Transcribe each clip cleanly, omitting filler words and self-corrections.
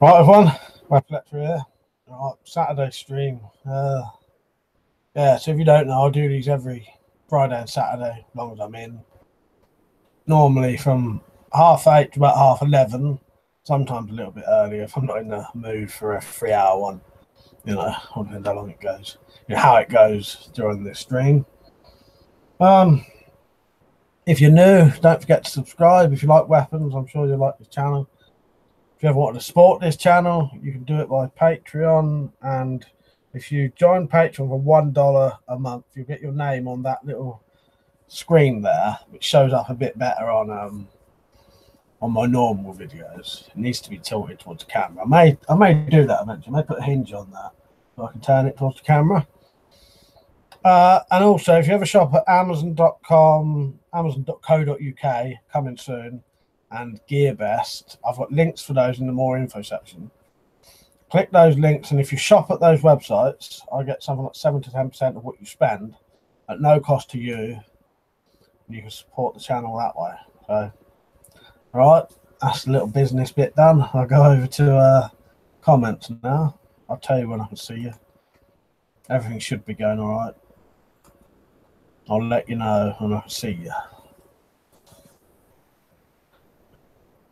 Right, everyone, WeaponCollector here. Right, Saturday stream. Yeah, so if you don't know, I do these every Friday and Saturday, as long as I'm in. Normally from 8:30 to about 11:30, sometimes a little bit earlier if I'm not in the mood for a 3-hour one. You know, I don't know how long it goes. You know, how it goes during this stream. If you're new, don't forget to subscribe. If you like weapons, I'm sure you'll like this channel. If you ever want to support this channel, you can do it by Patreon, and if you join Patreon for $1 a month, you'll get your name on that little screen there, which shows up a bit better on my normal videos. It needs to be tilted towards the camera. I may do that eventually. I may put a hinge on that so I can turn it towards the camera. And also, if you ever shop at Amazon.com, Amazon.co.uk, coming soon, and GearBest, I've got links for those in the more info section. Click those links, and if you shop at those websites, I get something like 7 to 10% of what you spend at no cost to you. You can support the channel that way. So, right, that's the little business bit done. I'll go over to comments now. I'll tell you when I can see you. Everything should be going all right. I'll let you know when I can see you.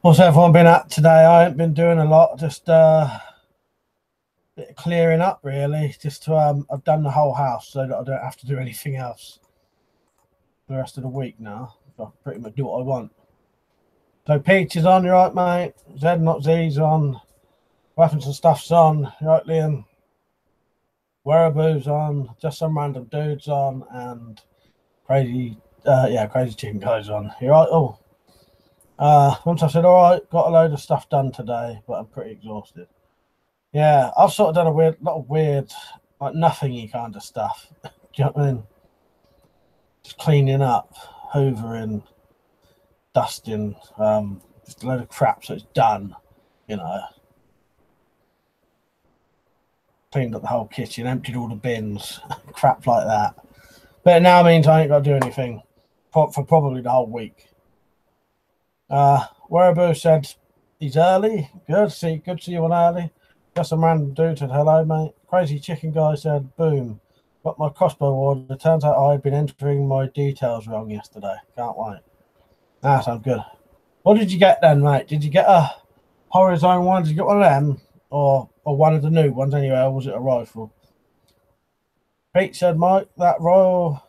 What's everyone been at today? I ain't been doing a lot, just bit of clearing up really. Just to I've done the whole house so that I don't have to do anything else the rest of the week now. I pretty much do what I want. So Peach is on, you right, mate? Zed not Z's on. Weapons and Stuff's on, you right, Liam? Wearaboo's on, just some random dudes on, and Crazy Chicken Guy's on. You right? Oh. Once I said, all right, got a load of stuff done today, but I'm pretty exhausted. Yeah, I've sort of done a lot of weird, like nothingy kind of stuff. Do you know what I mean? Just cleaning up, hoovering, dusting, just a load of crap so it's done, you know. Cleaned up the whole kitchen, emptied all the bins, crap like that. But it now means I ain't got to do anything for probably the whole week. Wearaboo said he's early. Good to see you on early. Just some random dude said hello, mate. Crazy Chicken Guy said boom. Got my crossbow order. It turns out I've been entering my details wrong yesterday. Can't wait. That sounds good. What did you get then, mate? Did you get a horizon one? Did you get one of them? Or one of the new ones anyway, or was it a rifle? Pete said, Mike, that Royal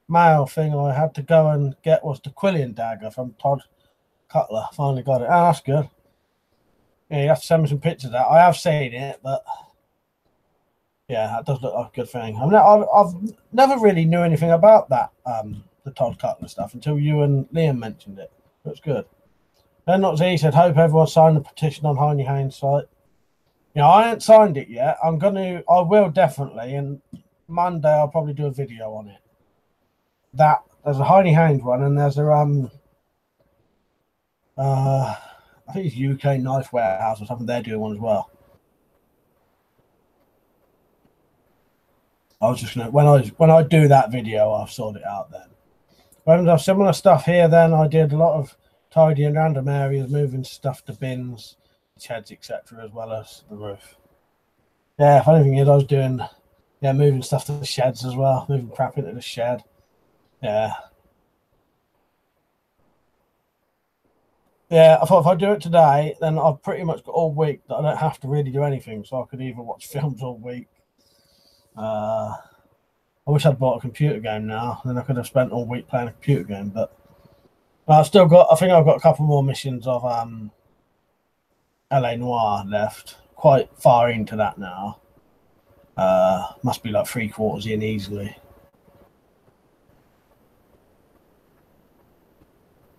Mail thing I had to go and get was the Quillian dagger from Todd Cutler. Finally got it. Oh, that's good. Yeah, you have to send me some pictures of that. I have seen it, but yeah, that does look like a good thing. I've never really knew anything about that, the Todd Cutler stuff, until you and Liam mentioned it. That's good. Then Not Z said, hope everyone signed the petition on Heine Haynes' site. You know, I haven't signed it yet. I will definitely, and Monday I'll probably do a video on it. There's a Heine Haynes one, and there's a I think it's UK Knife Warehouse or something. They're doing one as well. I was just gonna when I do that video, I'll sort it out then. When there's similar stuff here, then I did a lot of tidying random areas, moving stuff to bins, sheds, etc., as well as the roof. Yeah, funny thing is, I was doing moving stuff to the sheds as well, moving crap into the shed. Yeah. Yeah, I thought if I do it today, then I've pretty much got all week that I don't have to really do anything, so I could either watch films all week. I wish I'd bought a computer game now, then I could have spent all week playing a computer game, but I think I've got a couple more missions of LA Noire left. Quite far into that now. Must be like 3/4 in easily.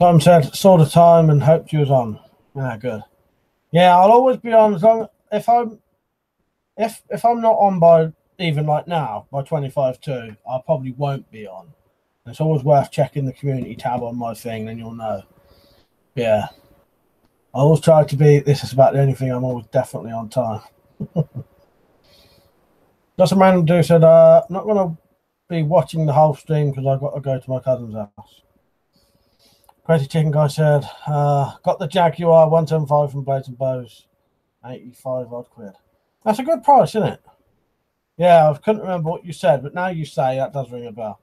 Tom said, saw the time and hoped you was on. Ah, good. Yeah, I'll always be on as long if I'm not on by even like now by 25/2, I probably won't be on. And it's always worth checking the community tab on my thing, then you'll know. Yeah. I always try to be. This is about the only thing I'm always definitely on time. Just a random dude said, I'm not gonna be watching the whole stream because I've got to go to my cousin's house. Crazy Chicken Guy said, got the Jaguar 175 from Blades and Bows. 85 odd quid. That's a good price, isn't it? Yeah, I couldn't remember what you said, but now you say that does ring a bell.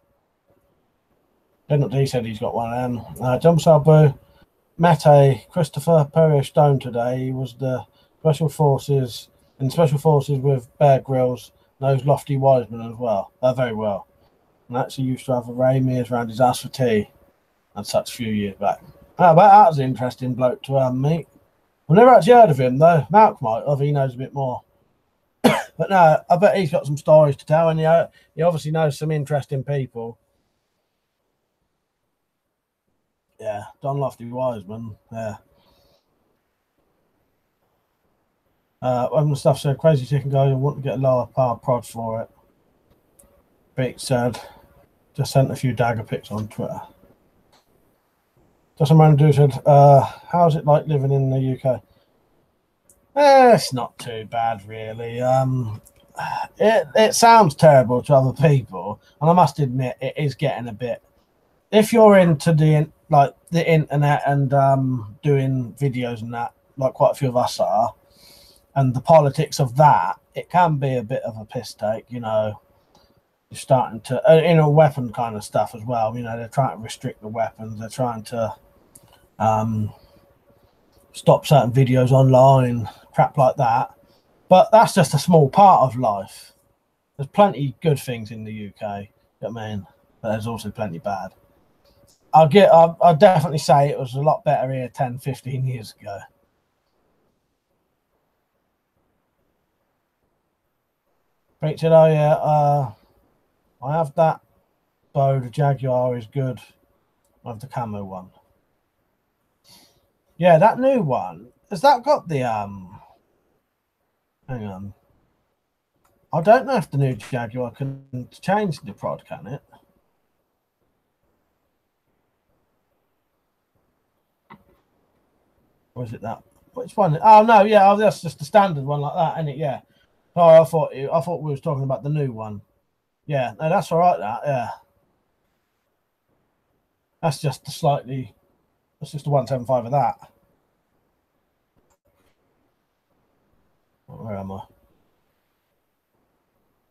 Didn't he said he's got one of them. John Salbu met a Christopher Perrier Stone today. He was the Special Forces with Bear Grylls, knows Lofty Wiseman as well. Very well. And actually used to have a Ray Mears around his ass for tea and such a few years back. But that was an interesting bloke to meet. I've never actually heard of him though. Mark might have, he knows a bit more. But no, I bet he's got some stories to tell, and he obviously knows some interesting people. Yeah, Don Lofty Wiseman. Yeah. When the stuff said crazy chicken guy wouldn't get a lower power prod for it. Beat said, just sent a few dagger pics on Twitter. Just a man who said, how's it like living in the UK? It's not too bad, really. It sounds terrible to other people, and I must admit it is getting a bit. If you're into the internet and doing videos and that, like quite a few of us are, and the politics of that, it can be a bit of a piss take. You know, you're starting to weapon kind of stuff as well. You know, they're trying to restrict the weapons. They're trying to stop certain videos online, crap like that. But that's just a small part of life. There's plenty good things in the UK. You know what I mean? But there's also plenty bad. I'll definitely say it was a lot better here 10, 15 years ago. Preach it, oh yeah, I have that bow, the Jaguar is good. I have the camo one. Yeah, that new one, has that got the hang on. I don't know if the new Jaguar can change the prod, can it? Or is it that? Which one? Oh no, yeah, that's just the standard one like that, isn't it? Yeah. Oh, I thought we was talking about the new one. Yeah, no, that's all right. Yeah. That's just the 175 of that. Where am I?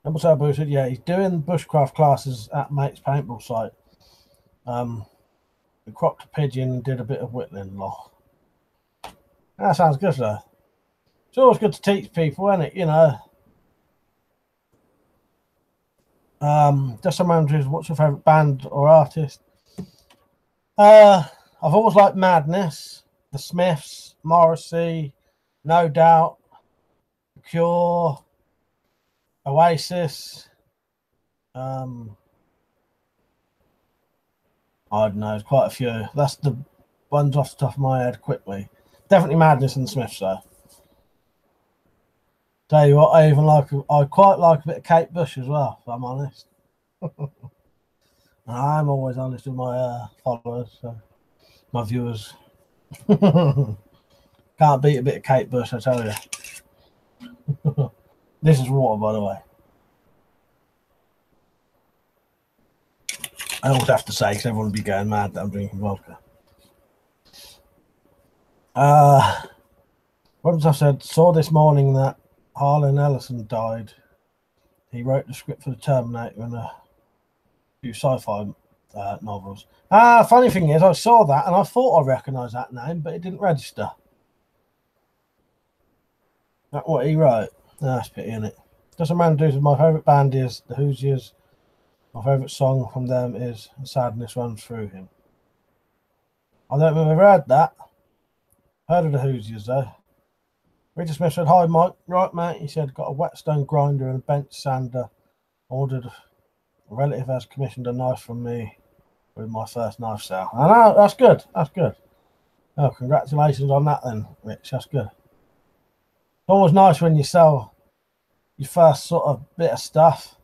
Number Sabu said, yeah, he's doing bushcraft classes at mate's paintball site. We cropped a pigeon and did a bit of whittling law. That sounds good though. It's always good to teach people, isn't it? You know. Just some managers, what's your favourite band or artist? I've always liked Madness, The Smiths, Morrissey, No Doubt, The Cure, Oasis. I don't know, there's quite a few. That's the ones off the top of my head quickly. Definitely Madness and the Smiths though. Tell you what, I quite like a bit of Kate Bush as well, if I'm honest. I'm always honest with my followers, so my viewers. Can't beat a bit of Kate Bush, I tell you. This is water, by the way. I always have to say, because everyone will be going mad that I'm drinking vodka. Once I said, saw this morning that Harlan Ellison died. He wrote the script for the Terminator and a few sci-fi novels. Funny thing is, I saw that and I thought I recognised that name, but it didn't register. That's what he wrote. That's a pity, isn't it? Doesn't matter. My favourite band is the Hoosiers. My favourite song from them is Sadness Runs Through Him. I don't know if I've ever heard that. Heard of the Hoosiers though. Richard Smith said, hi Mike. Right mate, he said, got a whetstone grinder and a bench sander. Ordered, a relative has commissioned a knife from me with my first knife sale. I know, that's good. That's good. Oh, congratulations on that then, Rich. That's good. It's always nice when you sell your first sort of bit of stuff.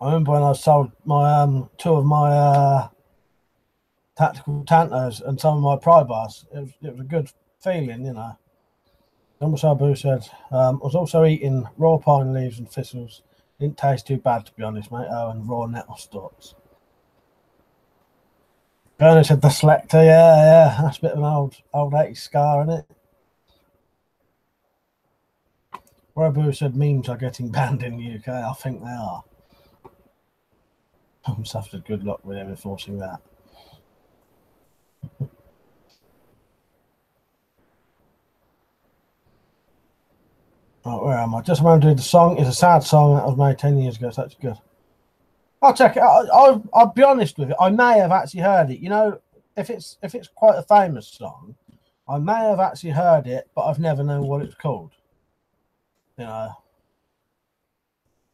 I remember when I sold my two of my tactical Tantos and some of my pry bars. It was a good feeling, you know. Number Sabu said, I was also eating raw pine leaves and thistles. Didn't taste too bad, to be honest, mate. Oh, and raw nettle stalks. Bernard said the selector, yeah. That's a bit of an old 80s scar, isn't it? Robo said memes are getting banned in the UK. I think they are. I'm suffered good luck with him enforcing that. Right, where am I? Just remembered the song is a sad song that was made 10 years ago. So that's good. I'll check it. I'll be honest with you. I may have actually heard it. You know, if it's quite a famous song, I may have actually heard it, but I've never known what it's called. You know,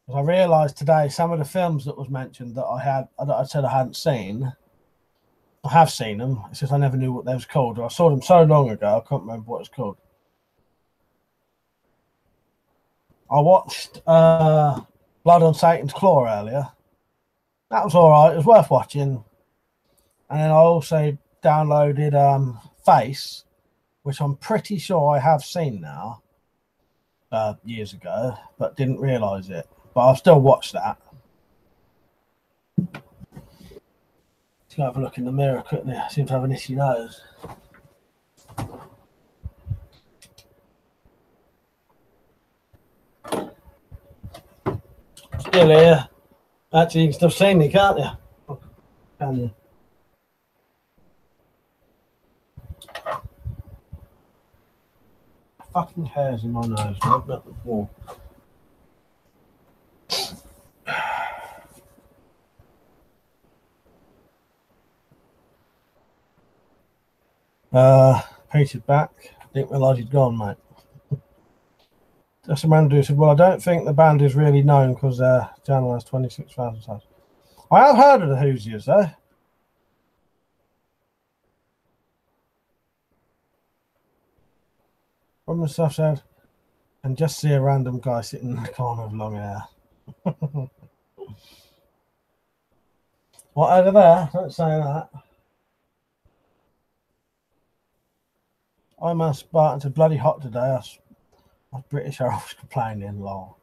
because I realised today some of the films that was mentioned that I said I hadn't seen. I have seen them. It's just I never knew what they was called. I saw them so long ago, I can't remember what it's called. I watched Blood on Satan's Claw earlier. That was all right. It was worth watching. And then I also downloaded Face, which I'm pretty sure I have seen now, years ago, but didn't realise it. But I'll still watch that. Let's go have a look in the mirror quickly. I seem to have an itchy nose. Still here. Actually, you can still see me, can't you? Can you? Fucking hairs in my nose, not the wall. Peter's back. Didn't realise he'd gone, mate. Just a man who said, well, I don't think the band is really known because their channel has 26,000 subs. I have heard of the Hoosiers, though. From the stuff said, and just see a random guy sitting in the corner with long hair. What, over there? Don't say that. I'm a Spartan to bloody hot today. Us British are always complaining, lol.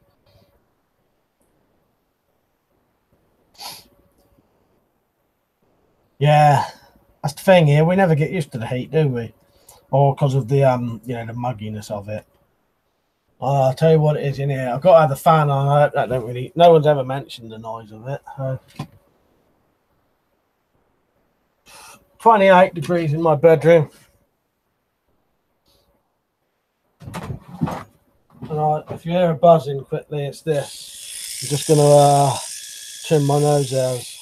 Yeah, that's the thing here. We never get used to the heat, do we? Or because of the you know, the mugginess of it. I'll tell you what it is in here. I've got to have the fan on. I don't really. No one's ever mentioned the noise of it. 28 degrees in my bedroom. And if you hear a buzzing quickly, it's this. I'm just going to trim my nose hairs.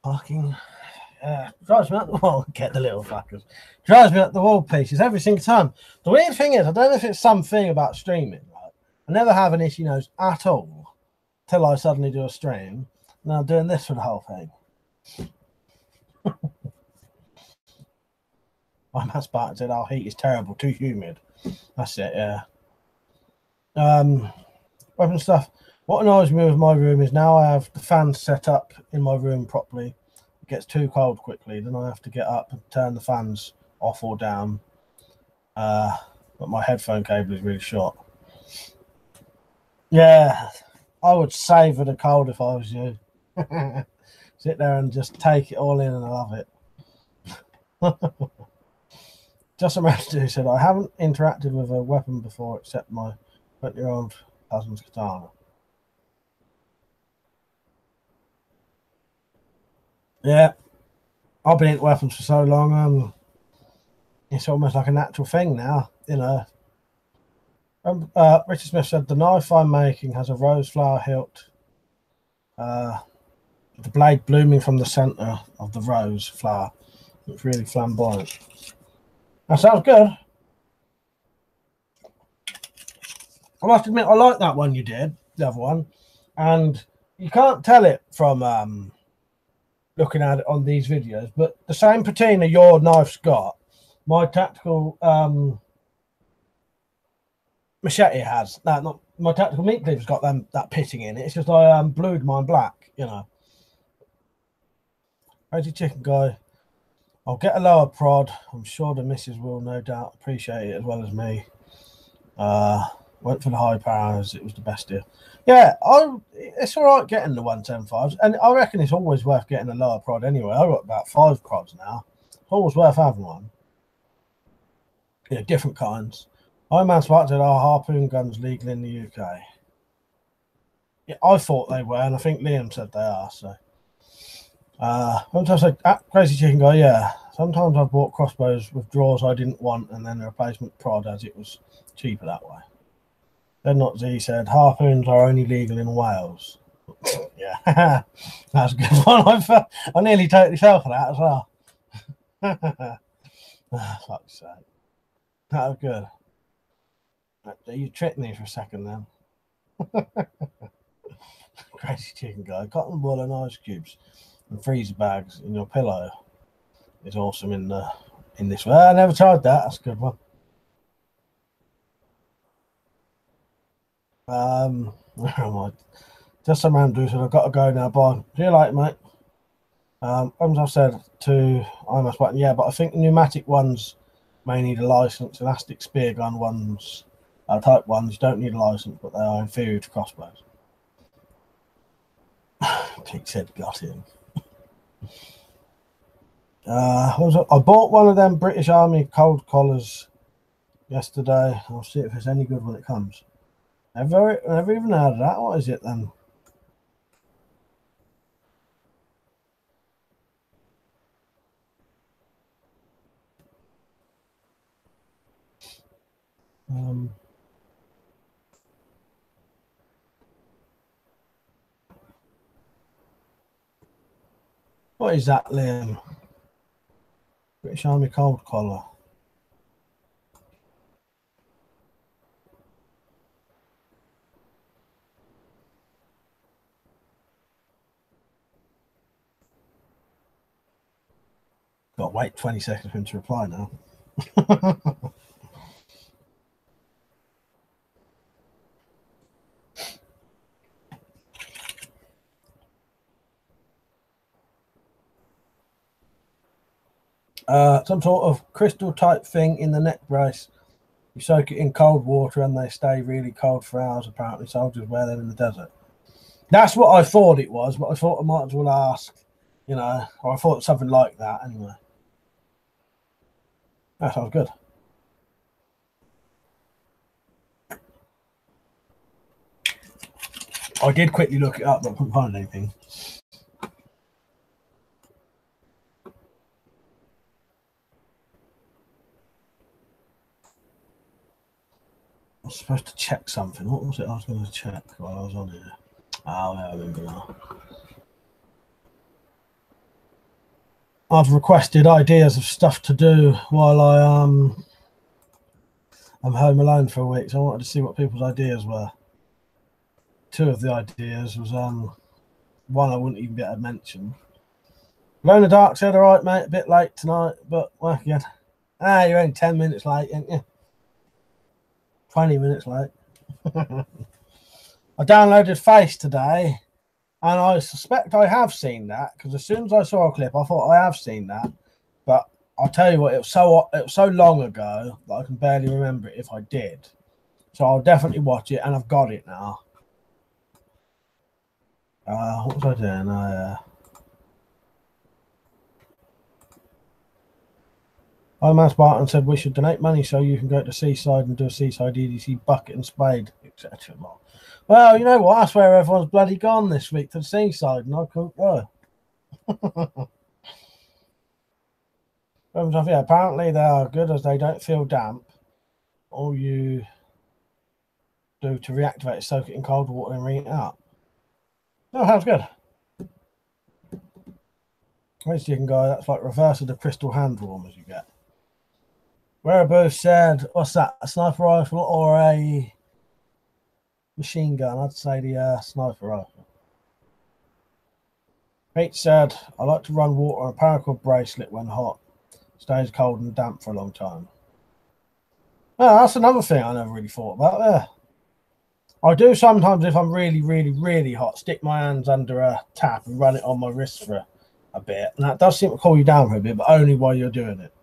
Fucking drives me up the wall. Get the little fuckers. Drives me up the wall pieces every single time. The weird thing is, I don't know if it's something about streaming. Right? I never have an itchy nose at all till I suddenly do a stream. And I'm doing this for the whole thing. My mass Spartan said, "Our heat is terrible, too humid." That's it. Yeah. Weapon stuff. What annoys me with my room is now I have the fans set up in my room properly. It gets too cold quickly. Then I have to get up and turn the fans off or down. But my headphone cable is really short. Yeah, I would savour the cold if I was you. Sit there and just take it all in, and I love it. Just a man who said, I haven't interacted with a weapon before except my 20-year-old cousin's katana. Yeah, I've been into weapons for so long, it's almost like a natural thing now, you know. Richard Smith said, the knife I'm making has a rose flower hilt, the blade blooming from the centre of the rose flower. It's really flamboyant. That sounds good. I must admit, I like that one you did, the other one, and you can't tell it from looking at it on these videos, but the same patina your knife's got, my tactical Machete has. No, not my tactical meat cleaver's got them that pitting in it. It's just I blued mine black, you know. Crazy chicken guy. I'll get a lower prod. I'm sure the missus will no doubt appreciate it as well as me. Went for the high powers. It was the best deal. Yeah, it's all right getting the 175s, and I reckon it's always worth getting a lower prod anyway. I've got about 5 prods now. It's always worth having one. Yeah, different kinds. Iron Man spotted are harpoon guns legal in the UK. Yeah, I thought they were, and I think Liam said they are. So, sometimes Crazy Chicken Guy, yeah. Sometimes I bought crossbows with drawers I didn't want, and then a replacement prod as it was cheaper that way. Then Not Z said harpoons are only legal in Wales. Yeah, that's a good one. I nearly totally fell for that as well. Fuck's sake. That was good. You tricked me for a second then. Crazy Chicken Guy. Cotton wool and ice cubes and freezer bags in your pillow is awesome in this way. I never tried that. That's a good one. Where am I? Just some Andrew said I've got to go now. Bye. See you later, mate. As I've said to IMAS button, yeah, but I think the pneumatic ones may need a license. Elastic spear gun ones, type ones, don't need a license, but they are inferior to crossbows. Pig said got him. I bought one of them British Army cold collars yesterday. I'll see if it's any good when it comes. Never even heard of that. What is it then? What is that, Liam? British Army cold collar. Got to wait 20 seconds for him to reply now. Some sort of crystal type thing in the neck brace. You soak it in cold water and they stay really cold for hours. Apparently, soldiers wear them in the desert. That's what I thought it was, but I thought I might as well ask, you know, or I thought something like that anyway. That sounds good. I did quickly look it up, but I couldn't find anything. I was supposed to check something. What was it I was going to check while I was on here? Oh, yeah, I remember now. I've requested ideas of stuff to do while I'm home alone for a week, so I wanted to see what people's ideas were. 2 of the ideas was one I wouldn't even be able to mention. Glow in the Dark said, all right, mate, a bit late tonight, but work again. You're only 10 minutes late, ain't you? 20 minutes late. I downloaded Face today, and I suspect I have seen that, because as soon as I saw a clip, I thought I have seen that. But I'll tell you what, it was so long ago that I can barely remember it if I did. So I'll definitely watch it, and I've got it now. What was I doing? Iron Spartan said we should donate money so you can go to Seaside and do a Seaside EDC bucket and spade, etc. Well, you know what? I swear everyone's bloody gone this week to the Seaside, and I couldn't go. Yeah, apparently they are good as they don't feel damp. All you do to reactivate is soak it in cold water and wring it out. Oh, sounds good. Crazy Chicken Guy, that's like reverse of the crystal hand warmers you get. Wearaboo said, what's that, a sniper rifle or a machine gun? I'd say the sniper rifle. Pete said, I like to run water on a paracord bracelet when hot. Stays cold and damp for a long time. Oh, that's another thing I never really thought about. Yeah, I do sometimes if I'm really, really, really hot, stick my hands under a tap and run it on my wrist for a bit, and that does seem to cool you down for a bit, but only while you're doing it.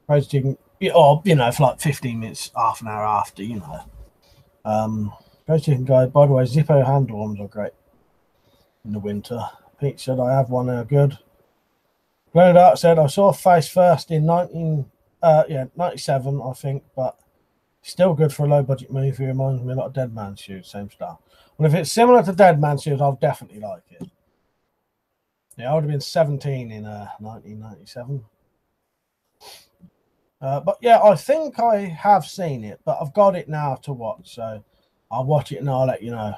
Whereas you can, or for like 15 minutes, half an hour after, Whereas you can go. By the way, Zippo handle arms are great in the winter. Pete said I have one. They're good. Dark said I saw Face first in 97, I think, but still good for a low budget movie. Reminds me a lot of Dead Man's Shoes, same style. Well, if it's similar to Dead Man's Shoes, I'll definitely like it. Yeah, I would have been 17 in 1997. But yeah, I think I have seen it, but I've got it now to watch, so I'll watch it and I'll let you know.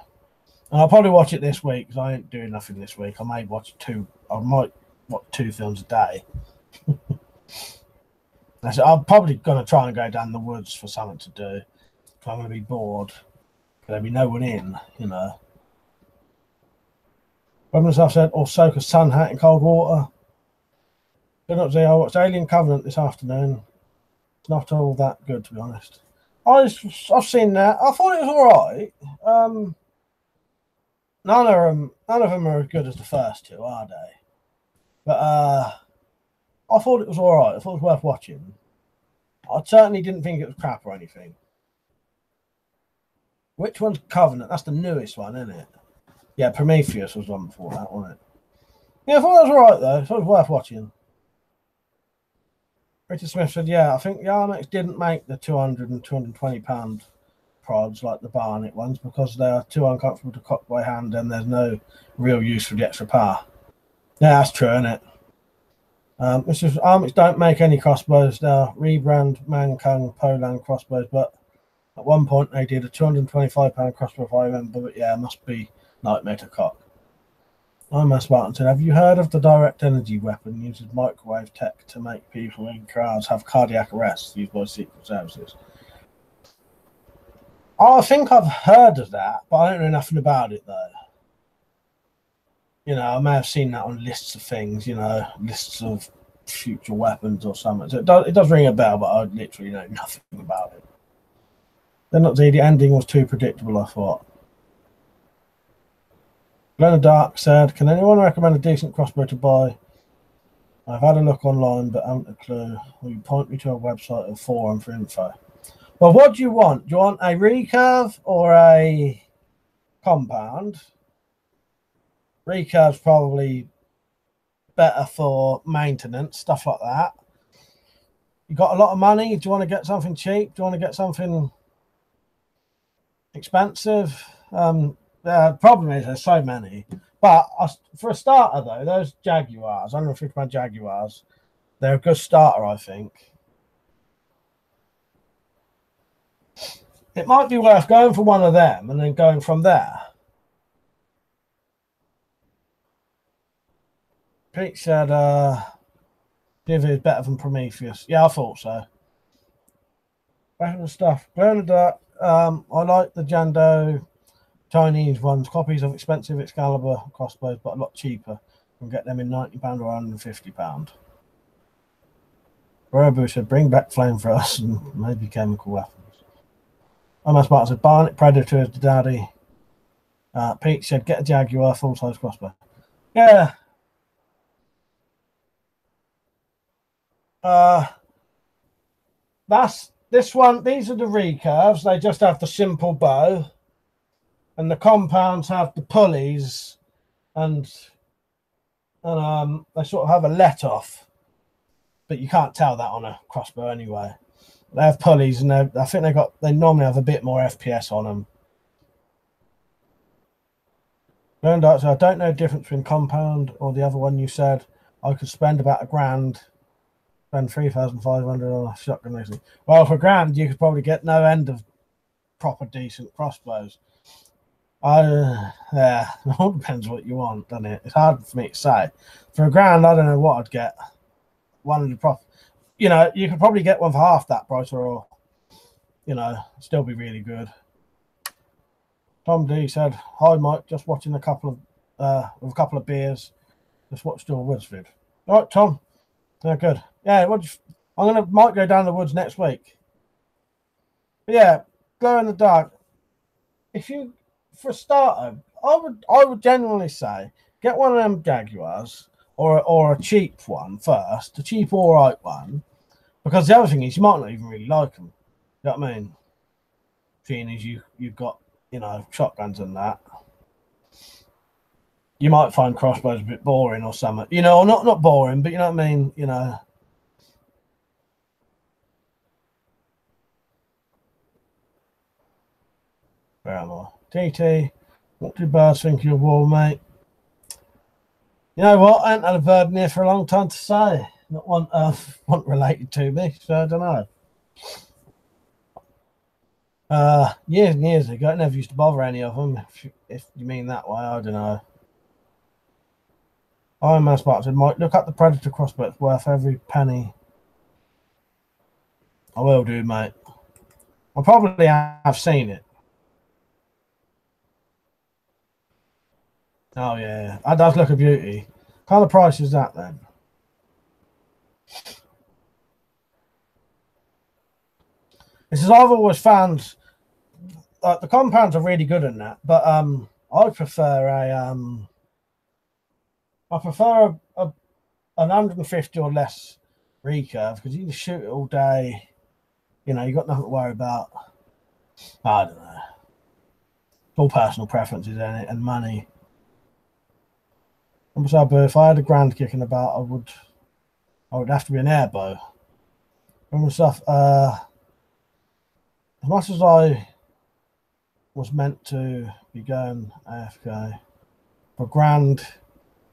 And I'll probably watch it this week because I ain't doing nothing this week. I may watch I might watch 2 films a day. I'm probably going to try and go down the woods for something to do. I'm going to be bored. There'll be no one in, Women's I've said, or soak a sun hat in cold water. Good not I watched Alien Covenant this afternoon. It's not all that good, to be honest. I've seen that. I thought it was all right. None of them are as good as the first 2, are they? But I thought it was all right. I thought it was worth watching. I certainly didn't think it was crap or anything. Which one's Covenant? That's the newest one, isn't it? Yeah, Prometheus was one before that, wasn't it? Yeah, I thought it was all right, though. I thought it was worth watching. Richard Smith said, yeah, I think the Armex didn't make the 200 and 220 pound prods like the Barnet ones because they are too uncomfortable to cock by hand and there's no real use for the extra power. Yeah, that's true, isn't it? Armex don't make any crossbows. They're rebrand Mankang Poland crossbows, but at one point they did a 225 pound crossbow if I remember, but yeah, it must be nightmare to cock. I'm a Spartan said, have you heard of the direct energy weapon uses microwave tech to make people in crowds have cardiac arrest used by secret services? I think I've heard of that, but I don't know nothing about it though. I may have seen that on lists of things, lists of future weapons or something. So it does ring a bell, but I literally know nothing about it. Then not the ending was too predictable, I thought. Glenn Dark said, can anyone recommend a decent crossbow to buy? I've had a look online, but I haven't a clue. Will you point me to a website or forum for info? Well, what do you want? Do you want a recurve or a compound? Recurve's probably better for maintenance, stuff like that. You got a lot of money? Do you want to get something cheap? Do you want to get something expensive? The problem is there's so many. But for a starter, though, those Jaguars, 150 pound Jaguars, they're a good starter, I think. It might be worth going for one of them and then going from there. Pete said, Div is better than Prometheus. Yeah, I thought so. Better stuff. I like the Jando Chinese ones, copies of expensive Excalibur crossbows, but a lot cheaper. You can get them in £90 or £150. Robo said, bring back flamethrowers and maybe chemical weapons. Almost Spartan said, Barnet Predator is the daddy. Pete said, get a Jaguar full-size crossbow. Yeah. That's this one. These are the recurves. They just have the simple bow. And the compounds have the pulleys, and they sort of have a let off, but you can't tell that on a crossbow anyway. They have pulleys, and I think they normally have a bit more FPS on them. So I don't know the difference between compound or the other one you said. I could spend about £1,000, spend 3,500 on a shotgun rifle. Well, for £1,000 you could probably get no end of proper decent crossbows. Yeah, it all depends what you want, doesn't it? It's hard for me to say. For £1,000, I don't know what I'd get. One of the proper, you could probably get one for half that price, or still be really good. Tom D said, "Hi, Mike. Just watching a couple of beers. Just watched your Woods vid." All right, Tom. Yeah, good. Yeah, Might go down the woods next week. But yeah, glow in the dark. If you, for a starter, I would genuinely say get one of them Jaguars or a cheap one first, a cheap all right one, because the other thing is you might not even really like them. You know what I mean? Seeing as you've got, you know, shotguns and that. You might find crossbows a bit boring or something. You know, or not boring, but you know what I mean? You know. Where am I? DT, what did birds think of your wall, mate? You know what? I haven't had a bird in here for a long time to say. Not one related to me, so I don't know. Years and years ago, I never used to bother any of them. If you mean that way, I don't know. Iron Man Spark said, Mike, look up the Predator crossbow. It's worth every penny. I will do, mate. I probably have seen it. Oh, yeah. That does look a beauty. What kind of price is that, then? This is, I've always found the compounds are really good in that, but I prefer an 150 or less recurve because you can shoot it all day. You know, you got nothing to worry about. I don't know. It's all personal preferences in it and money. If I had a grand kicking about, I would have to be an air bow. And stuff. As much as I was meant to be going AFK, for a grand,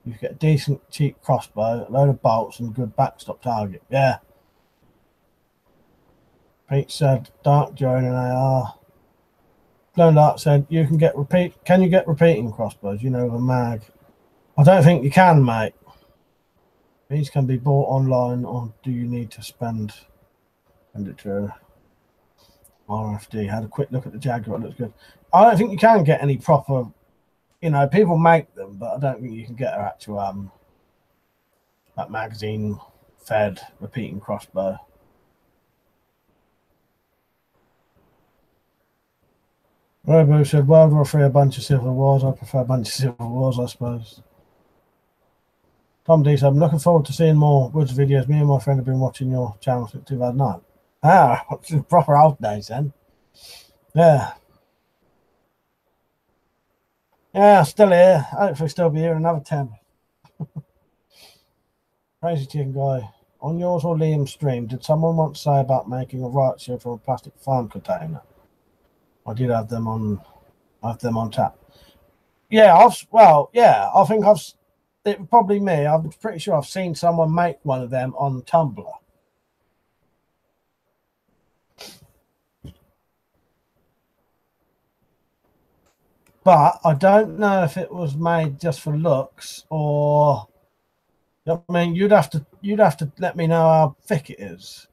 you get a decent cheap crossbow, a load of bolts, and good backstop target. Yeah. Pete said, Dark Joan and AR. Blown Dark said, can you get repeating crossbows? You know, with a mag. I don't think you can, mate. These can be bought online, or do you need to spend it to RFD? Had a quick look at the Jaguar. It looks good. I don't think you can get any proper, you know, people make them, but I don't think you can get an actual that magazine fed repeating crossbow. Robo said, World War III, a bunch of civil wars. I prefer a bunch of civil wars, I suppose. Tom D said, I'm looking forward to seeing more Woods videos. Me and my friend have been watching your channel since 2009. Ah, proper old days then. Yeah. Yeah, still here. Hopefully still be here in another 10. Crazy Chicken Guy. On yours or Liam's stream, did someone once say about making a riot shield from a plastic farm container? I did have them on tap. Yeah, I think it was probably me. I'm pretty sure I've seen someone make one of them on Tumblr. But I don't know if it was made just for looks or, I mean, you'd have to let me know how thick it is.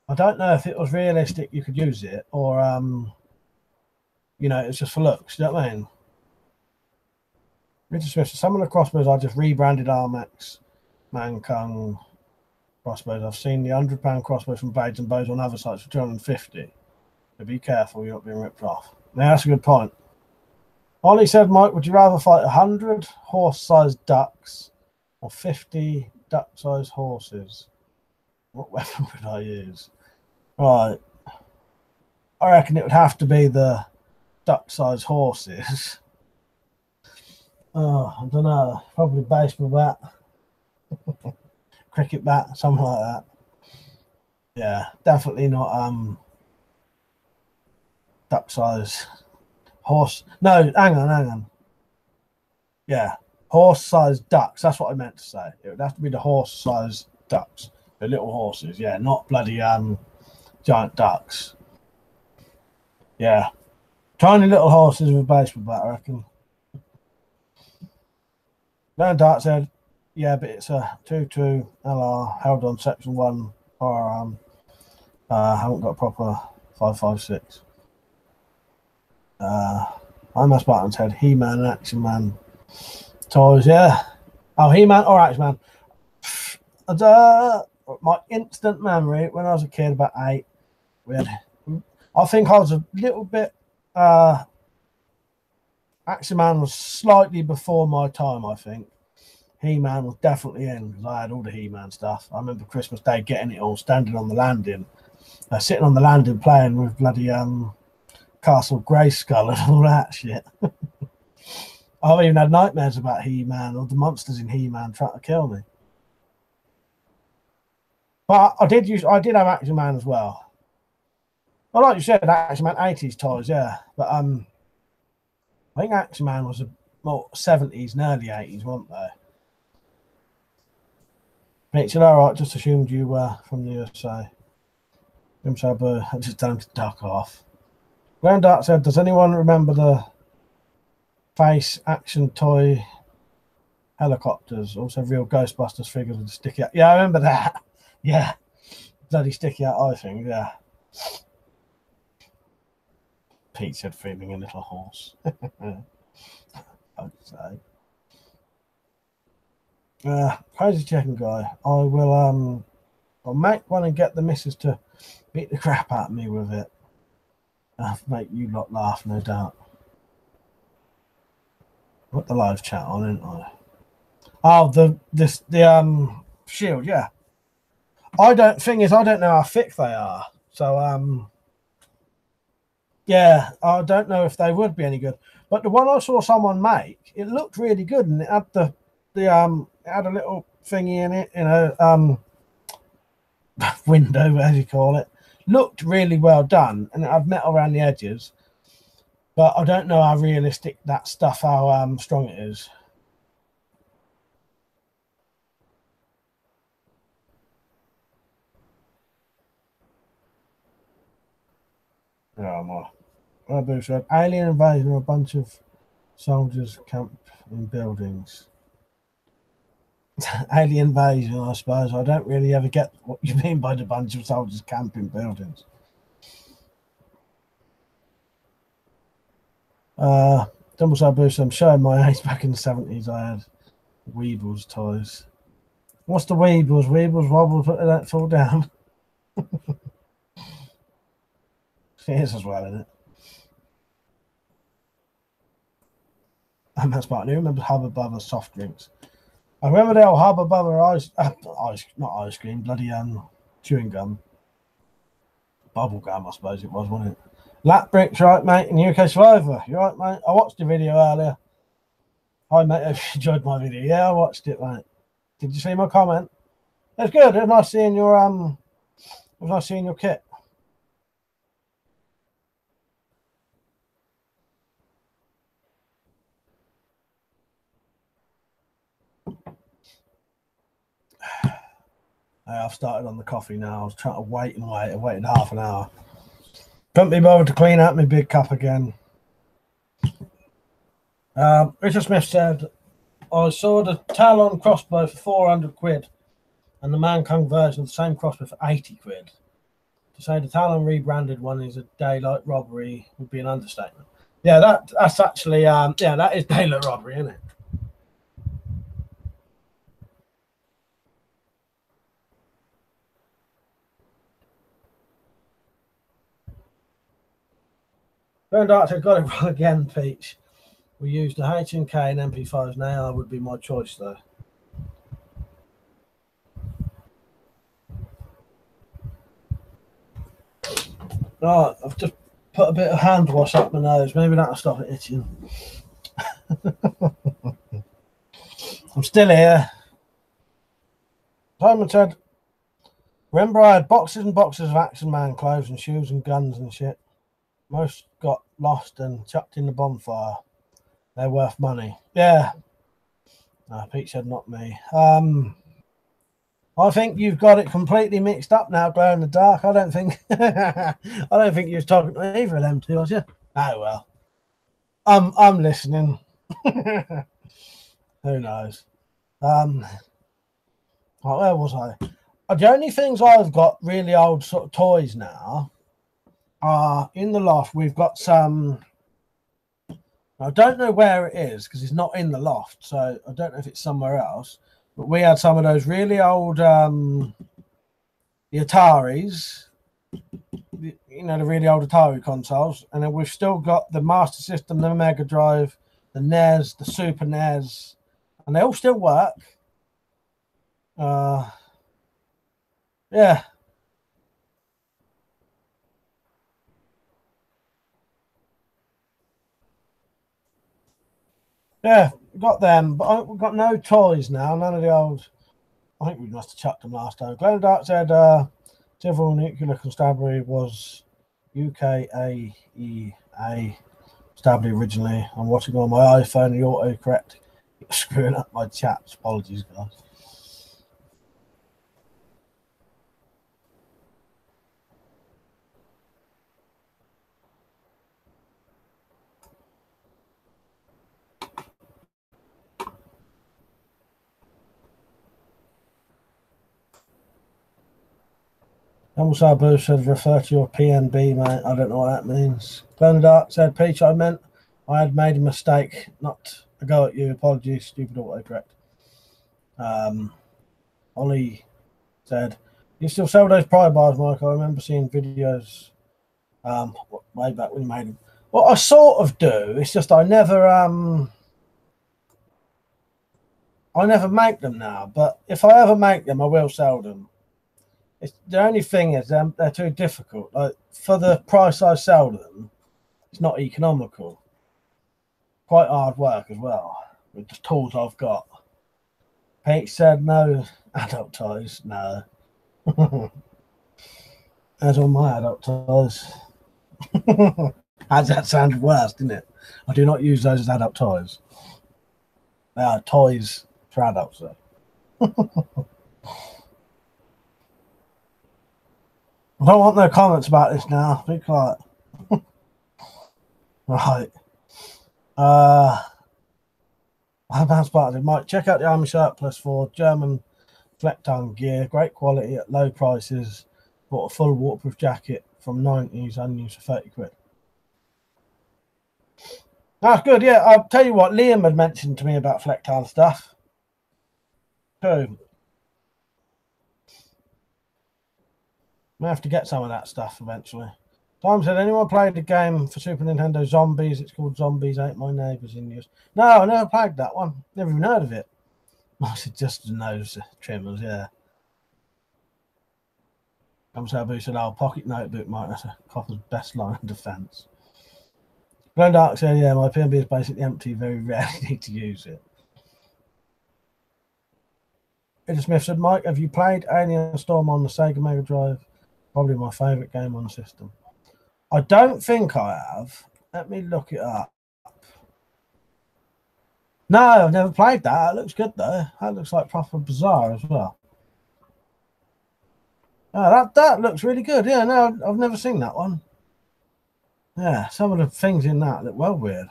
I don't know if it was realistic you could use it or you know, it's just for looks. You know what I mean? Richard Smith, some of the crossbows are just rebranded Armax, Mankung crossbows. I've seen the £100 crossbows from Blades and Bows on other sites for 250. So be careful, you're not being ripped off. Now that's a good point. Ollie said, Mike, would you rather fight 100 horse-sized ducks or 50 duck-sized horses? What weapon would I use? Right. I reckon it would have to be the duck-sized horses. Oh, I don't know. Probably baseball bat, cricket bat, something like that. Yeah, definitely not duck-sized horse. No, hang on. Yeah, horse-sized ducks. That's what I meant to say. It would have to be the horse-sized ducks, the little horses. Yeah, not bloody giant ducks. Yeah, tiny little horses with a baseball bat, I reckon. Learn Dart said, yeah, but it's a 2.2 LR held on section 1 firearm. Haven't got a proper 5.56. I'm a Spartan said, He-Man and Action Man toys, yeah. Oh, He-Man or Action Man. my instant memory when I was a kid, about 8, we had. I think I was a little bit. Action Man was slightly before my time, I think. He-Man was definitely in because I had all the He-Man stuff. I remember Christmas Day getting it all, standing on the landing, sitting on the landing playing with bloody Castle Grayskull and all that shit. I've even had nightmares about He-Man or the monsters in He-Man trying to kill me. But I did have Action Man as well. Well, like you said, Action Man 80s toys, yeah. But I think Action Man was more 70s and early 80s, weren't they? Richard, all right, just assumed you were from the USA. I just tell him to duck off. Glenn Dark said, does anyone remember the face action toy helicopters? Also real Ghostbusters figures with the sticky out. Yeah, I remember that. Yeah. Bloody sticky out eye thing, yeah. Pete said, feeling a little horse. I'd say. Crazy chicken guy. I'll make one and get the missus to beat the crap out of me with it. Make you lot laugh, no doubt. Put the live chat on, didn't I? Oh, the shield, yeah. I don't know how thick they are. So yeah, I don't know if they would be any good. But the one I saw someone make, it looked really good, and it had it had a little thingy in it, window, as you call it. Looked really well done, and it had metal around the edges. But I don't know how realistic that stuff, how strong it is. Oh my! Boo said, alien invasion, a bunch of soldiers camped in buildings. Alien invasion, I suppose. I don't really ever get what you mean by the bunch of soldiers camping buildings. Double side boost. I'm showing my age. Back in the 70s, I had Weebles toys. What's the Weebles? Weebles wobbles, but they don't fall down. It is as well, isn't it? And that's part new. Remember Hubba Bubba soft drinks. I remember the old Hubba Bubba not ice cream, bloody chewing gum. Bubble gum, I suppose it was, wasn't it? Lap bricks, right, mate, in UK Survivor. You right, mate? I watched the video earlier. Hi, mate. Have you enjoyed my video? Yeah, I watched it, mate. Did you see my comment? It's good. It was nice seeing your kit. I've started on the coffee now. I was trying to wait and wait. I waited half an hour. Couldn't be bothered to clean out my big cup again. Richard Smith said, I saw the Talon crossbow for 400 quid and the Mankind version of the same crossbow for 80 quid. To say the Talon rebranded one is a daylight robbery would be an understatement. Yeah, that's actually, yeah, that is daylight robbery, isn't it? Burn Archer got it wrong again, Peach. We used the H&K and MP5s now. That would be my choice, though. Right, I've just put a bit of hand wash up my nose. Maybe that'll stop it itching. I'm still here. Simon said, remember I had boxes and boxes of Action Man clothes and shoes and guns and shit. Most got lost and chucked in the bonfire. They're worth money. Yeah. No, Pete said not me. I think you've got it completely mixed up now, Glow in the Dark. I don't think you was talking to either of them two, was you? Oh well. I'm listening. Who knows? Where was I? The only things I've got really old sort of toys now are in the loft. We've got some. I don't know where it is because it's not in the loft, so I don't know if it's somewhere else. But we had some of those really old the Ataris, you know, the really old Atari consoles, and then we've still got the Master System, the Mega Drive, the NES, the Super NES, and they all still work. Yeah. Yeah, got them, but we've got no toys now. None of the old. I think we must have chucked them last time. Glenn Dark said civil nuclear constabulary was UKAEA constabulary originally. I'm watching on my iPhone. The autocorrect screwing up my chats. Apologies, guys. Also, Bruce said refer to your PNB, mate. I don't know what that means. Glenn Dark said, Peach, I meant I had made a mistake, not a go at you. Apologies, stupid autocorrect. Ollie said, you still sell those pry bars, Mike? I remember seeing videos way back when you made them. Well, I sort of do. It's just I never make them now. But if I ever make them, I will sell them. The only thing is they're too difficult. Like for the price I sell them, it's not economical. Quite hard work as well with the tools I've got. Pete said no adult toys. No. As all my adult toys. As that sounded worse, didn't it? I do not use those as adult toys. They are toys for adults, though. I don't want no comments about this now. Be quiet. Right. Mike, check out the Army Surplus for German Fleckton gear. Great quality at low prices. Bought a full waterproof jacket from 90s unused for 30 quid. That's good, yeah. I'll tell you what, Liam had mentioned to me about Fleckton stuff. Too. I have to get some of that stuff eventually. Tom said, anyone played the game for Super Nintendo Zombies? It's called Zombies Ain't My Neighbours in use. No, I never played that one. Never even heard of it. I said, just the nose trimmers, yeah. Tom said, oh, pocket notebook, Mike. That's a copper's best line of defence. Glenn Dark said, yeah, my PNB is basically empty. Very rarely need to use it. Peter Smith said, Mike, have you played Alien Storm on the Sega Mega Drive? Probably my favourite game on the system. I don't think I have. Let me look it up. No, I've never played that. It looks good, though. That looks like proper bizarre as well. Oh, that looks really good. Yeah, no, I've never seen that one. Yeah, some of the things in that look well weird.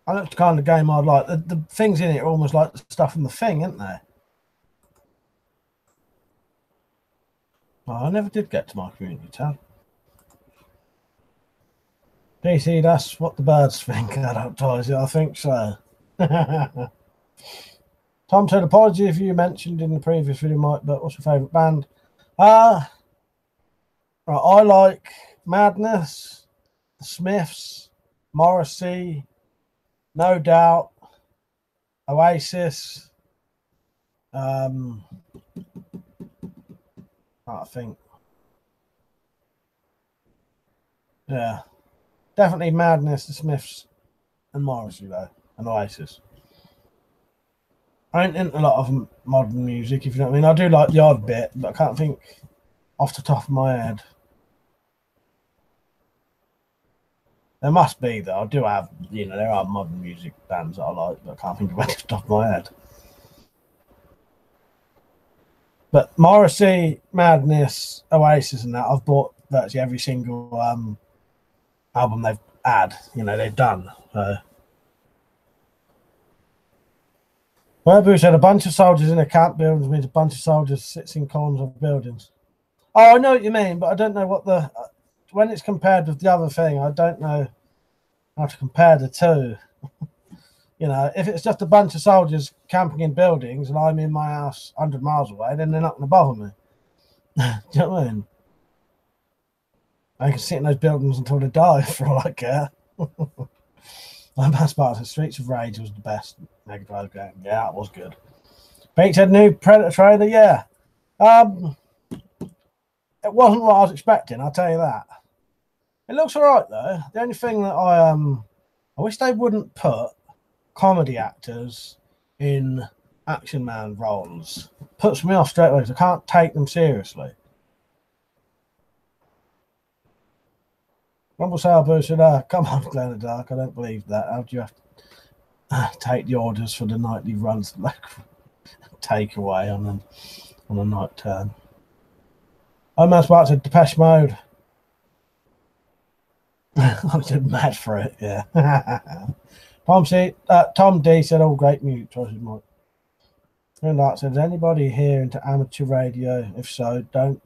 That's the kind of game I'd like. The things in it are almost like the stuff in the Thing, aren't they? Oh, I never did get to my community tab. PC, that's what the birds think. Adult toys, I think so. Tom said, apology if you mentioned in the previous video, Mike, but what's your favourite band? Right, I like Madness, The Smiths, Morrissey, No Doubt, Oasis, I think. Yeah. Definitely Madness, The Smiths, and Morrissey, though, and Oasis. I ain't into a lot of modern music, if you know what I mean. I do like the odd bit, but I can't think off the top of my head. There must be, though. I do have, you know, there are modern music bands that I like, but I can't think of any off the top of my head. But Morrissey, Madness, Oasis, and that, I've bought virtually every single album they've had, you know, they've done. So. Werbu said a bunch of soldiers in a camp buildings means a bunch of soldiers sits in corners of buildings. Oh, I know what you mean, but I don't know what the when it's compared with the other thing. I don't know how to compare the two. You know, if it's just a bunch of soldiers camping in buildings and I'm in my house 100 miles away, then they're not going to bother me. Do you know what I mean? I can sit in those buildings until they die for all I care. My best part of the Streets of Rage was the best Mega Drive game. Yeah, it was good. Pete said new Predator trailer. Yeah. It wasn't what I was expecting, I'll tell you that. It looks alright though. The only thing that I wish they wouldn't put comedy actors in Action Man roles. Puts me off straight away because I can't take them seriously. Rumble Salvo said, come on, Glenn Dark, I don't believe that. How do you have to take the orders for the nightly runs like takeaway on a night turn? I'm as about to Depeche Mode. I'm just mad for it, yeah. Tom D said, "Oh, great mute choices, Mike." And like said, "Is anybody here into amateur radio? If so, don't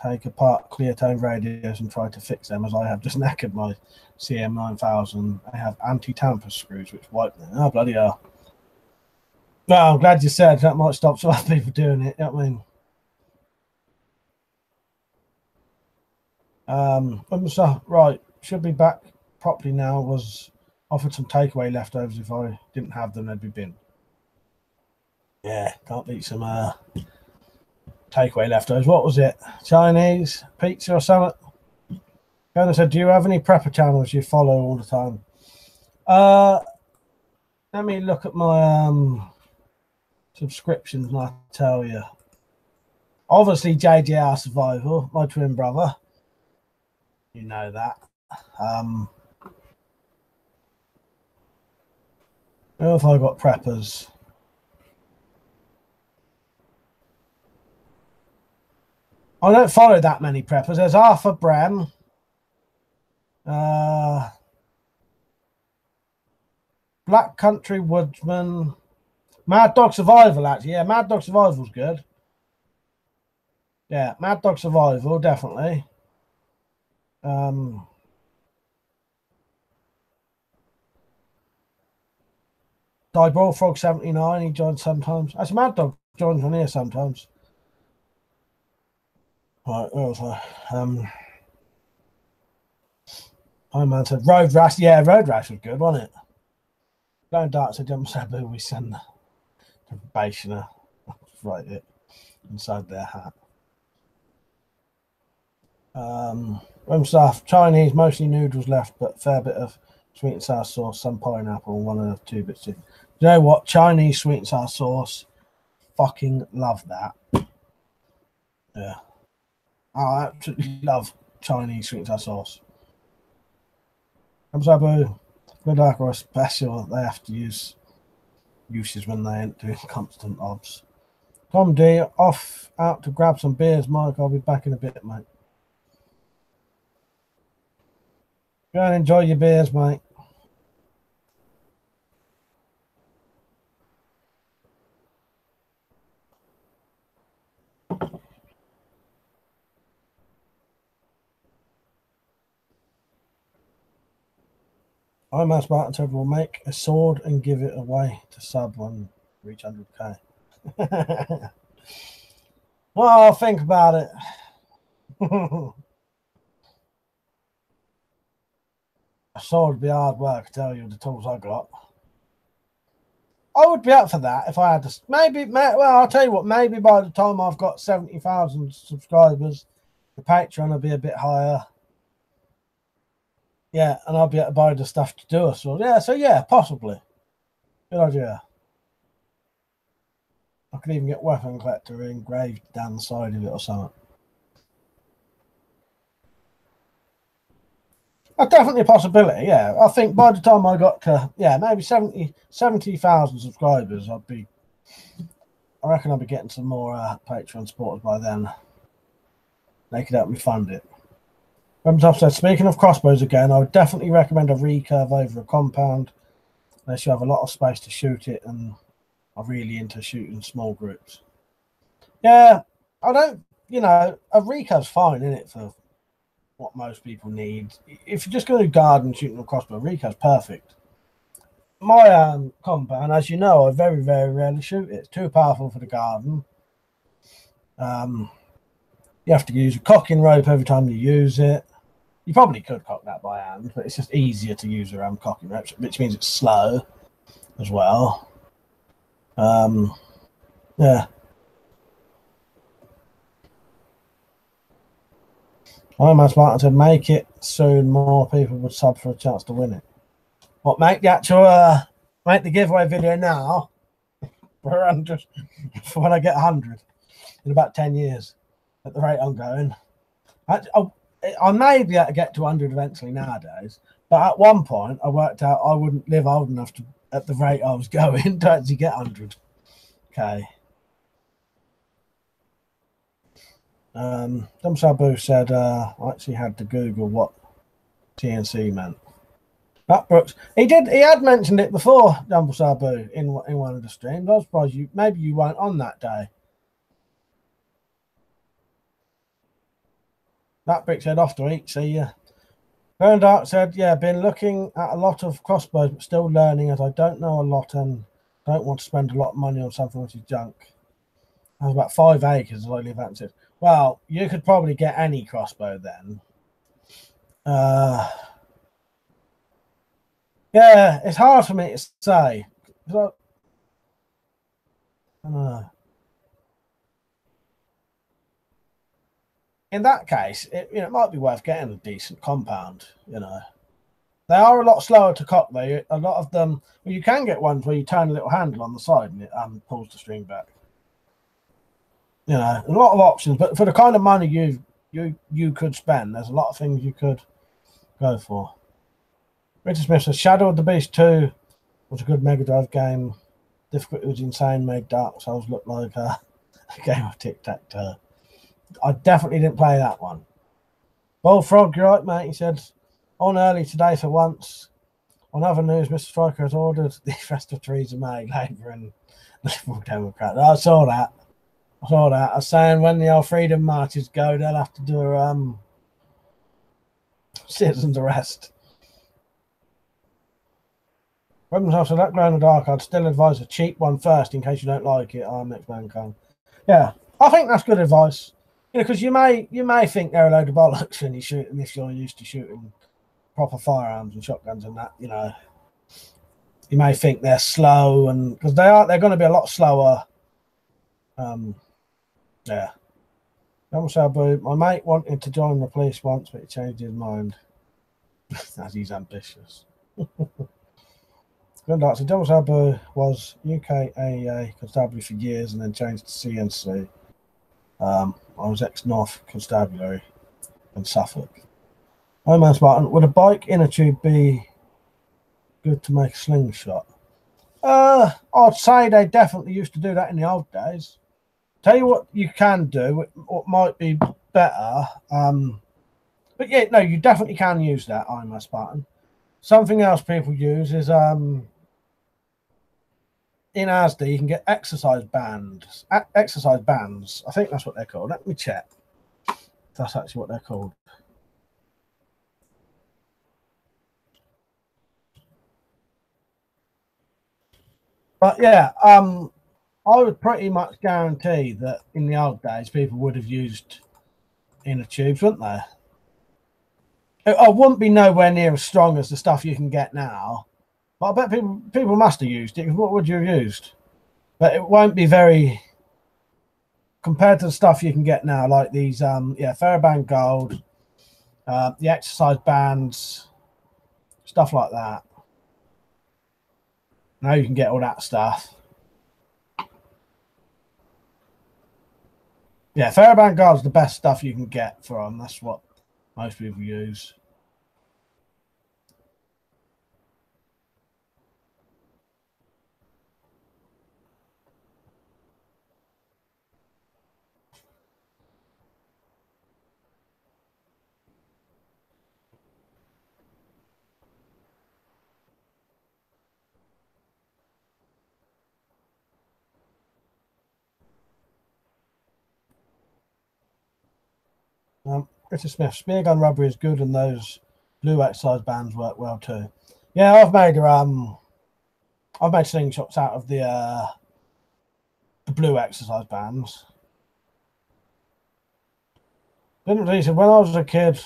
take apart clear tone radios and try to fix them, as I have just knackered my CM9000. I have anti-tamper screws which wipe them." Oh, bloody hell. Well, I'm glad you said that. Might stop some other people doing it. You know what I mean? Right, should be back properly now. Was offered some takeaway leftovers. If I didn't have them, they'd be bin. Yeah, can't beat some takeaway leftovers. What was it? Chinese pizza or something? Fiona said, "Do you have any prepper channels you follow all the time?" Let me look at my subscriptions and I'll tell you. Obviously, JDR Survival, my twin brother. You know that. Who have I got preppers? I don't follow that many preppers. There's Arthur Brem. Black Country Woodsman. Mad Dog Survival, actually. Yeah, Mad Dog Survival's good. Yeah, Mad Dog Survival, definitely. Dieball Frog 79, he joins sometimes. Actually, Mad Dog joins on here sometimes. Right, where was I? Iron Man said Road Rash. Yeah, Road Rash was good, wasn't it? Blind Dark said Jump Sabu, we send the probationer. Write it inside their hat. Stuff, Chinese, mostly noodles left, but fair bit of sweet and sour sauce, some pineapple, one of the 2 bits. You know what? Chinese sweet and sour sauce. Fucking love that. Yeah. I absolutely love Chinese sweet and sour sauce. Sabu, good dark or special. They have to use uses when they ain't doing constant obs. Tom D, off out to grab some beers, Mike. I'll be back in a bit, mate. Go and enjoy your beers, mate. I'm as Martin said, we'll make a sword and give it away to sub when reach 100k. Well, I'll think about it. A sword would be hard work, I tell you, the tools I got. I would be up for that if I had to. Well, I'll tell you what, maybe by the time I've got 70,000 subscribers, the Patreon will be a bit higher. Yeah, and I'll be able to buy the stuff to do a sword. Yeah, so yeah, possibly. Good idea. I could even get WeaponCollector engraved down the side of it or something. That's definitely a possibility, yeah. I think by the time I got to, maybe 70,000 subscribers, I reckon I'll be getting some more Patreon supporters by then. They could help me fund it. Remember, said, speaking of crossbows again, I would definitely recommend a recurve over a compound, unless you have a lot of space to shoot it and are really into shooting small groups. Yeah, I don't, a recurve's fine, isn't it, for what most people need. If you're just going to garden shooting a crossbow, recurve's perfect. my compound, as you know, I very, very rarely shoot it. It's too powerful for the garden. You have to use a cocking rope every time you use it. You probably could cock that by hand, but it's just easier to use around cocking ropes, which means it's slow as well. Yeah. I'm as Martin said, make it soon. More people would sub for a chance to win it. What, make the actual make the giveaway video now for 100 for when I get 100 in about 10 years at the rate I'm going. I may be able to get to 100 eventually nowadays, but at one point I worked out I wouldn't live old enough to, at the rate I was going, to actually get 100. Okay. Sabu said I actually had to Google what TNC meant. That Brooks, he had mentioned it before, Dumble Sabu, in one of the streams. I was surprised maybe you weren't on that day. That Brick said off to eat, see ya. Burn Dark said, yeah, been looking at a lot of crossbows, but still learning as I don't know a lot and don't want to spend a lot of money on something which is junk. I was about 5 acres, as I live out and said, well, you could probably get any crossbow then. Yeah, it's hard for me to say. I don't know. In that case, it might be worth getting a decent compound. They are a lot slower to cock though. A lot of them, well, you can get ones where you turn a little handle on the side and it pulls the string back. A lot of options, but for the kind of money you could spend, there's a lot of things you could go for. Richard Smith says Shadow of the Beast 2 was a good Mega Drive game. Difficulty was insane, made Dark Souls look like a game of tic-tac-toe. I definitely didn't play that one. Bullfrog, you're right, mate. He said, on early today for once. On other news, Mr. Striker has ordered the festive Theresa May, Labour and Liberal Democrat. I saw that. I was saying when the old freedom marches go, they'll have to do a citizen's arrest. Weapons House, that glow in the dark, I'd still advise a cheap one first in case you don't like it. Next man come. Yeah, I think that's good advice. Because you may think they're a load of bollocks when you shoot them if you're used to shooting proper firearms and shotguns and that. You may think they're slow, and because they're going to be a lot slower. Yeah. My mate wanted to join the police once, but he changed his mind as he's ambitious. So Double Sabu was UK AEA constabulary for years and then changed to CNC. I was ex-North Constabulary in Suffolk. Oh man, Spartan, would a bike inner tube be good to make a slingshot? I'd say they definitely used to do that in the old days. Tell you what you can do, what might be better. But yeah, no, you definitely can use that, I'm a Spartan. Something else people use is in ASDA, you can get exercise bands. I think that's what they're called. Let me check if that's actually what they're called. But yeah, I would pretty much guarantee that in the old days, people would have used inner tubes, wouldn't they? I wouldn't be nowhere near as strong as the stuff you can get now. But I bet people must have used it. What would you have used? But it won't be very compared to the stuff you can get now, like these Theraband Gold, the exercise bands, stuff like that. Now you can get all that stuff. Yeah, Theraband Gold's the best stuff you can get for them. That's what most people use. Richard Smith, spear gun rubber is good, and those blue exercise bands work well too. Yeah, I've made I've made slingshots out of the blue exercise bands. Didn't he said when I was a kid,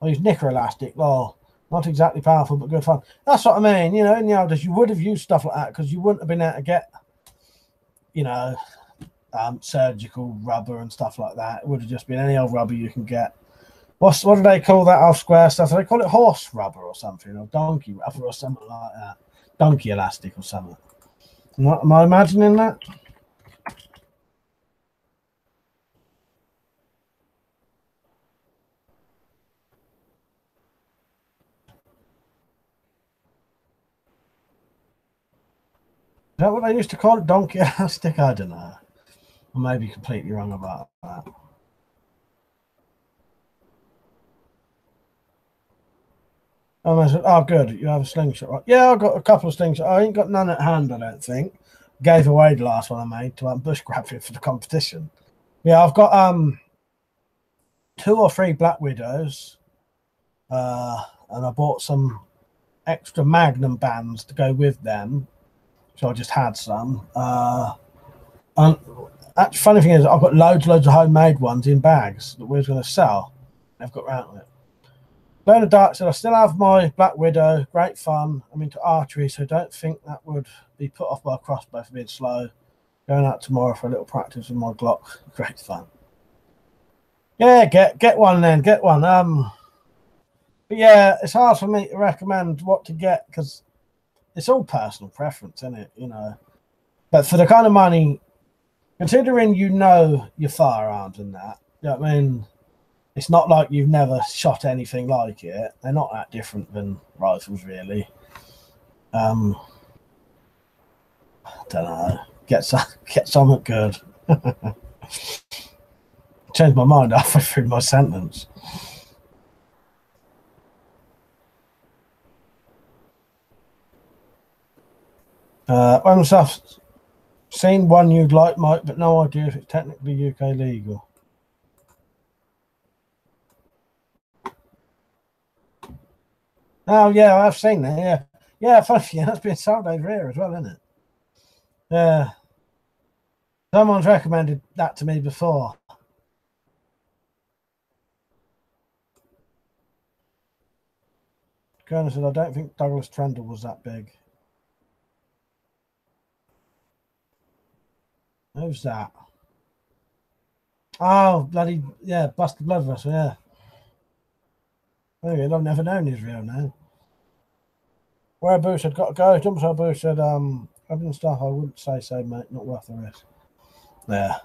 I used knicker elastic. Well, not exactly powerful, but good fun. That's what I mean. You know, in the old days, you would have used stuff like that because you wouldn't have been able to get, you know, surgical rubber and stuff like that. It would have just been any old rubber you can get. What do they call that off square stuff? Do they call it horse rubber or something, or donkey rubber or something like that? Donkey elastic or something. Am I imagining that? Is that what they used to call it? Donkey elastic? I don't know. I may be completely wrong about that. Oh, good. You have a slingshot, right? Yeah, I've got a couple of slingshots. I ain't got none at hand, I don't think. Gave away the last one I made to bush grab it for the competition. Yeah, I've got 2 or 3 Black Widows. And I bought some extra Magnum bands to go with them. So I just had some. And the funny thing is, I've got loads of homemade ones in bags that we was going to sell. I've got round with it. Blown the dark said, I still have my Black Widow. Great fun. I'm into archery, so I don't think that would be put off by a crossbow for being slow. Going out tomorrow for a little practice with my Glock. Great fun. Yeah, get one then. Get one. But yeah, it's hard for me to recommend what to get because it's all personal preference, isn't it? You know. But for the kind of money, considering you know your firearms and that, you know what I mean? It's not like you've never shot anything like it. They're not that different than rifles, really. I don't know. Get something good. Changed my mind halfway through my sentence. I've seen one you'd like, Mike, but no idea if it's technically UK legal. Oh yeah, I've seen that. Yeah, yeah, funny. Yeah, that's been sold over here as well, isn't it? Yeah. Someone's recommended that to me before. Colonel said, I don't think Douglas Trendle was that big. Who's that? Oh, bloody, yeah, Busted Blood Vessel, yeah. Okay, I've never known his real name. Where Boo said, got to go. Jumpside Boo said, other than stuff, I wouldn't say so, mate. Not worth the risk. Yeah.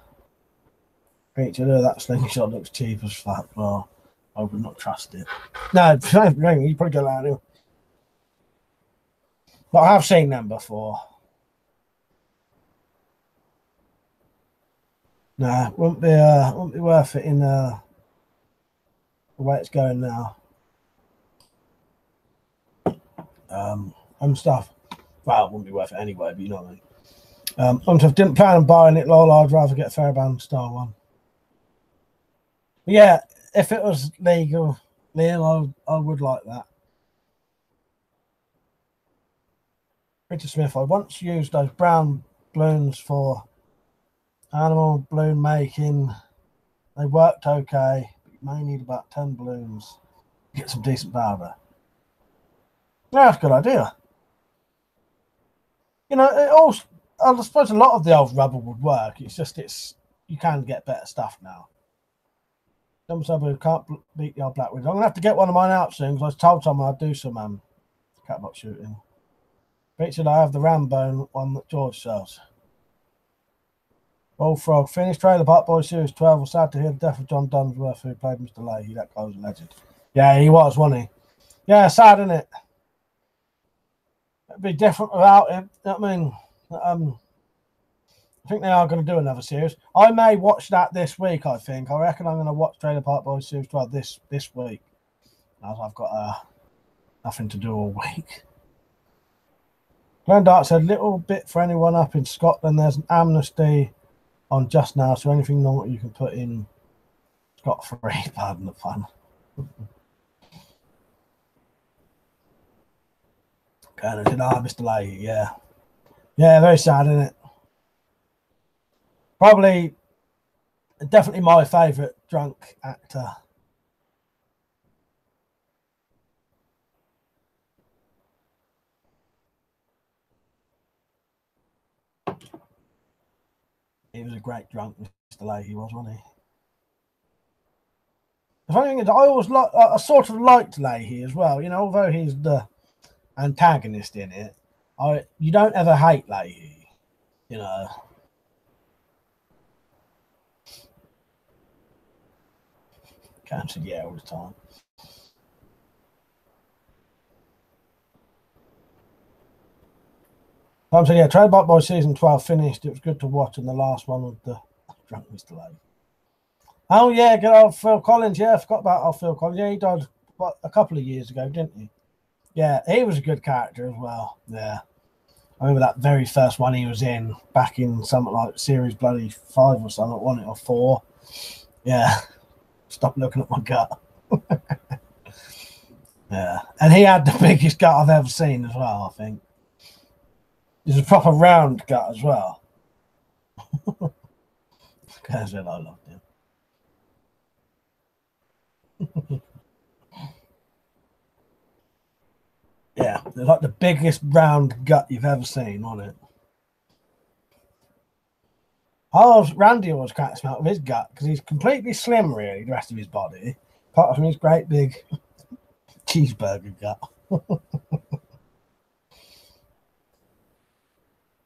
Creature, that slingshot looks cheap as fuck. Well, I would not trust it. No, you probably go out here. But I have seen them before. No, wouldn't be worth it in the way it's going now. And stuff. Well, it wouldn't be worth it anyway, but you know what I mean. If I didn't plan on buying it, lol, I'd rather get a Fairbairn Star one. But yeah, if it was legal, Liam, I would like that. Richard Smith, I once used those brown balloons for animal balloon making. They worked okay, but you may need about 10 balloons to get some decent powder. Yeah, that's a good idea. You know, I suppose a lot of the old rubber would work. It's just you can get better stuff now. Somebody can't beat the old Black Widow. I'm gonna have to get one of mine out soon because I was told someone I'd do some catbox shooting. Richard, I have the Rambo one that George sells. Old Frog finished Trailer Park Boys Series 12. Was sad to hear the death of John Dunsworth, who played Mr. Leahy. That guy was a legend. Yeah, he was, wasn't he? Yeah, sad, isn't it? It'd be different without him. You know what I mean? I think they are going to do another series. I may watch that this week, I think. I reckon I'm going to watch Trailer Park Boys Series 12 this week. As I've got nothing to do all week. Glenn Dart said, little bit for anyone up in Scotland. There's an amnesty on just now, so anything normal you can put in scot-free. Pardon the pun. Colonel said, Mr. Leahy, yeah. Yeah, very sad, isn't it? Probably, definitely my favourite drunk actor. He was a great drunk, Mr. Leahy was, wasn't he? The funny thing is, I always I sort of liked Leahy as well. You know, although he's the antagonist in it, you don't ever hate Leahy. You know. Cam said yeah all the time. Cam said yeah. Trade Bot Boy season 12 finished. It was good to watch, and the last one with the drunk Mr. Leahy. Oh yeah, good old Phil Collins. Yeah, I forgot about old Phil Collins. Yeah, he died a couple of years ago, didn't he? Yeah, he was a good character as well. Yeah. I remember that very first one he was in back in something like series bloody 5 or something, wasn't it, or 4? Yeah. Stop looking at my gut. Yeah. And he had the biggest gut I've ever seen as well, I think. It was a proper round gut as well. Because I loved him. Yeah, it's like the biggest round gut you've ever seen, wasn't it? Randy always cracks me up with his gut because he's completely slim, really, the rest of his body, apart from his great big cheeseburger gut.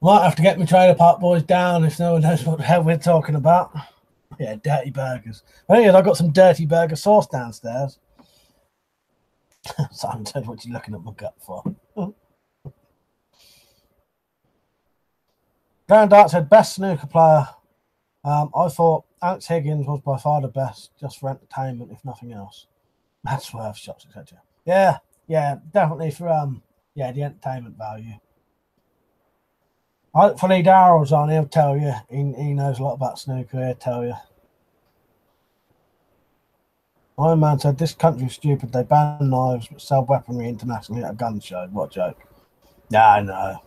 Might have to get my Trailer Park Boys down if no one knows what the hell we're talking about. Yeah, dirty burgers. Well, I've got some dirty burger sauce downstairs. Simon said, what you looking at my gut for? Grand Dart said, best snooker player. I thought Alex Higgins was by far the best, just for entertainment, if nothing else. That's worth shots, etc. Yeah, definitely for the entertainment value. Hopefully Daryl's on, he'll tell you. He knows a lot about snooker, he'll tell you. Iron Man said, this country's stupid. They ban knives but sell weaponry internationally at a gun show. What a joke. Yeah, I know.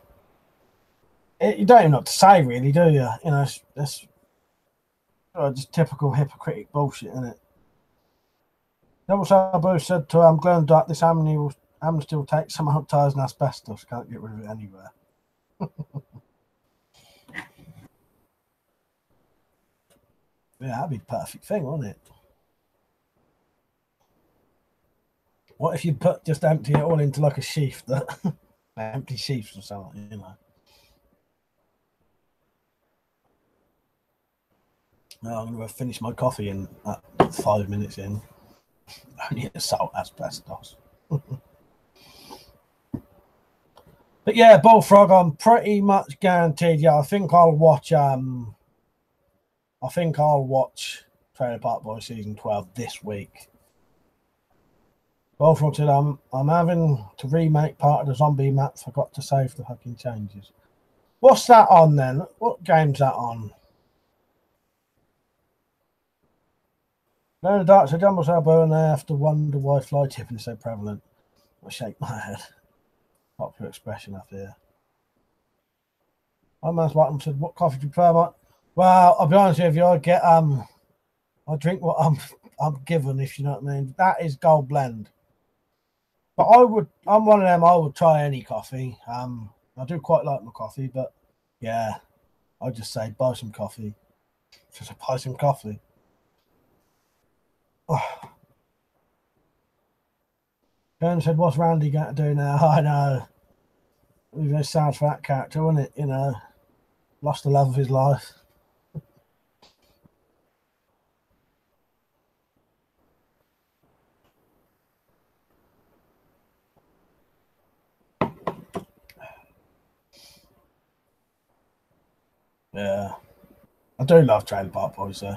You don't even know what to say, really, do you? You know, it's just typical hypocritic bullshit, isn't it? Double Sabu said to Glenn Dart, this amnesty will take some out tires and asbestos. Can't get rid of it anywhere. Yeah, that'd be the perfect thing, wouldn't it? What if you just empty it all into like a sheath, that empty sheaths or something, you know? No, I'm going to finish my coffee in 5 minutes in. Only a salt asbestos. But yeah, Bullfrog, I'm pretty much guaranteed. Yeah, I think I'll watch. Trailer Park Boys season 12 this week. Bullfrog said, I'm having to remake part of the zombie map. Forgot to save the fucking changes. What's that on then? What game's that on? No, the dark said, Jumbo's elbow, and I have to wonder why fly tipping is so prevalent. I shake my head. Popular expression up here. My man's Martin said, what coffee do you prefer? Well, I'll be honest with you, I drink what I'm given, if you know what I mean. That is Gold Blend. But I'm one of them, I would try any coffee. I do quite like my coffee, but yeah, I just say buy some coffee. Just buy some coffee. Oh. Ben said, what's Randy going to do now? I know. It was very sad for that character, wasn't it? You know, lost the love of his life. Yeah. I do love Trailer Park Boys, though.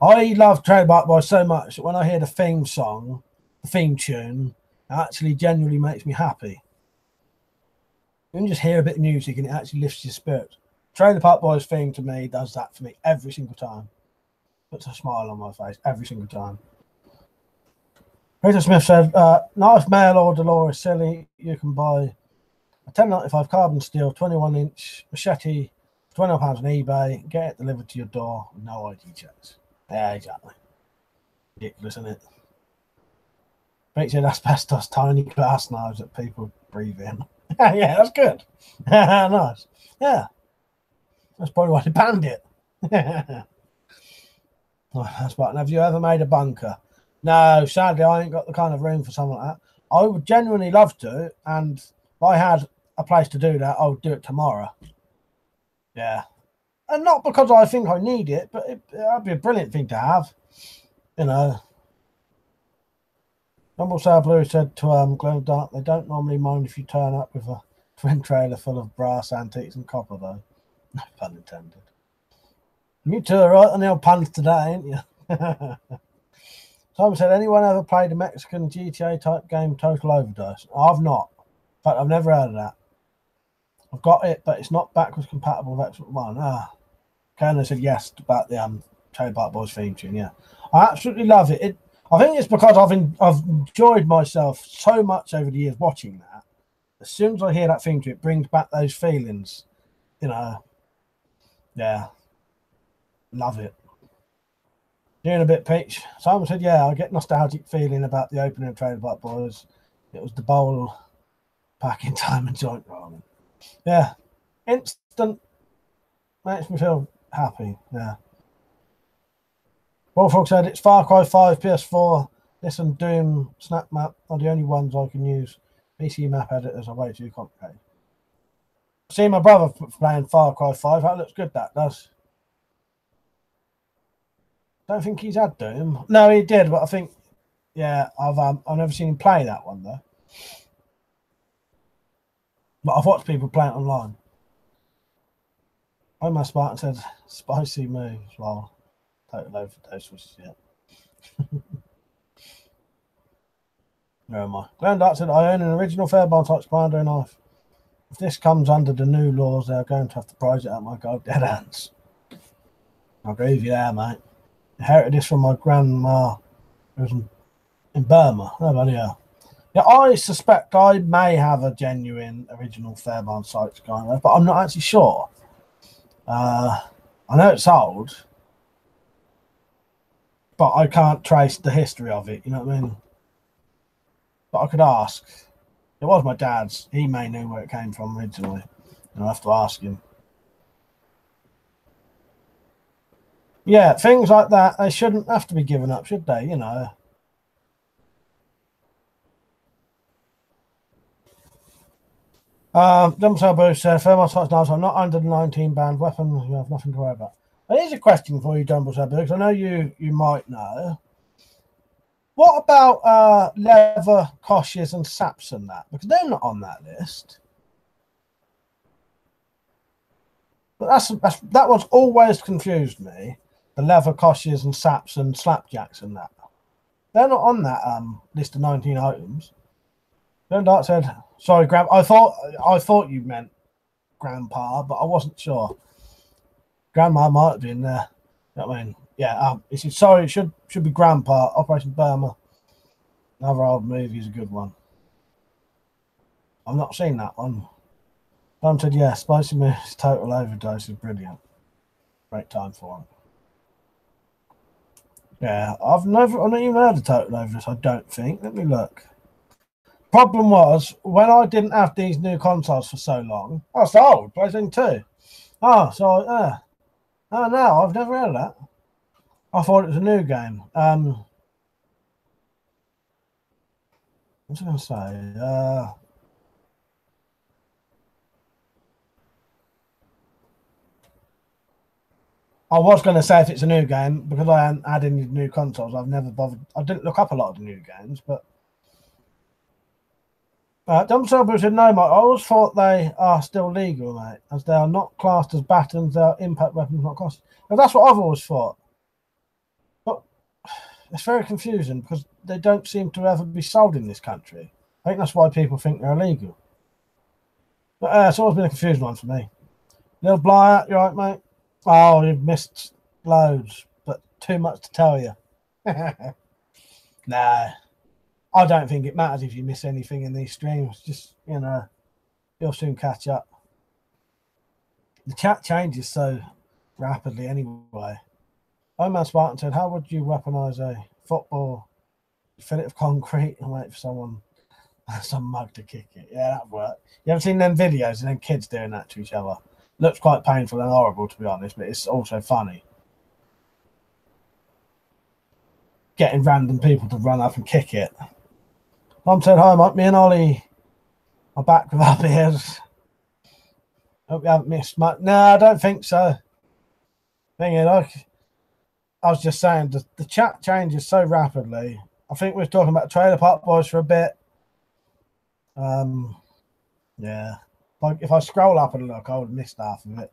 I love Trailer Park Boys so much that when I hear the theme song, the theme tune, it actually genuinely makes me happy. You can just hear a bit of music and it actually lifts your spirits. Trailer Park Boys theme to me does that for me every single time. Puts a smile on my face every single time. Peter Smith said, not if Mail or Dolores silly, you can buy a 10.95 carbon steel, 21-inch machete, £21 on eBay. Get it delivered to your door. No ID checks. Yeah, exactly. Ridiculous, isn't it? Makes it asbestos, tiny glass knives that people breathe in. Yeah, that's good. Nice. Yeah. That's probably why they banned it. That's right. And have you ever made a bunker? No, sadly, I ain't got the kind of room for something like that. I would genuinely love to, and if I had a place to do that, I would do it tomorrow. Yeah. And not because I think I need it, but it'd be a brilliant thing to have. You know. Rumble Sour Blue said to Glow Dark, they don't normally mind if you turn up with a twin trailer full of brass, antiques, and copper, though. No pun intended. You two are right on the old puns today, ain't you? Simon said, anyone ever played a Mexican GTA type game, Total Overdose? I've not. In fact, I've never heard of that. I've got it, but it's not backwards compatible with Xbox One. Kona said yes about the Trailer Park Boys theme tune. Yeah, I absolutely love it. I think it's because I've enjoyed myself so much over the years watching that. As soon as I hear that theme tune, it brings back those feelings. You know, yeah, love it. Doing a bit, Peach. Simon said, yeah, I get nostalgic feeling about the opening of Trailer Park Boys. It was the bowl pack in time and joint ramen. Yeah, instant. Makes me feel happy. Yeah. Wolfrog said it's Far Cry 5, PS4. This and Doom Snap Map are the only ones I can use. PC map editors are way too complicated. See my brother playing Far Cry 5. That looks good. That does. Don't think he's had Doom. No, he did, but I think, yeah, I've never seen him play that one though. But I've watched people play it online. Omar Spartan said, spicy moves. Well, Total Overdose was shit. Where am I? Glenn Dart said, I own an original Fairbairn type Commander knife. If this comes under the new laws, they're going to have to prize it out my god dead hands. I agree with you there, mate. Inherited this from my grandma who was in Burma. Oh, bloody hell. Yeah, I suspect I may have a genuine original Fairbairn Sykes going there, but I'm not actually sure. I know it's old, but I can't trace the history of it, you know what I mean? But I could ask. It was my dad's. He may know where it came from originally, and I'll have to ask him. Yeah, things like that, they shouldn't have to be given up, should they? You know. Dumbo Bruce said, Fairmont Sites Knives are not under the 19 banned weapon. You have nothing to worry about. Here's a question for you, Dumbo because I know you might know. What about leather, Koshes, and saps and that? Because they're not on that list. But that one's always confused me. The leather, Koshes, and saps and slapjacks and that. They're not on that list of 19 items. John Dart said, sorry, Grandpa. I thought you meant Grandpa, but I wasn't sure. Grandma might have been there. You know what I mean? Yeah, he said, sorry, it should be Grandpa. Operation Burma. Another old movie is a good one. I've not seen that one. Tom said, yeah, Spicy Moves Total Overdose is brilliant. Great time for it. Yeah, I've not even heard of Total Overdose, I don't think. Let me look. Problem was, when I didn't have these new consoles for so long, I was old, PlayStation 2. Oh, so, oh, no, I've never heard of that. I thought it was a new game. What's I going to say? I was going to say if it's a new game, because I haven't had any new consoles, I've never bothered. I didn't look up a lot of the new games, but... Dumbsell said, no, mate, I always thought they are still legal, mate, as they are not classed as batons, they are impact weapons, not cost. Now, that's what I've always thought. But it's very confusing, because they don't seem to ever be sold in this country. I think that's why people think they're illegal. But it's always been a confusing one for me. Little Blyer, you right, mate? Oh, you've missed loads, but too much to tell you. Nah, I don't think it matters if you miss anything in these streams. Just, you know, You'll soon catch up. The chat changes so rapidly anyway. Oman Spartan said, how would you weaponize a football? Fill it with concrete and wait for someone, some mug to kick it. Yeah, that'd work. You ever seen them videos of them kids doing that to each other? Looks quite painful and horrible, to be honest, but it's also funny. Getting random people to run up and kick it. Mum said, hi, Mike. Me and Ollie are back with our beers. Hope you haven't missed much. No, I don't think so. Thing is, I was just saying, the chat changes so rapidly. I think we were talking about Trailer Park Boys for a bit. Yeah. Like if I scroll up and look, I would miss half of it.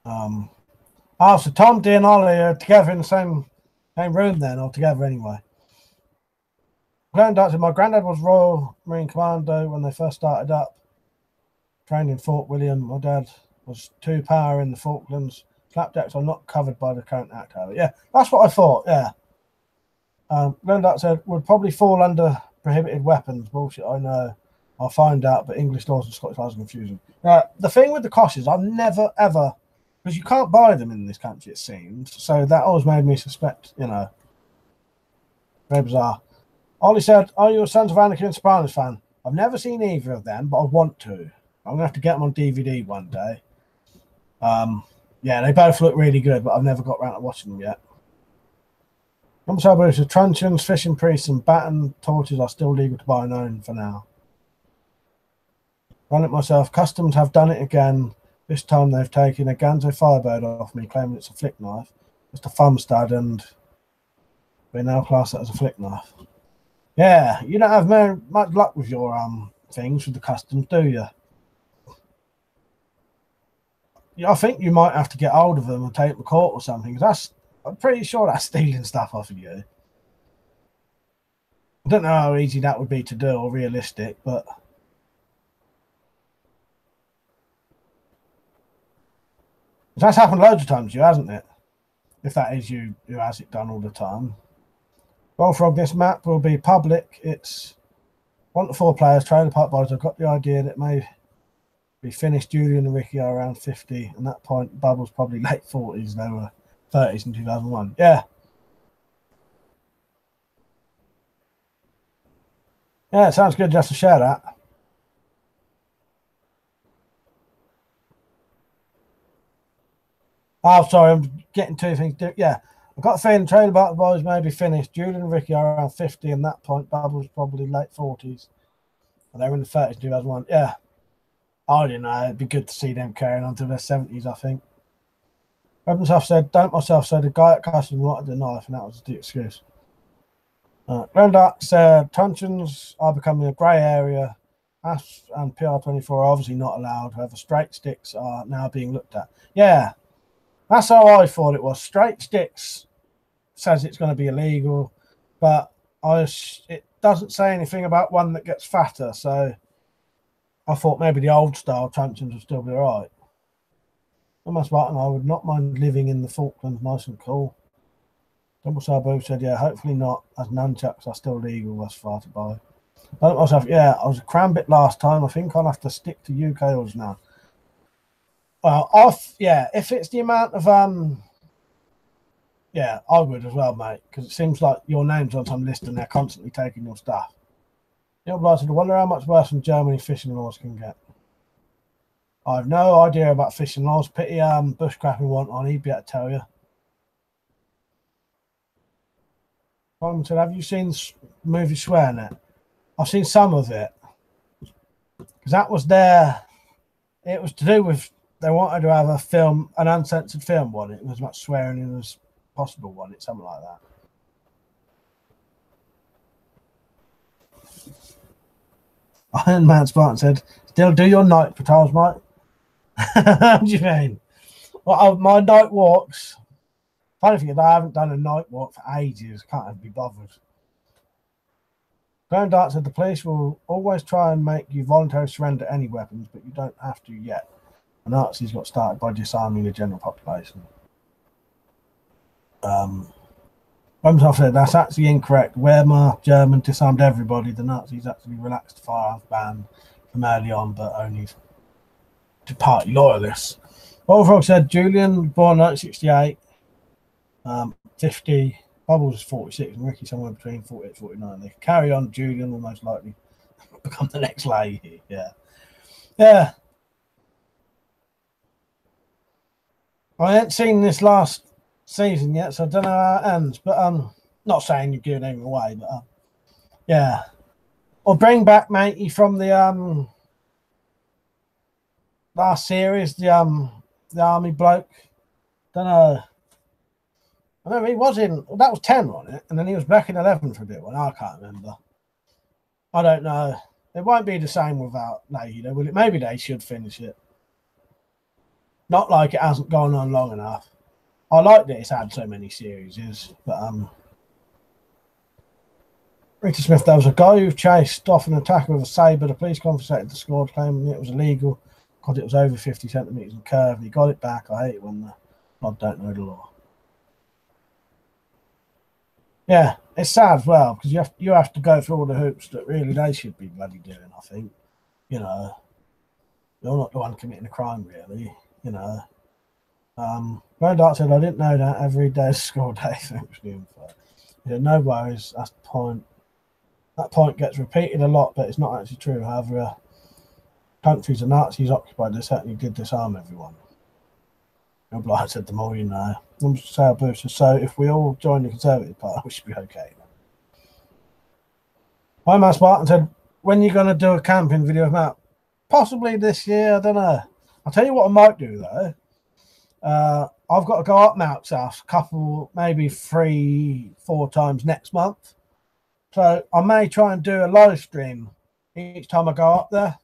Oh, so Tom, D, and Ollie are together in the same room then, or together anyway. Granddad said, my granddad was Royal Marine Commando when they first started up. Trained in Fort William. My dad was 2 power in the Falklands. Flapjacks are not covered by the current act, however. Yeah, that's what I thought, yeah. Granddad said, would probably fall under prohibited weapons. Bullshit, I know. I'll find out, but English laws and Scottish laws are confusing. The thing with the Koshes, I've never, ever, because you can't buy them in this country, it seems. So that always made me suspect, you know. Very bizarre. Ollie said, are you a Sons of Anarchy and Sopranos fan? I've never seen either of them, but I want to. I'm going to have to get them on DVD one day. Yeah, they both look really good, but I've never got around to watching them yet. Number suburbs of truncheons, fishing priests, and baton torches are still legal to buy and own for now. Run it myself. Customs have done it again. This time they've taken a Ganzo Firebird off me, claiming it's a flick knife. Just a thumb stud, and we now class it as a flick knife. Yeah, you don't have very much luck with your things with the customs, do you? Yeah, I think you might have to get hold of them and take them to court or something. I'm pretty sure that's stealing stuff off of you. I don't know how easy that would be to do or realistic, but that's happened loads of times to you, hasn't it? If that is you who has it done all the time. Bullfrog, this map will be public. It's 1 to 4 players, Trailer Park Boys. I've got the idea that it may be finished. Julian and Ricky are around 50. And that point, Bubble's probably late 40s. They were 30s in 2001. Yeah. Yeah, it sounds good just to share that. Oh, sorry, I'm getting 2 things. Yeah. I've got a feeling Trailer Park Boys may be finished. Julian and Ricky are around 50, and that point, Bubble's probably late 40s. And they were in the 30s in 2001. Yeah. I don't know. It'd be good to see them carrying on to their 70s, I think. Weapons said, don't myself, so the guy at Customs wanted the knife, and that was the excuse. Grandak said, truncheons are becoming a grey area. ASP and PR24 are obviously not allowed. However, straight sticks are now being looked at. Yeah. That's how I thought it was. Straight sticks says it's going to be illegal, but it doesn't say anything about one that gets fatter. So I thought maybe the old style truncheons would still be all right. Thomas Barton, I would not mind living in the Falklands, nice and cool. Double Sabu said, yeah, hopefully not, as nunchucks are still legal thus far to buy. I myself, yeah, I was a cram-bit last time. I think I'll have to stick to UK orders now. Well, yeah, if it's the amount of yeah, I would as well, mate, because it seems like your name's on some list and they're constantly taking your stuff. Neil Blight said, I wonder how much worse than Germany fishing laws can get. I have no idea about fishing laws. Pity bushcrapping one on, he'd be able to tell you. Simon said, have you seen the movie SwearNet? I've seen some of it. Because that was it was to do with, they wanted to have a film, an uncensored film on it. It was as much swearing in as possible on it, something like that. Iron Man Spartan said, still do your night patrols, mate. What do you mean? Well, my night walks. Funny thing is, I haven't done a night walk for ages. Can't be bothered. Grand Dart said the police will always try and make you voluntarily surrender any weapons, but you don't have to yet. The Nazis got started by disarming the general population. I said that's actually incorrect. Wehrmacht German disarmed everybody. The Nazis actually relaxed the firearms ban from early on, but only to party loyalists. Bullfrog said Julian, born 1968, 50. Bubbles is 46, and Ricky somewhere between 48 and 49. They carry on. Julian will most likely become the next lady. Yeah. Yeah. I ain't seen this last season yet, so I don't know how it ends. But not saying you're giving anything away, but yeah. Or bring back matey from the last series, the army bloke. Don't know. I know he was in. Well, that was 10, wasn't it? And then he was back in 11 for a bit. Well, I can't remember. I don't know. It won't be the same without Leahy, though, will it? Maybe they should finish it. Not like it hasn't gone on long enough. I like that it's had so many series, but Rita Smith, there was a guy who chased off an attacker with a sabre. The police confiscated the squad, claiming it was illegal because it was over 50 centimetres in curve. He got it back. I hate it when the blood don't know the law. Yeah, it's sad as well because you have to go through all the hoops that really they should be bloody doing. I think, you know, you're not the one committing a crime, really. You know, Granddart said I didn't know that every day is school day. Yeah, no worries. That's the point. That point gets repeated a lot, but it's not actually true. However, countries the Nazis occupied, they certainly did disarm everyone. Blight said the more you know. So if we all join the Conservative Party, we should be okay. My man Spartan said, when are you going to do a camping video of Matt? Possibly this year, I don't know. I'll tell you what I might do though. I've got to go up Mount's house a couple, maybe 3-4 times next month. So I may try and do a live stream each time I go up there.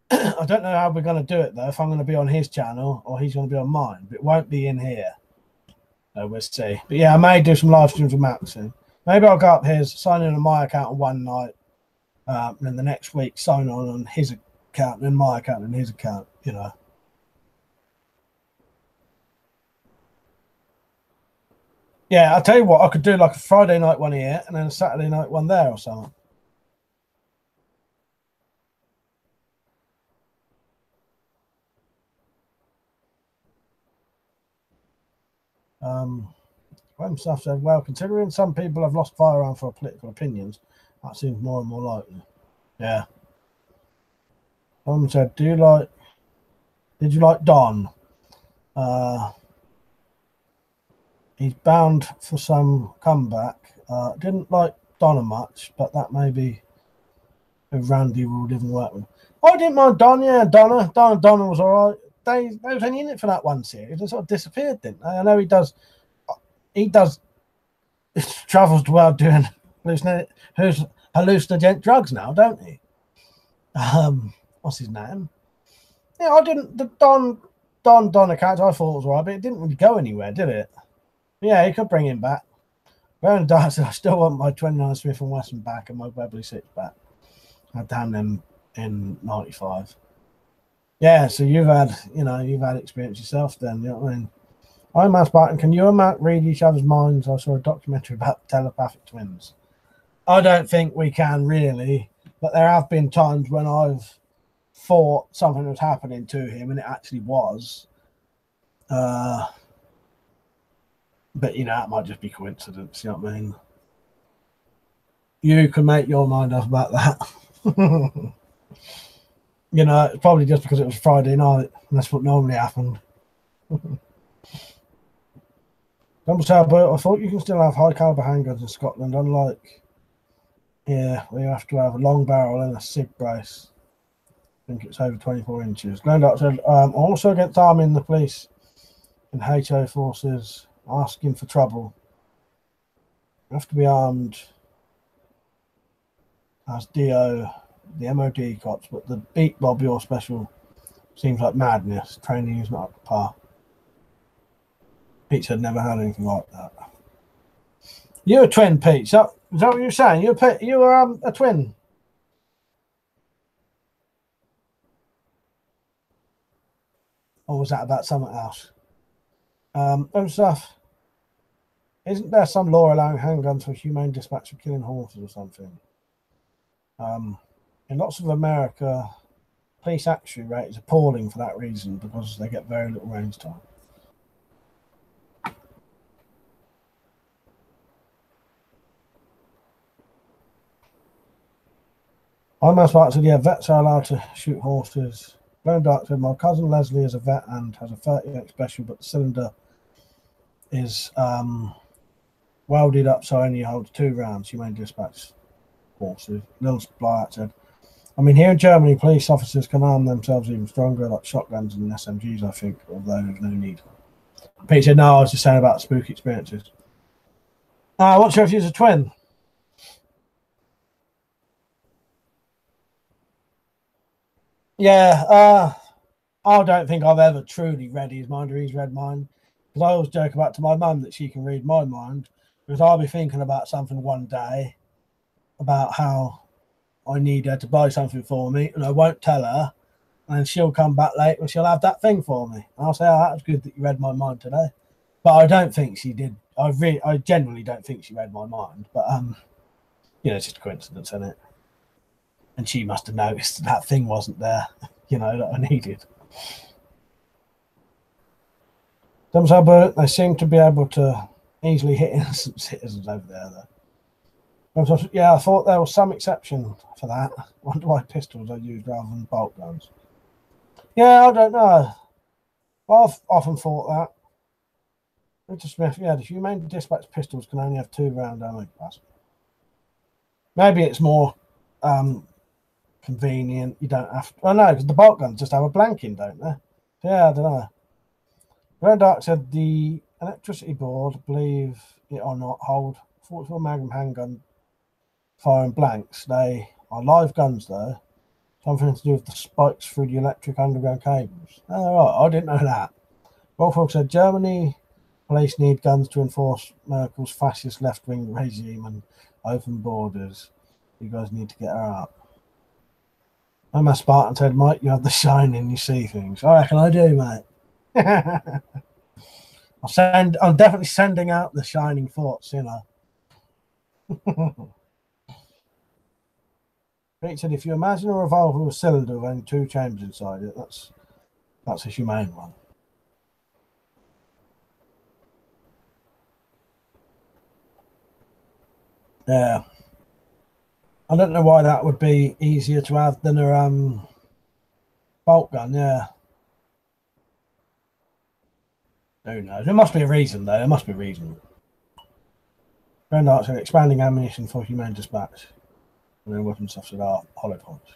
I don't know how we're going to do it though, if I'm going to be on his channel or he's going to be on mine, but it won't be in here. So we'll see. But yeah, I may do some live streams with Matt soon. Maybe I'll go up his, sign in on my account on one night, and then the next week sign on his account, and then my account and his account, you know. Yeah, I'll tell you what, I could do like a Friday night one here and then a Saturday night one there or something. When stuff said, well, considering some people have lost firearm for political opinions, that seems more and more likely. Yeah. Someone said, did you like Don? He's bound for some comeback. Didn't like Donna much, but that may be who Randy will live and work with. I didn't mind Don, yeah, Donna was all right. They was only in it for that one series and sort of disappeared, didn't they? I know he does travels the world doing hallucinogenic drugs now, don't he? What's his name? Yeah, I didn't. The Donna character I thought was right, but it didn't really go anywhere, did it? Yeah, he could bring him back. Baron Dart said, I still want my 29 Smith & Wesson back and my Webley 6 back. I damn them in 95. Yeah, so you've had experience yourself then, you know what I mean? I'm Matt Spartan. Can you and Matt read each other's minds? I saw a documentary about telepathic twins. I don't think we can really, but there have been times when I've thought something was happening to him and it actually was. But you know, it might just be coincidence, you know what I mean? You can make your mind up about that. You know, it's probably just because it was Friday night, and that's what normally happened. I thought you can still have high caliber handguns in Scotland, unlike here, where you have to have a long barrel and a SIG brace. I think it's over 24 inches. Glendock said, also against arming the police and HO forces, asking for trouble. You have to be armed as DO, the MOD cops, but the beat lobby or special seems like madness. Training is not up to par. Pete said never had anything like that. You're a twin, Pete. Is that what you're saying? You were a twin. Or was that about something else? Other stuff. Isn't there some law allowing handguns for humane dispatch of killing horses or something? In lots of America, police accuracy rate is appalling for that reason because they get very little range time. I most like to, yeah, vets are allowed to shoot horses. Glenn Dark said, my cousin Leslie is a vet and has a 38 special, but the cylinder is welded up so only holds 2 rounds. Humane dispatch horses. Lil Blyat said, I mean, here in Germany, police officers can arm themselves even stronger, like shotguns and SMGs, I think, although there's no need. Pete said, no, I was just saying about spooky experiences. What's your refuse a twin? Yeah, I don't think I've ever truly read his mind or he's read mine. Because I always joke about to my mum that she can read my mind. Because I'll be thinking about something one day, about how I need her to buy something for me, and I won't tell her. And she'll come back later and she'll have that thing for me. And I'll say, oh, that was good that you read my mind today. But I don't think she did. I genuinely don't think she read my mind. But, you know, it's just a coincidence, isn't it? And she must have noticed that thing wasn't there, you know, that I needed. They seem to be able to easily hit innocent citizens over there, though. Yeah, I thought there was some exception for that. I wonder why pistols are used rather than bolt guns. Yeah, I don't know. I've often thought that. Richard Smith, yeah, the humane dispatch pistols can only have 2 round ammo capacity. Maybe it's more convenient. You don't have to. Oh, no, because the bolt guns just have a blanking, don't they? Yeah, I don't know. Red Dark said the electricity board, believe it or not, hold 44 Magnum handgun firing blanks. They are live guns, though. Something to do with the spikes through the electric underground cables. Oh, right, I didn't know that. Wolfhawk said Germany police need guns to enforce Merkel's fascist left-wing regime and open borders. You guys need to get her out. I'm a Spartan said, Mike, you have the shining, you see things. I reckon I do, mate. I'm definitely sending out the shining thoughts, you know. Pete said, if you imagine a revolver with a cylinder with only 2 chambers inside it, that's a humane one. Yeah. I don't know why that would be easier to have than a bolt gun, yeah. Who knows? There must be a reason, though. There must be a reason. Grand Arts are expanding ammunition for humane dispatch. And then weapons officers are hollow points.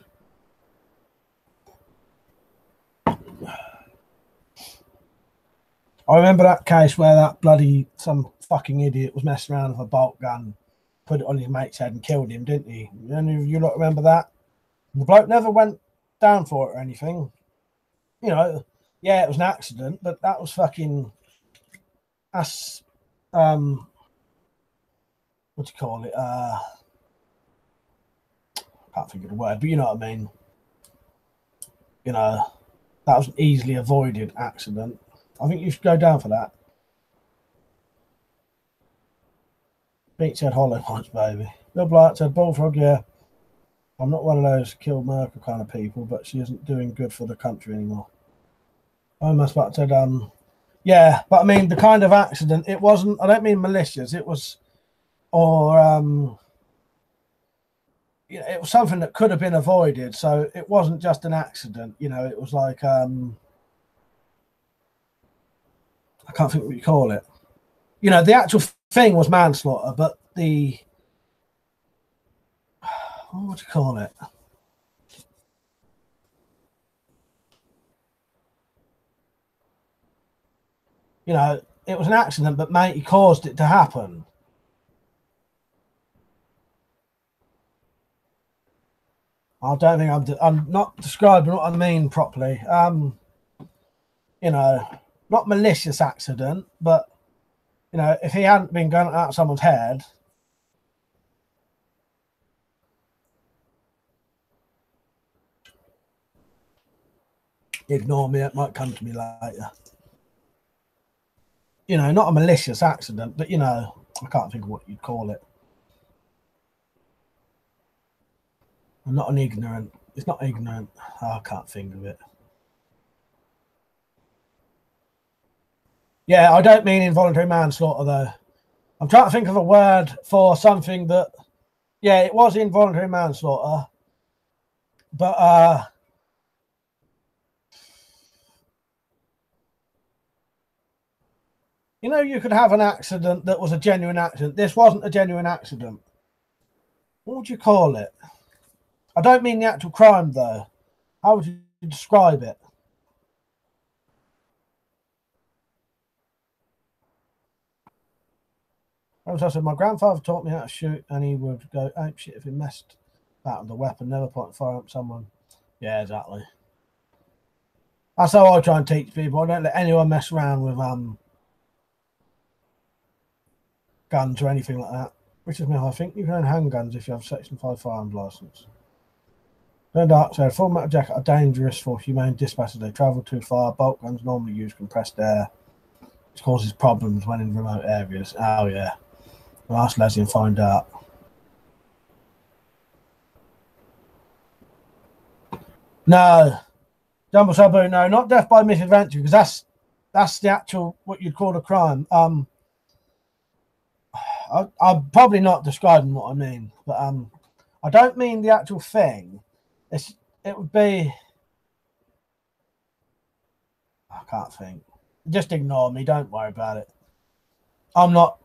I remember that case where that some fucking idiot was messing around with a bolt gun, put it on his mate's head and killed him, didn't he? Any of you lot remember that? And the bloke never went down for it or anything. You know, yeah, it was an accident, but that was fucking... That's... what do you call it? Can't think of the word, but you know what I mean. You know, that was an easily avoided accident. I think you should go down for that. Pete said hollow points, baby. Bill Blight said Bullfrog, yeah. I'm not one of those kill Merkel kind of people, but she isn't doing good for the country anymore. I must have said, yeah, but I mean, the kind of accident, it wasn't, I don't mean malicious, it was, or, you know, it was something that could have been avoided. So it wasn't just an accident, you know, it was like, I can't think what you call it. You know, the actual thing was manslaughter, but the, what do you call it? You know, it was an accident, but mate, he caused it to happen. I don't think I'm not describing what I mean properly. You know, not malicious accident, but you know, if he hadn't been going out someone's head, ignore me, it might come to me later. You know, not a malicious accident, but you know, I can't think of what you'd call it. I'm not an ignorant. It's not ignorant. I can't think of it. Yeah, I don't mean involuntary manslaughter, though. I'm trying to think of a word for something that, yeah, it was involuntary manslaughter. But, you know, you could have an accident that was a genuine accident. This wasn't a genuine accident. What would you call it? I don't mean the actual crime, though. How would you describe it? As I said, my grandfather taught me how to shoot, and he would go, "Oh shit, if he messed out with the weapon, never point fire at someone." Yeah, exactly. That's how I try and teach people. I don't let anyone mess around with guns or anything like that. Which is me, I think you can own handguns if you have a Section 5 firearms license. No dark side, full metal jacket are dangerous for humane dispatch as they travel too far. Bolt guns normally use compressed air, which causes problems when in remote areas. Oh yeah. Well, ask Leslie and find out. No. Jumbo Sabu, no, not death by misadventure, because that's the actual what you'd call a crime. I'm probably not describing what I mean, but I don't mean the actual thing. It would be, I can't think. Just ignore me. Don't worry about it. I'm not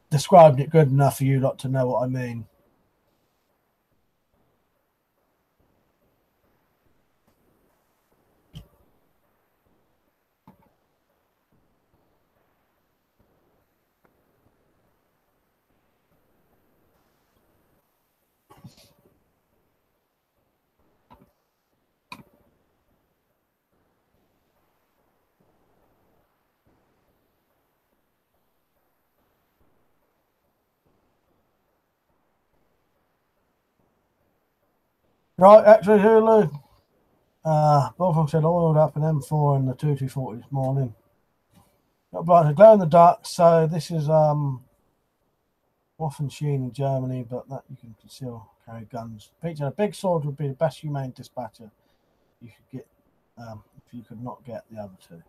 describing it good enough for you lot to know what I mean. Right, actually, Hulu. Both of them said oiled up an M4 in the 2240 this morning. Got bright to glow in the dark. So this is Waffenschein in Germany, but that you can conceal carry guns. Feature a big sword would be the best humane dispatcher you could get if you could not get the other two.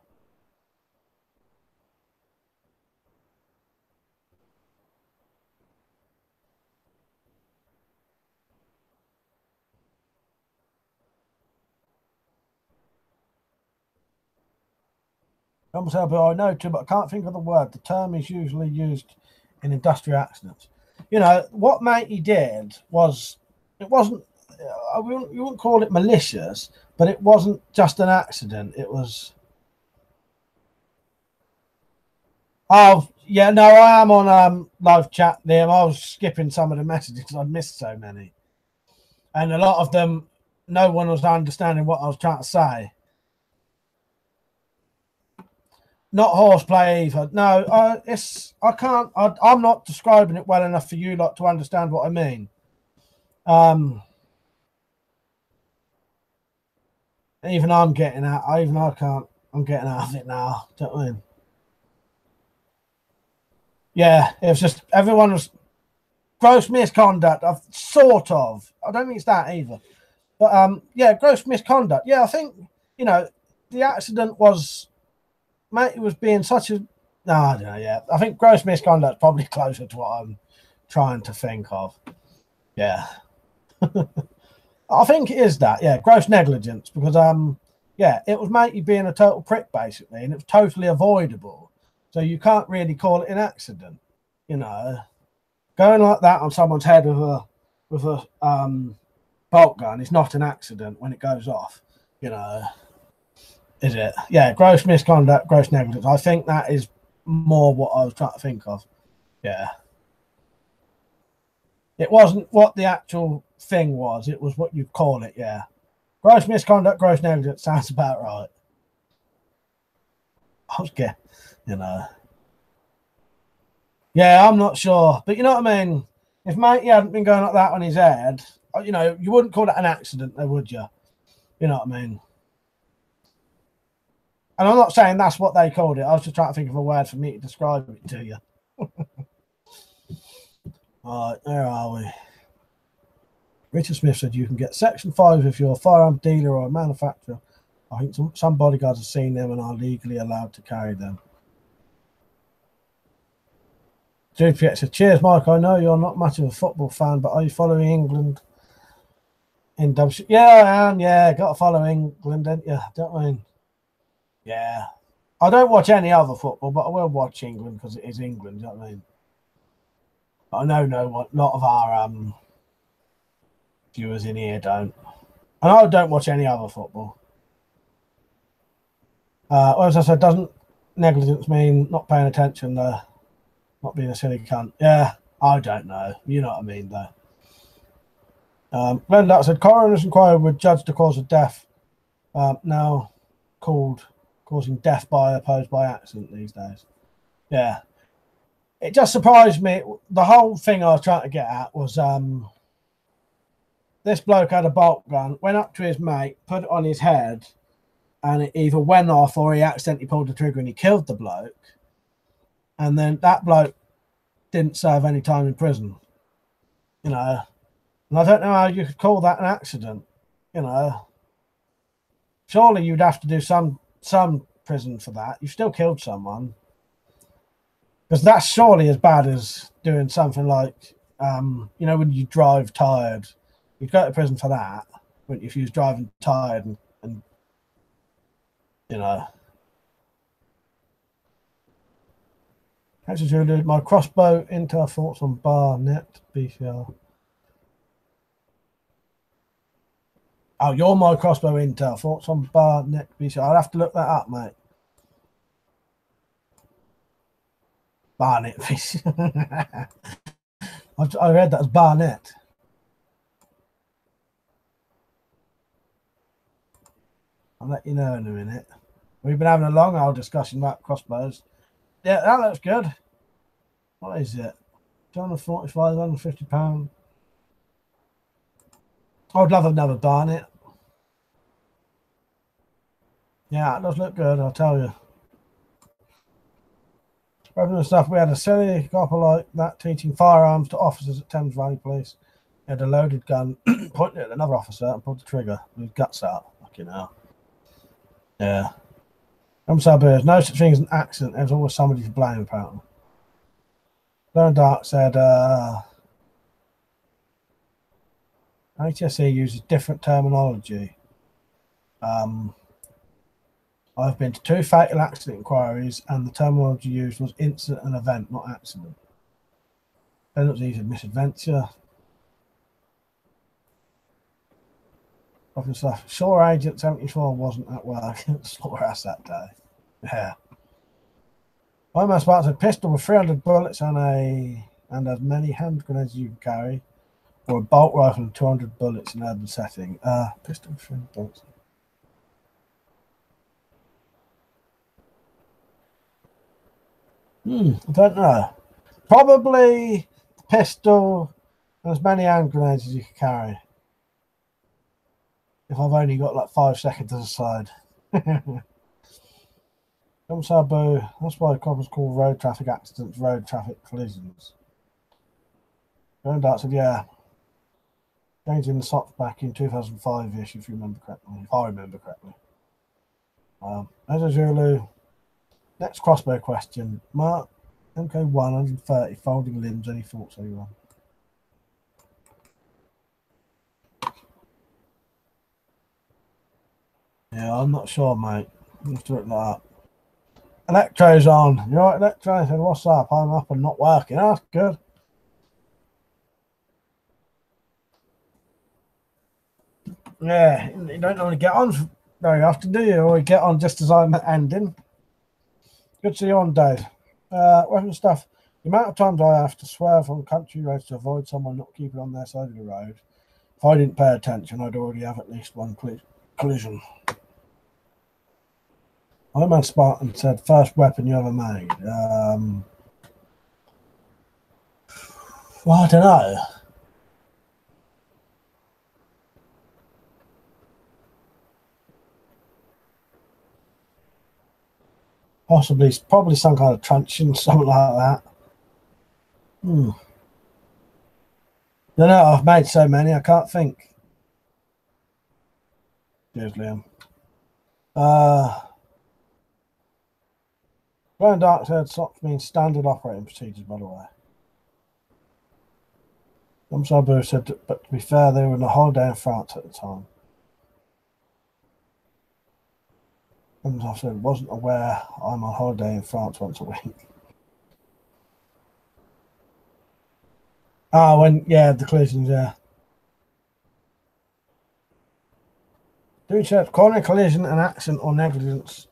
I know too, but I can't think of the word. The term is usually used in industrial accidents. You know, what Matey did was, it wasn't, you wouldn't call it malicious, but it wasn't just an accident. It was, oh, yeah, no, I am on live chat there. I was skipping some of the messages because I missed so many. And a lot of them, no one was understanding what I was trying to say. Not horseplay either. No, I can't. I'm not describing it well enough for you lot to understand what I mean. Even I'm getting out. Even I can't. I'm getting out of it now. Do you know what I mean? Yeah, it was just everyone was gross misconduct. Sort of. I don't think it's that either. But yeah, gross misconduct. Yeah, I think the accident was. Mate, it was being such a. No, I don't know. Yeah, I think gross misconduct is probably closer to what I'm trying to think of. Yeah, I think it is that. Yeah, gross negligence because yeah, it was Matey being a total prick basically, and it was totally avoidable. So you can't really call it an accident. Going like that on someone's head with a bolt gun is not an accident when it goes off. Is it? Yeah, gross misconduct, gross negligence. I think that is more what I was trying to think of. Yeah. It wasn't what the actual thing was. It was what you call it, yeah. Gross misconduct, gross negligence sounds about right. I was getting, Yeah, I'm not sure. But you know what I mean? If Matey hadn't been going like that on his head, you wouldn't call it an accident, though, would you? You know what I mean? And I'm not saying that's what they called it. I was just trying to think of a word for me to describe it to you. Right, where are we? Richard Smith said you can get Section 5 if you're a firearm dealer or a manufacturer. I think some bodyguards have seen them and are legally allowed to carry them. Jude Piet said, cheers, Mike. I know you're not much of a football fan, but are you following England in W? Yeah, I am. Yeah, got to follow England, don't you? Don't I mean? Yeah. I don't watch any other football, but I will watch England because it is England. You know what I mean? But I know what a lot of our viewers in here don't. And I don't watch any other football. As I said, doesn't negligence mean not paying attention, not being a silly cunt? Yeah, I don't know. You know what I mean, though. Glenn Dutt said, coroner's inquiry would judge the cause of death, now called causing death by opposed by accident these days. Yeah. It just surprised me. The whole thing I was trying to get at was this bloke had a bolt gun, went up to his mate, put it on his head, and it either went off or he accidentally pulled the trigger and he killed the bloke. And then that bloke didn't serve any time in prison, you know. And I don't know how you could call that an accident, you know. Surely you'd have to do some prison for that. You still killed someone. Because that's surely as bad as doing something like, you know, when you drive tired. You'd go to prison for that, wouldn't you, if you was driving tired and you know. Actually, my crossbow intel thoughts on Barnett BCR. Oh, you're my crossbow intel thoughts on Barnett BCR. I'll have to look that up, mate. Barnett. I read that as Barnett. I'll let you know in a minute. We've been having a long old discussion about crossbows. Yeah, that looks good. What is it? £245, £150. I would love another Barnett. Yeah, it does look good, I'll tell you. Other than stuff, we had a silly couple like that teaching firearms to officers at Thames Valley Police. He had a loaded gun, pointed at another officer and pulled the trigger with his guts out. Fucking hell. Yeah. There's no such thing as an accident. There's always somebody to blame, apparently. Learn Dark said, HSE uses different terminology. I've been to 2 fatal accident inquiries, and the terminology used was incident and event, not accident. Penalties of misadventure. Often stuff. Shore Agent 74 wasn't at work. Slaughterhouse that day. Yeah. My man Spartan said pistol with 300 bullets and as many hand grenades as you can carry, or a bolt rifle with 200 bullets in urban setting. Pistol with 300 bullets. I don't know. Probably the pistol and as many hand grenades as you can carry. If I've only got like 5 seconds to decide. Sabu, that's why coppers call road traffic accidents road traffic collisions. Going Dart said, yeah. Changing the socks back in 2005-ish, if you remember correctly. If I remember correctly. As a Zulu. Next crossbow question. Mark, MK 130, folding limbs. Any thoughts, anyone? Yeah, I'm not sure, mate. Let's do it like that. Electro's on. You alright, Electro? I said, what's up? I'm up and not working. Oh, that's good. Yeah, you don't normally get on very often, do you? Or you get on just as I'm ending. Good to see you on, Dave. Weapon stuff. The amount of times I have to swerve on country roads to avoid someone not keeping on their side of the road. If I didn't pay attention, I'd already have at least one collision. My man Spartan said, first weapon you ever made. Well, I don't know. Probably some kind of truncheon, something like that. No, I've made so many, I can't think. Cheers, Liam. Going dark said SOX means standard operating procedures, by the way. Sabu said, but to be fair, they were on a holiday in France at the time. I said, wasn't aware I'm on holiday in France once a week. The collisions, yeah. Do check calling a collision an accident or negligence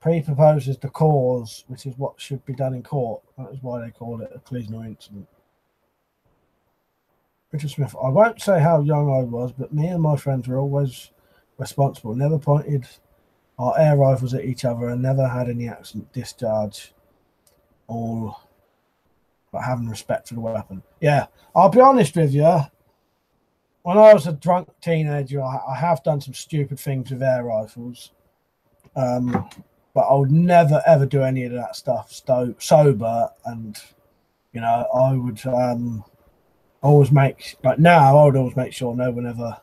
pre-proposes the cause, which is what should be done in court. That is why they call it a collision or incident. Richard Smith, I won't say how young I was, but me and my friends were always responsible, never pointed our air rifles at each other and never had any accident discharge, all but having respect for the weapon. Yeah, I'll be honest with you. When I was a drunk teenager, I have done some stupid things with air rifles. But I would never, ever do any of that stuff sober. And, I would always make, like now, I would always make sure no one ever.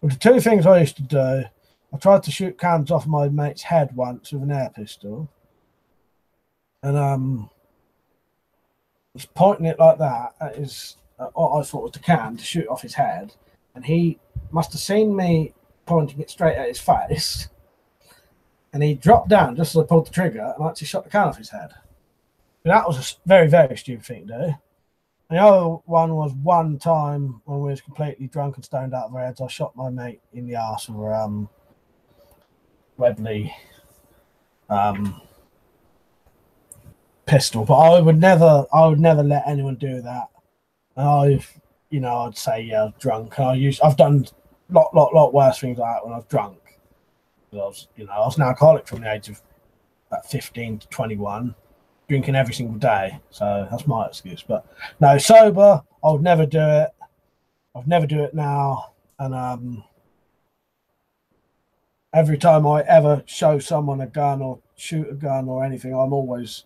But the two things I used to do, I tried to shoot cans off my mate's head once with an air pistol. And was pointing it like that at his, what I thought was the can to shoot off his head. And he must have seen me pointing it straight at his face. And he dropped down just as I pulled the trigger and actually shot the can off his head. And that was a very, very stupid thing to do. And the other one was one time when we was completely drunk and stoned out of our heads, I shot my mate in the arse with a Webley pistol. But I would never let anyone do that. And I'd say, yeah, I was drunk. I've done lot worse things like that when I was drunk. I was an alcoholic from the age of about 15 to 21, drinking every single day. So that's my excuse. But no, sober, I would never do it. I'd never do it now. And every time I ever show someone a gun or shoot a gun or anything, I'm always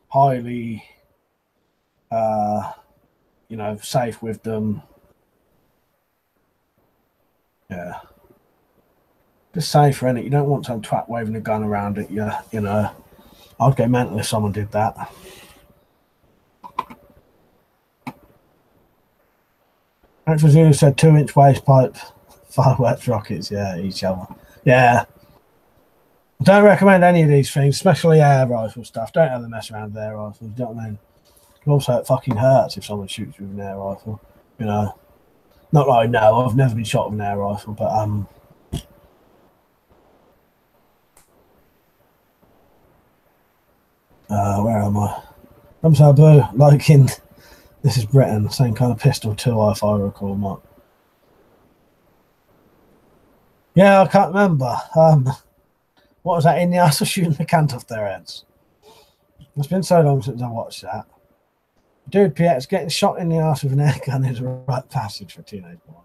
highly, safe with them. Yeah. Just safer, innit? You don't want some twat waving a gun around at you, I'd go mental if someone did that. Actually, Zulu said 2-inch waste pipe, fireworks rockets, yeah, each other. Yeah. I don't recommend any of these things, especially air rifle stuff. Don't ever mess around with air rifles, do you know what I mean? Also, it fucking hurts if someone shoots you with an air rifle, Not that I know, I've never been shot with an air rifle, but where am I? I'm so blue, like in This is Britain, same kind of pistol too, if I recall, Mark. Yeah, I can't remember. What was that, in the ass or shooting the cant off their heads? It's been so long since I watched that. Dude, PX, getting shot in the ass with an air gun is a right passage for a teenage boy.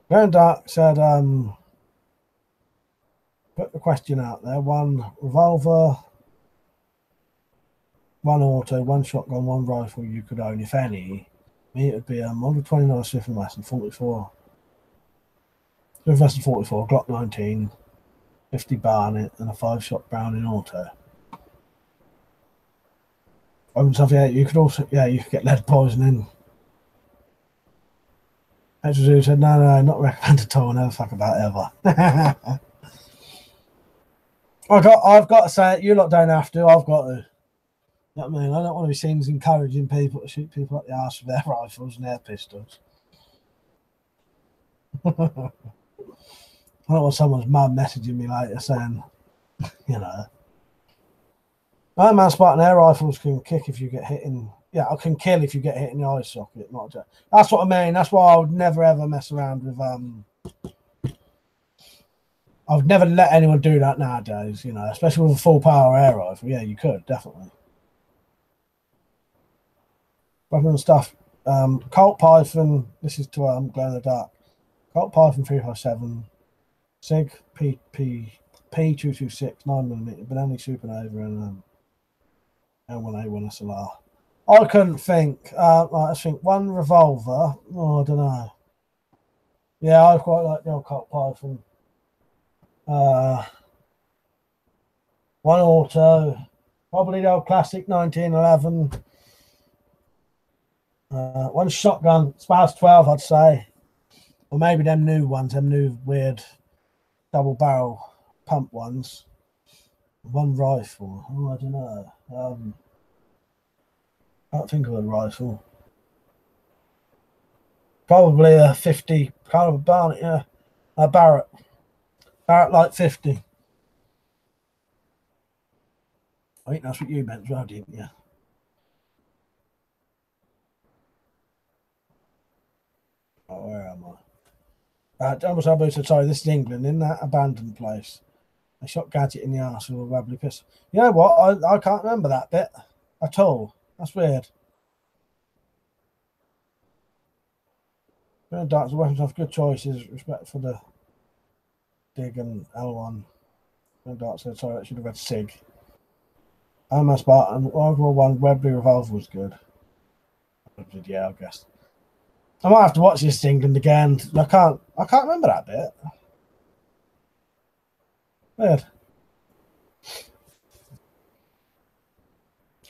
Going Dark said, put the question out there. 1 revolver, 1 auto, 1 shotgun, 1 rifle you could own, if any. Me, it would be a Model 29 Smith & Wesson 44. Smith & Wesson 44, Glock 19, 50 Barnett, and a 5-shot Browning auto. You could also, you could get lead poisoning. Extra said, no, not recommended at all. Never fuck about ever. I've got to say it. You lot don't have to. I've got to. You know what I mean? I don't want to be seen as encouraging people to shoot people up the arse with their rifles and their pistols. I don't want someone's mum messaging me later saying, Iron Man Spartan air rifles can kick if you get hit in. Yeah, I can kill if you get hit in the eye socket. Not just, that's what I mean. That's why I would never ever mess around with. I would never let anyone do that nowadays. Especially with a full power air rifle. Yeah, you could definitely. Weapon stuff. Colt Python. This is to Glow in the Dark. Colt Python 357. Sig P226 9mm. Benelli Supernova and L1A1 SLR. I couldn't think. I think one revolver. Oh, I don't know. Yeah, I quite like the old Colt Python. One auto, probably the old classic 1911. One shotgun, Sparks 12, I'd say, or maybe them new ones, them new weird double barrel pump ones. One rifle. Oh, I don't know. I can't think of a rifle. Probably a 50 caliber Barnett, yeah, a Barrett. Barrett like 50. I think that's what you meant as well, didn't you? Oh, where am I? Thomas Abu said, sorry, this is England, in that abandoned place. I shot Gadget in the arse with a wobbly pistol. You know what? I can't remember that bit at all. That's weird. Darts and weapons have good choices. Respect for the dig and L1. Darts said, sorry, I should have read SIG. I'm a Spartan. World War One Webley revolver was good. Yeah, I guess. I might have to watch this England again. I can't remember that bit. Weird.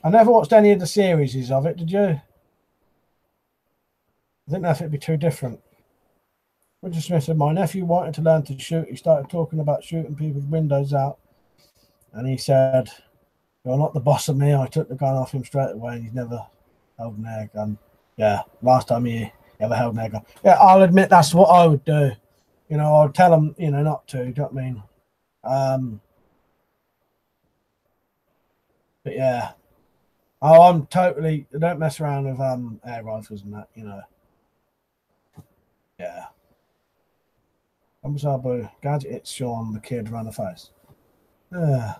I never watched any of the series of it, did you? I didn't know if it'd be too different. Richard Smith said, my nephew wanted to learn to shoot. He started talking about shooting people's windows out. And he said, you're not the boss of me. I took the gun off him straight away and he's never held an air gun. Yeah, last time he ever held an air gun. Yeah, I'll admit that's what I would do. You know, I'd tell him, you know, not to. Do you know what I mean? But yeah. Oh, I don't mess around with air rifles and that, you know. Yeah. Abu Gadget hits Sean the kid around the face. Yeah.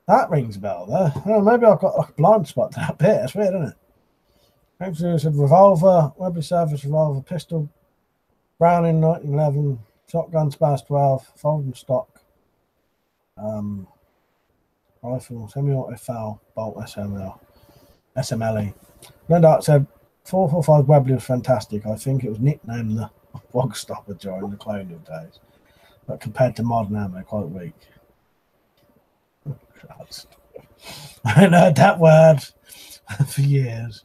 That rings a bell though. Oh, maybe I've got like a blind spot to that bit. That's weird, isn't it? Thanks said revolver, Webley service revolver, pistol, Browning 1911, shotgun Sparks 12, folding stock, rifle, semi-auto foul, bolt SMLE. No doubt said 445 Webley was fantastic. I think it was nicknamed the Wog Stopper during the colonial days, but compared to modern ammo, quite weak. Christ. I haven't heard that word for years.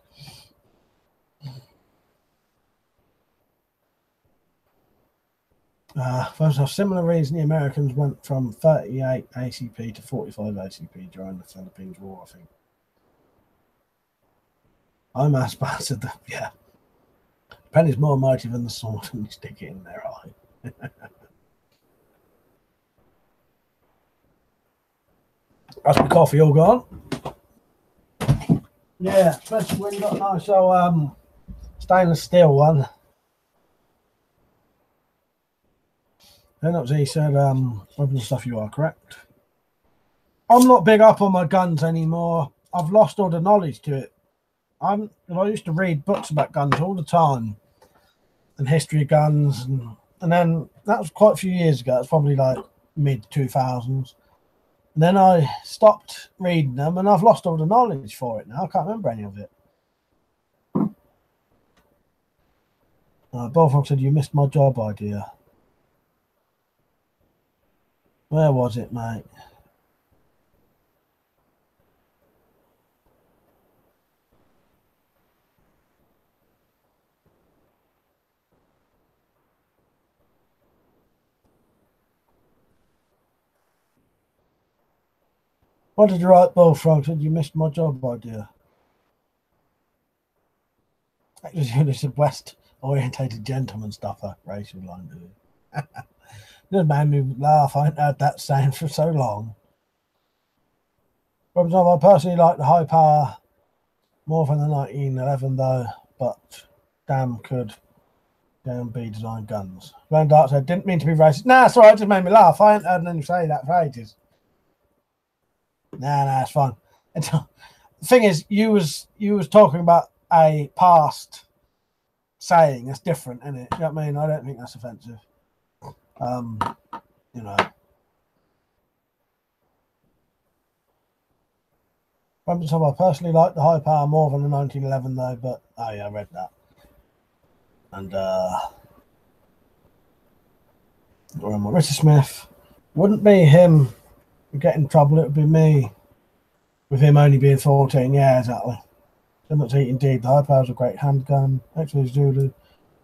For a similar reason, the Americans went from 38 ACP to 45 ACP during the Philippines War, I think. I'm aspirated that, yeah. Penny's more mighty than the sword and you stick it in their eye. That's my coffee all gone. Yeah, especially when you got a nice old stainless steel one. Then he said, weapons stuff, you are correct. I'm not big up on my guns anymore. I've lost all the knowledge to it. I used to read books about guns all the time and history of guns, and then that was quite a few years ago. It's probably like mid 2000s. And then I stopped reading them, and I've lost all the knowledge for it now. I can't remember any of it. Bullfrog said, you missed my job idea. Where was it, mate? What did you write, Bullfrog? Said you missed my job idea. Actually, it's a West-orientated gentleman stuff, that racial line. Just made me laugh. I hadn't heard that saying for so long. I personally like the high power more than the 1911 though, but damn could be designed guns. Glenn Dart said, didn't mean to be racist. Nah, sorry, it just made me laugh. I hadn't heard anyone say that for ages. Nah, it's fine. The thing is, you was talking about a past saying that's different, isn't it? You know what I mean? I don't think that's offensive. You know. I personally like the high power more than the 1911 though, but oh yeah, I read that. And Richard Smith, wouldn't be him get in trouble, it would be me with him only being 14. Yeah, exactly. Indeed, the high power's a great handgun. Actually, Zulu.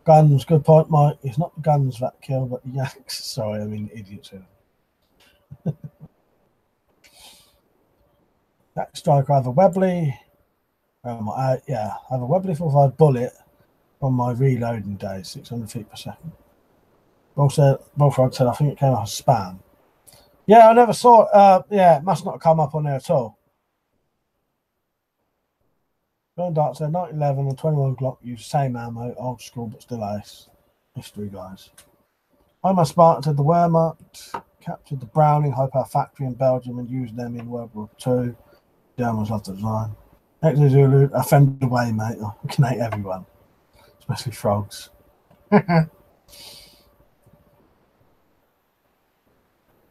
Guns, good point, Mike. It's not the guns that kill, but the yaks. Sorry, I mean idiots here. That striker, I have a Webley. Yeah, I have a Webley 45 bullet on my reloading days, 600 feet per second. Bullfrog said, I think it came off as spam. Yeah, I never saw it. Yeah, it must not have come up on there at all. John Dart said 1911 and 21 Glock use same ammo, old school but still ace. History, guys. I'm a Spartan said the Wehrmacht captured the Browning high power factory in Belgium and used them in World War II. Germans love the design. Exo Zulu, offended away, mate. I can hate everyone, especially frogs.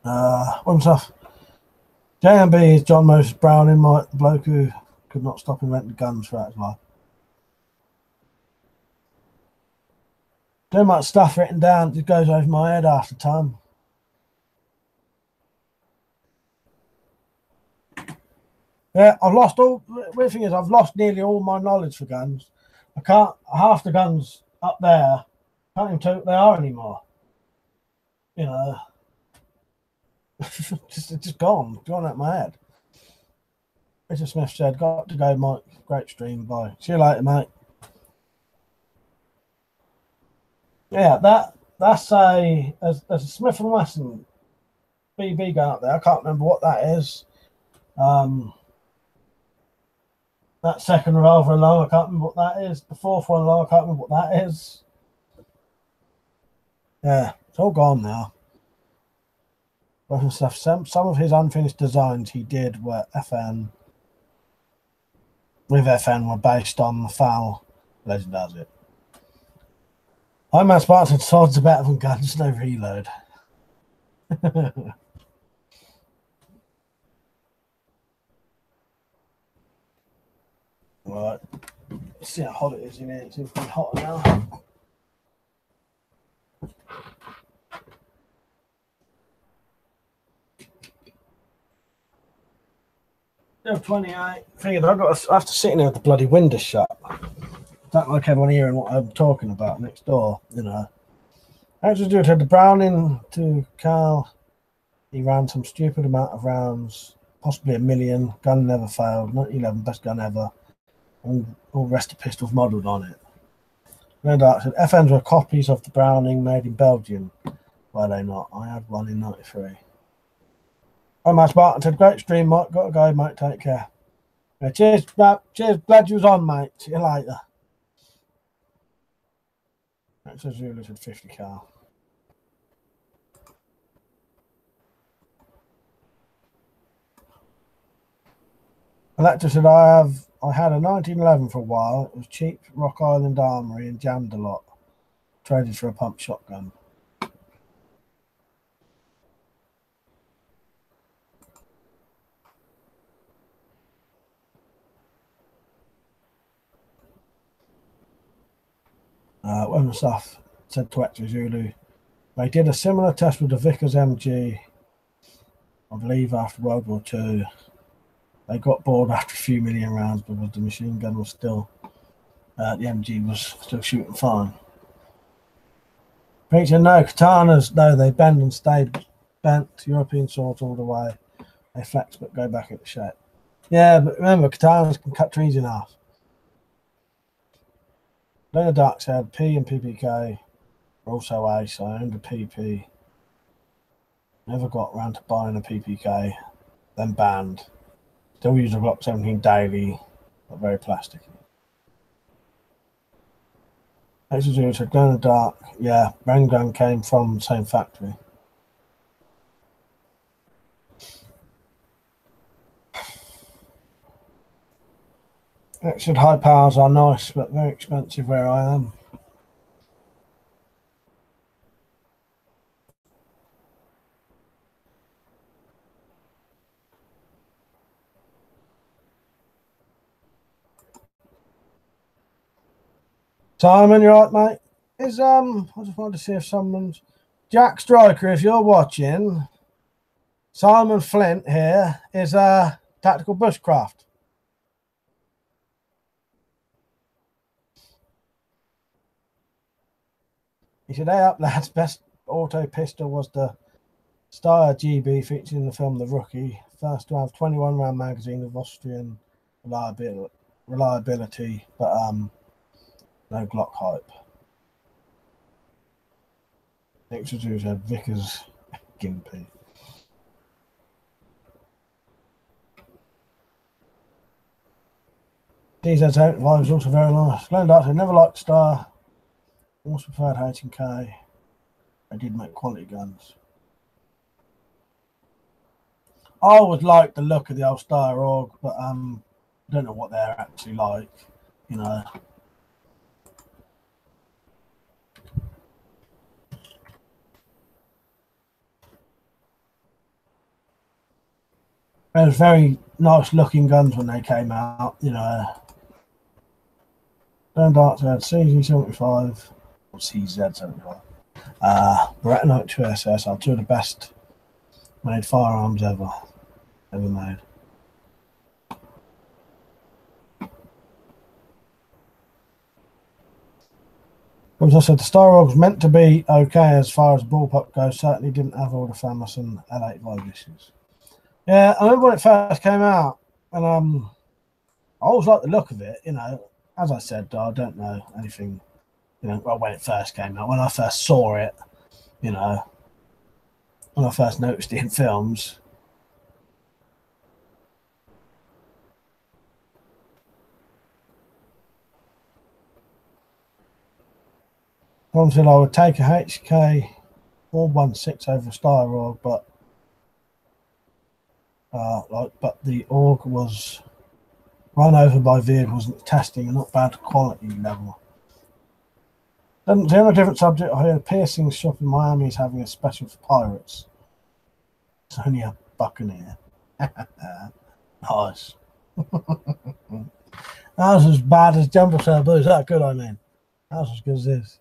One stuff. JMB is John Moses Browning, the bloke who could not stop inventing guns throughout his life. Too much stuff written down, it goes over my head after time. Yeah, I've lost all. The weird thing is, I've lost nearly all my knowledge for guns. I can't. Half the guns up there, can't even tell what they are anymore. You know, just gone out of my head. Richard Smith said, "Got to go, Mike. Great stream. Bye. See you later, mate." Yeah, that's as a Smith and Wesson BB gun up there. I can't remember what that is. That second revolver alone, I can't remember what that is. The fourth one alone, I can't remember what that is. Yeah, it's all gone now. Stuff. Some of his unfinished designs he did were FN were based on the foul. Legend does it. I'm a Spartan, swords are better than guns, no reload. Right. Let's see how hot it is in here. It's even hotter now. Yeah, 28. Figured I have to sit in here with the bloody window shut. Don't like everyone hearing what I'm talking about next door, you know. I just do it. Had the Browning to Carl. He ran some stupid amount of rounds, possibly 1 million. Gun never failed. 1911, best gun ever. And all the rest of pistols modelled on it. No doubt said FNs were copies of the Browning made in Belgium. Why are they not? I had one in 93. Oh, Matt Barton said, great stream, Mike. Got to go, mate. Take care. Yeah, cheers, cheers. Glad you was on, mate. See you later. That's a Zulu said 50 car. Elector said, I had a 1911 for a while. It was cheap, Rock Island Armory, and jammed a lot. Traded for a pump shotgun. Women stuff said to Extra Zulu. They did a similar test with the Vickers MG, I believe, after World War II. They got bored after a few million rounds because the machine gun was still, the MG was still shooting fine. Preacher, no, katanas, no, they bend and stay bent. European swords all the way. They flex but go back into shape. Yeah, but remember, katanas can cut trees in half. Leonard Dark said P and PPK were also ace. I owned a PP. Never got around to buying a PPK. Then banned. Still use a Glock 17 daily, but very plasticky. Exo said Glow in the Dark. Yeah, Rain Gun came from the same factory. Extra high powers are nice, but very expensive where I am. Simon, you right, mate? I just wanted to see if someone's Jack Striker, if you're watching. Simon Flint here is a tactical bushcraft. He said, "Hey up, lads! Best auto pistol was the Steyr GB featured in the film The Rookie. First to have 21 round magazine of Austrian reliability, but no Glock hype." Next to said Vickers Gimpy. DZ75 is also very nice. Glenn Darcy never liked Steyr. Also preferred H&K. They did make quality guns. I always liked the look of the old Steyr org, but I don't know what they're actually like, you know. They were very nice looking guns when they came out, you know. Glenn Darcy had CZ75 or CZ75. Beretta 92 SS are two of the best made firearms ever made. As I said, the Steyr org was meant to be okay as far as bullpup goes. Certainly didn't have all the famous and L85 issues. Yeah, I remember when it first came out, and I always liked the look of it. You know, as I said, I don't know anything. You know, well, when it first came out, when I first saw it, you know, when I first noticed it in films. Someone said I would take a HK 416 over a Steyr org, but but the org was run over by vehicles and testing and not bad quality level. Then the other different subject, I heard a piercing shop in Miami is having a special for pirates. It's only a buccaneer. Nice. That was as bad as Jumbo Sabu. Is that good? I mean, that was as good as this.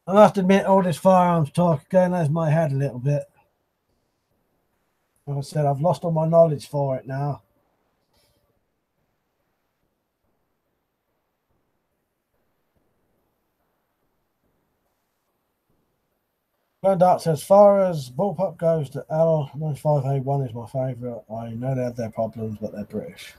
I must admit, all this firearms talk going over my head a little bit. Like I said, I've lost all my knowledge for it now. Glenn Dart says, as far as bullpup goes, the L95A1 is my favourite. I know they have their problems, but they're British.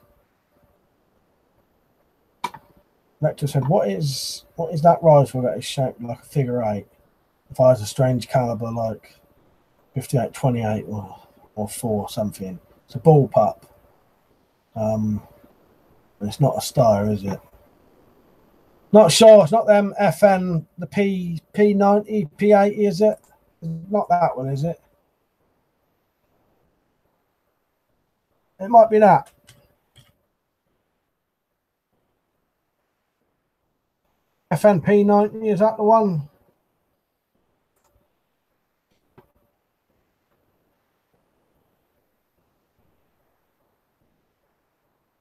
Lecter said, what is that rifle that is shaped like a figure 8? It fires a strange caliber like 58-28 or 4 something. It's a bullpup. It's not a Steyr, is it? Not sure. It's not them FN, the P90, P80, is it? Not that one, is it? It might be that. FNP90, is that the one?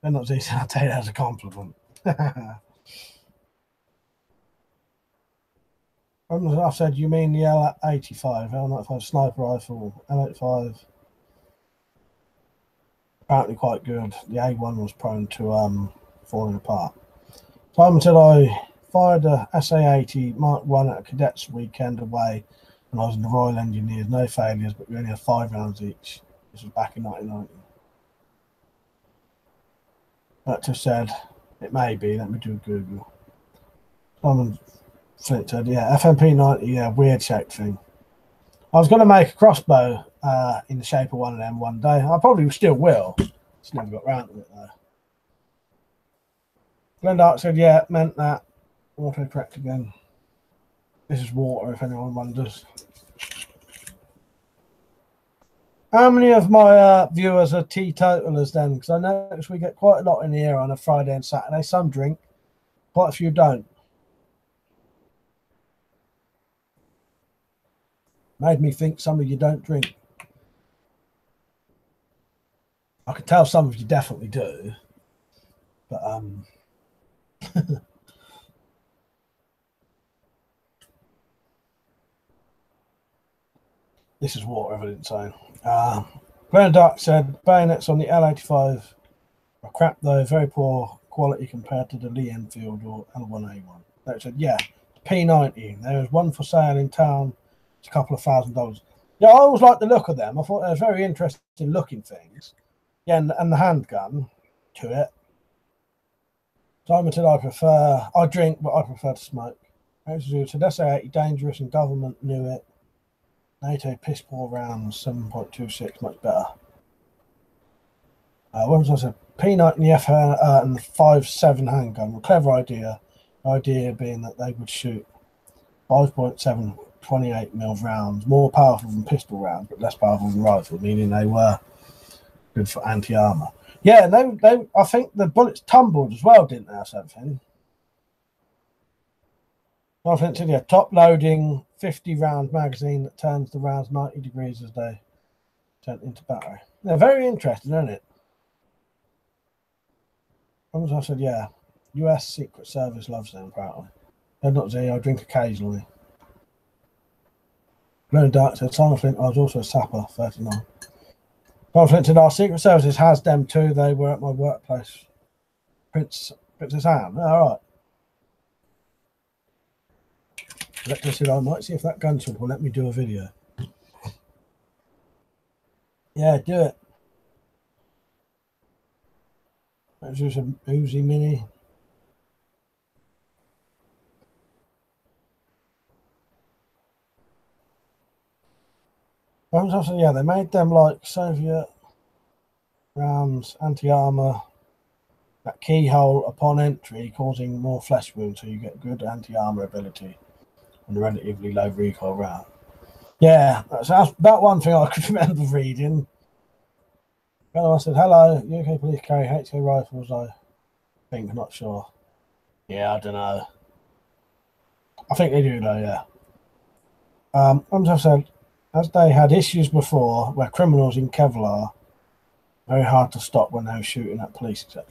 They're not decent. I'll take that as a compliment. I've said, you mean the L85, L95 sniper rifle, L85. Apparently quite good. The A1 was prone to falling apart. Simon said, I fired a SA-80 Mark 1 at a cadets weekend away when I was in the Royal Engineers. No failures, but we only had 5 rounds each. This was back in 1990. That said, it may be. Let me do a Google. Simon Flint said, yeah, FMP90, yeah, weird shaped thing. I was going to make a crossbow in the shape of one of them one day. I probably still will. Just never got round to it though. Glenn Dark said, yeah, meant that. Autocorrect again. This is water, if anyone wonders. How many of my viewers are teetotalers then? Because I notice we get quite a lot in here on a Friday and Saturday. Some drink, quite a few don't. Made me think some of you don't drink. I can tell some of you definitely do. But This is water evidence zone. Glenn Dark said bayonets on the L85 are crap though, very poor quality compared to the Lee Enfield or L1A1. They said, yeah, P90. There was one for sale in town. It's a couple of $1,000. Yeah, I always liked the look of them. I thought they were very interesting looking things. Yeah, and the handgun to it. Simon said, I drink, but I prefer to smoke. So that's dangerous and government knew it. NATO piss poor rounds, 7.26, much better. What was I saying? P90 and the F and the 5.7 handgun. A clever idea. The idea being that they would shoot 5.7 28mm rounds, more powerful than pistol rounds, but less powerful than rifle, meaning they were good for anti-armor. Yeah, they I think the bullets tumbled as well, didn't they, or something? I think it's a top loading 50-round magazine that turns the rounds 90 degrees as they turn into battery. They're very interesting, isn't it? As I said, yeah, US Secret Service loves them, apparently. They're not Z, I drink occasionally. Blue Dark said, Simon Flint, I was also a sapper, 39. Simon Flint said, our Secret Services has them too. They were at my workplace. Princess Anne, all right. Director said, I might see if that gun shop will let me do a video. Yeah, do it. That's just a Uzi Mini. Yeah, they made them like Soviet rounds, anti-armor, that keyhole upon entry causing more flesh wounds, so you get good anti-armor ability and a relatively low recoil round. Yeah, that's about one thing I could remember reading. I said, hello, UK police carry HK rifles, I think, not sure. Yeah, I don't know. I think they do though, yeah. As I said, as they had issues before where criminals in Kevlar, very hard to stop when they were shooting at police, etc.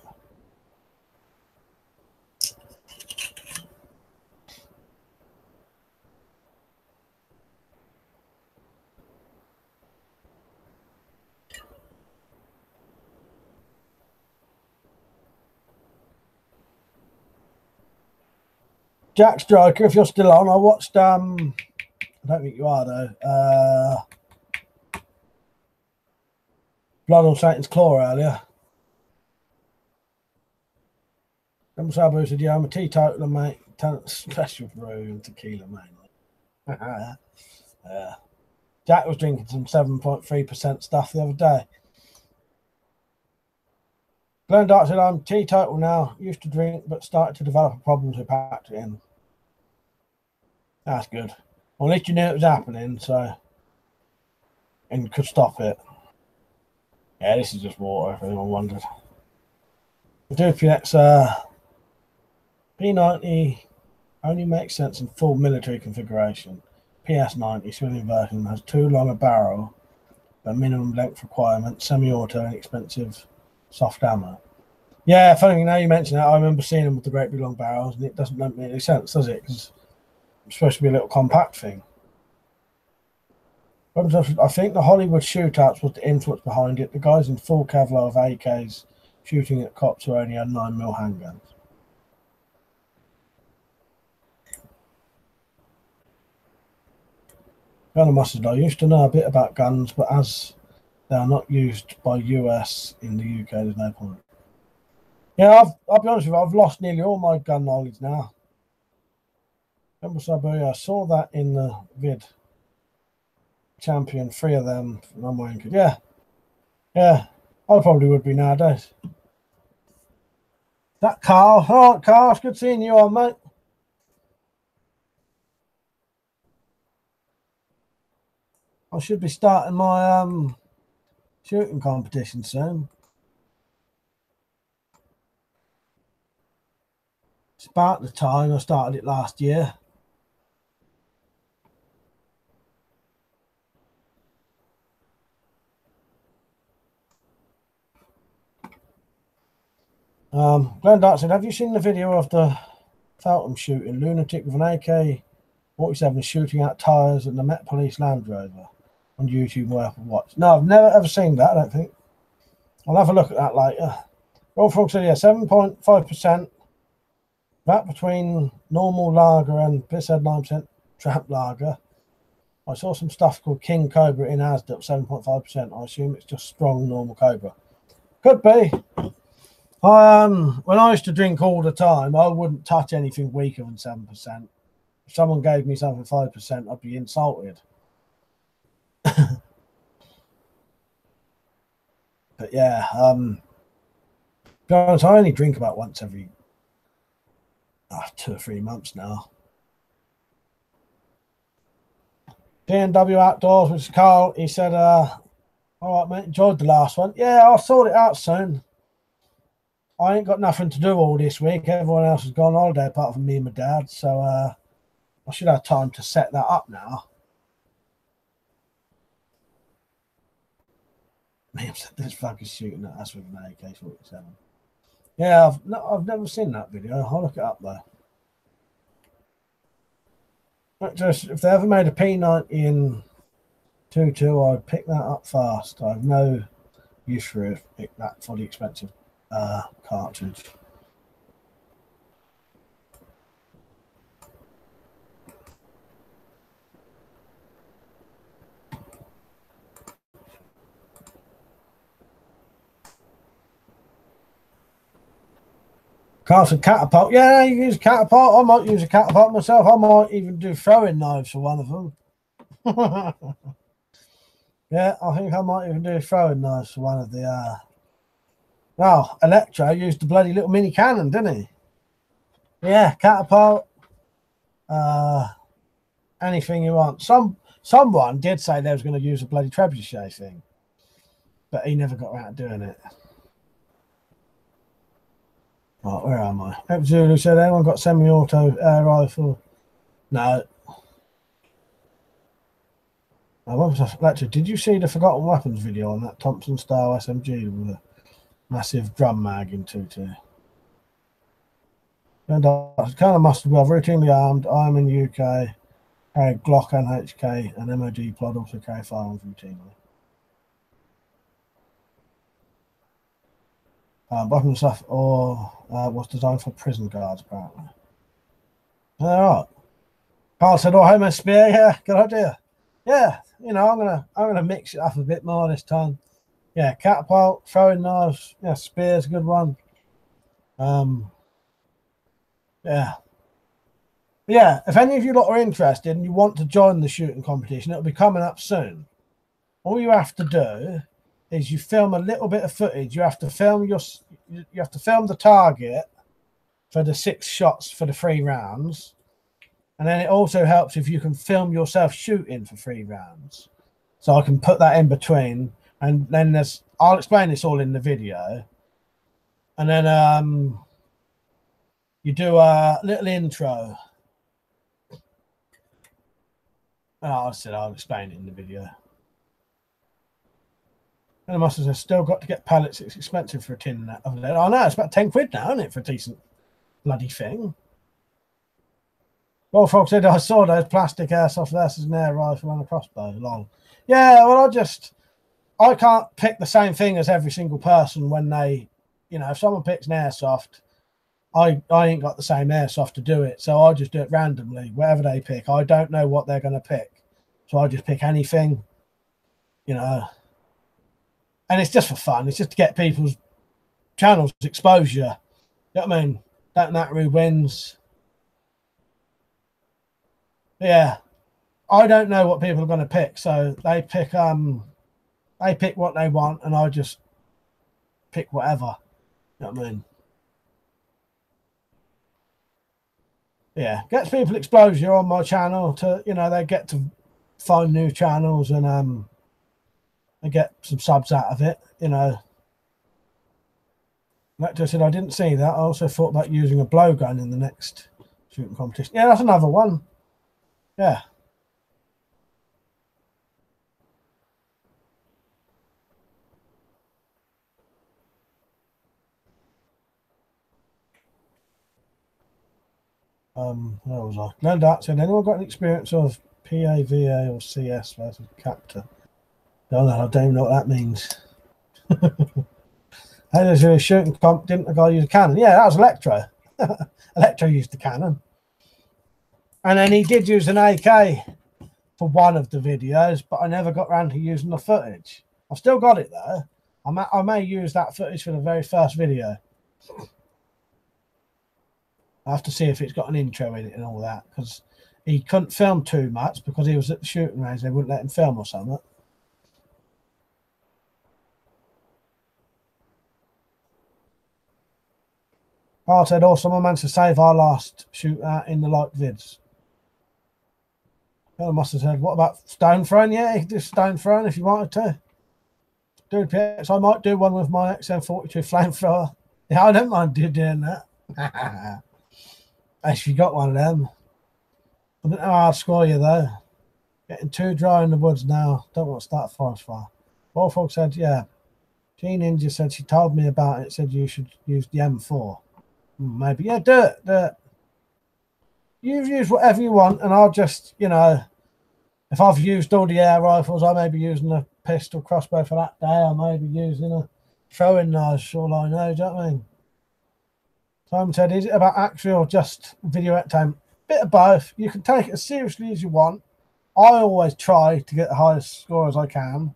Jack Striker, if you're still on, I watched I don't think you are though. Blood on Satan's Claw earlier. And Sabu said, yeah, I'm a teetotaler, mate. Special brew and tequila, mate. Yeah. Jack was drinking some 7.3% stuff the other day. Glenn Dart said, I'm teetotal now. Used to drink, but started to develop problems with packed it in. That's good. Well, at least you knew it was happening, so and could stop it. Yeah, this is just water, if anyone wondered. The Duplex P90 only makes sense in full military configuration. PS90 civilian version has too long a barrel, a minimum length requirement, semi-auto, and expensive soft ammo. Yeah, funny now you mention that, I remember seeing them with the great big long barrels, and it doesn't make any sense, does it? Because it's supposed to be a little compact thing. I think the Hollywood shootouts was the influence behind it. The guys in full Kevlar of AKs shooting at cops who only had 9mm handguns. Colonel Mustard, I used to know a bit about guns, but as they are not used by US in the UK, there's no point. Yeah, I'll be honest with you, I've lost nearly all my gun knowledge now. I saw that in the vid. Champion, 3 of them. Yeah. Yeah, I probably would be nowadays. That Carl. All right, Carl, it's good seeing you on, mate. I should be starting my shooting competition soon. It's about the time. I started it last year. Glenn Dart said, have you seen the video of the Feltham shooting? Lunatic with an AK-47 shooting out tyres in the Met Police Land Rover on YouTube and Apple Watch. No, I've never ever seen that, I don't think. I'll have a look at that later. Roll Frog said, yeah, 7.5%. That between normal lager and Pisshead 9% trap lager. I saw some stuff called King Cobra in Asda, 7.5%. I assume it's just strong normal Cobra. Could be. When I used to drink all the time, I wouldn't touch anything weaker than 7%. If someone gave me something 5%, I'd be insulted. But yeah, to be honest, I only drink about once every 2 or 3 months now. D&W Outdoors, which is Carl, he said, all right, mate, enjoyed the last one. Yeah, I'll sort it out soon. I ain't got nothing to do all this week. Everyone else has gone on holiday apart from me and my dad. So I should have time to set that up now. Man, this fucking shooting at us with an AK-47. Yeah, I've never seen that video. I'll look it up though. Just if they ever made a P90 in 2.2, I'd pick that up fast. I have no use for it. That fully expensive cartridge. Carson catapult. Yeah, you use a catapult. I might use a catapult myself. I might even do throwing knives for one of them. Yeah, I think I might even do throwing knives for one of the. Well, Electro used the bloody little mini cannon, didn't he? Yeah, catapult. Anything you want. Someone did say they was going to use a bloody trebuchet thing, but he never got around to doing it. Right, where am I? Zulu said, anyone got semi-auto air rifle? No. Actually, did you see the Forgotten Weapons video on that Thompson style SMG with a massive drum mag in 2.2? And kind of must be routinely armed. I'm in the UK. Carry Glock and HK and MOD plod also carry firearms routinely. Weapon stuff or was designed for prison guards apparently. All right. Carl said, "Oh, Homo spear, yeah, good idea. Yeah, you know, I'm gonna mix it up a bit more this time. Yeah, catapult, throwing knives, yeah, spear's a good one. Yeah. Yeah, if any of you lot are interested and you want to join the shooting competition, it'll be coming up soon. All you have to do is you film a little bit of footage. You have to film the target for the 6 shots for the 3 rounds. And then it also helps if you can film yourself shooting for 3 rounds. So I can put that in between. And then I'll explain this all in the video. And then you do a little intro. I said I'll explain it in the video. And the mustard has still got to get pallets. It's expensive for a tin of lead. I know, it's about 10 quid now, isn't it, for a decent bloody thing? Well, Frog said, I saw those plastic airsoft versus an air rifle and a crossbow. Long. Yeah, well, I can't pick the same thing as every single person when they, you know, if someone picks an airsoft, I ain't got the same airsoft to do it. So I just do it randomly, whatever they pick. I don't know what they're going to pick. So I just pick anything, you know. And it's just for fun. It's just to get people's channels exposure. You know what I mean? That Natru wins. Yeah. I don't know what people are going to pick. So they pick what they want and I just pick whatever. You know what I mean? Yeah. Gets people exposure on my channel to, you know, they get to find new channels and I get some subs out of it, you know. Lecter said, I didn't see that. I also thought about using a blowgun in the next shooting competition. Yeah, that's another one. Yeah. Where was I? Glenn Dart said, anyone got an experience of PAVA or CS versus Captor? No, I don't know what that means. Hey, there's a shooting comp, didn't the guy use a cannon? Yeah, that was Electro. Electro used the cannon. And then he did use an AK for one of the videos, but I never got around to using the footage. I've still got it though. I may use that footage for the very first video. I have to see if it's got an intro in it and all that, because he couldn't film too much because he was at the shooting range. They wouldn't let him film or something. I said, oh, someone managed to save our last shootout in the like vids. I must have said, what about stone throwing? Yeah, you could do stone throwing if you wanted to. Dude, PX, I might do one with my XM42 flamethrower. Yeah, I don't mind doing that. If you got one of them. I don't know how I'd score you though. Getting too dry in the woods now. Don't want to start a forest fire. Wolfhog said, yeah. G Ninja said she told me about it. Said you should use the M4. Maybe. Yeah, do it. Do it. You use whatever you want, and I'll just, you know, if I've used all the air rifles, I may be using a pistol crossbow for that day. I may be using a throwing knife, all I know. Do you know what I mean? Simon said, is it about actually or just video at time? Bit of both. You can take it as seriously as you want. I always try to get the highest score as I can,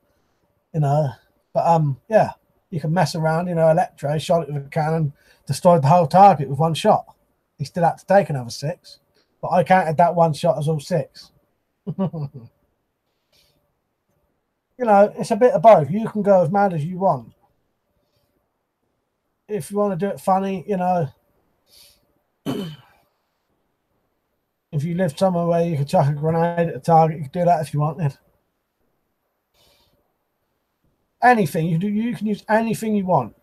you know. But yeah, you can mess around, you know. Electro shot it with a cannon, destroyed the whole target with one shot. He still had to take another 6, but I counted that one shot as all 6. You know, it's a bit of both. You can go as mad as you want. If you want to do it funny, you know, if you live somewhere where you can chuck a grenade at a target, you can do that if you wanted. Anything you do, you can use anything you want.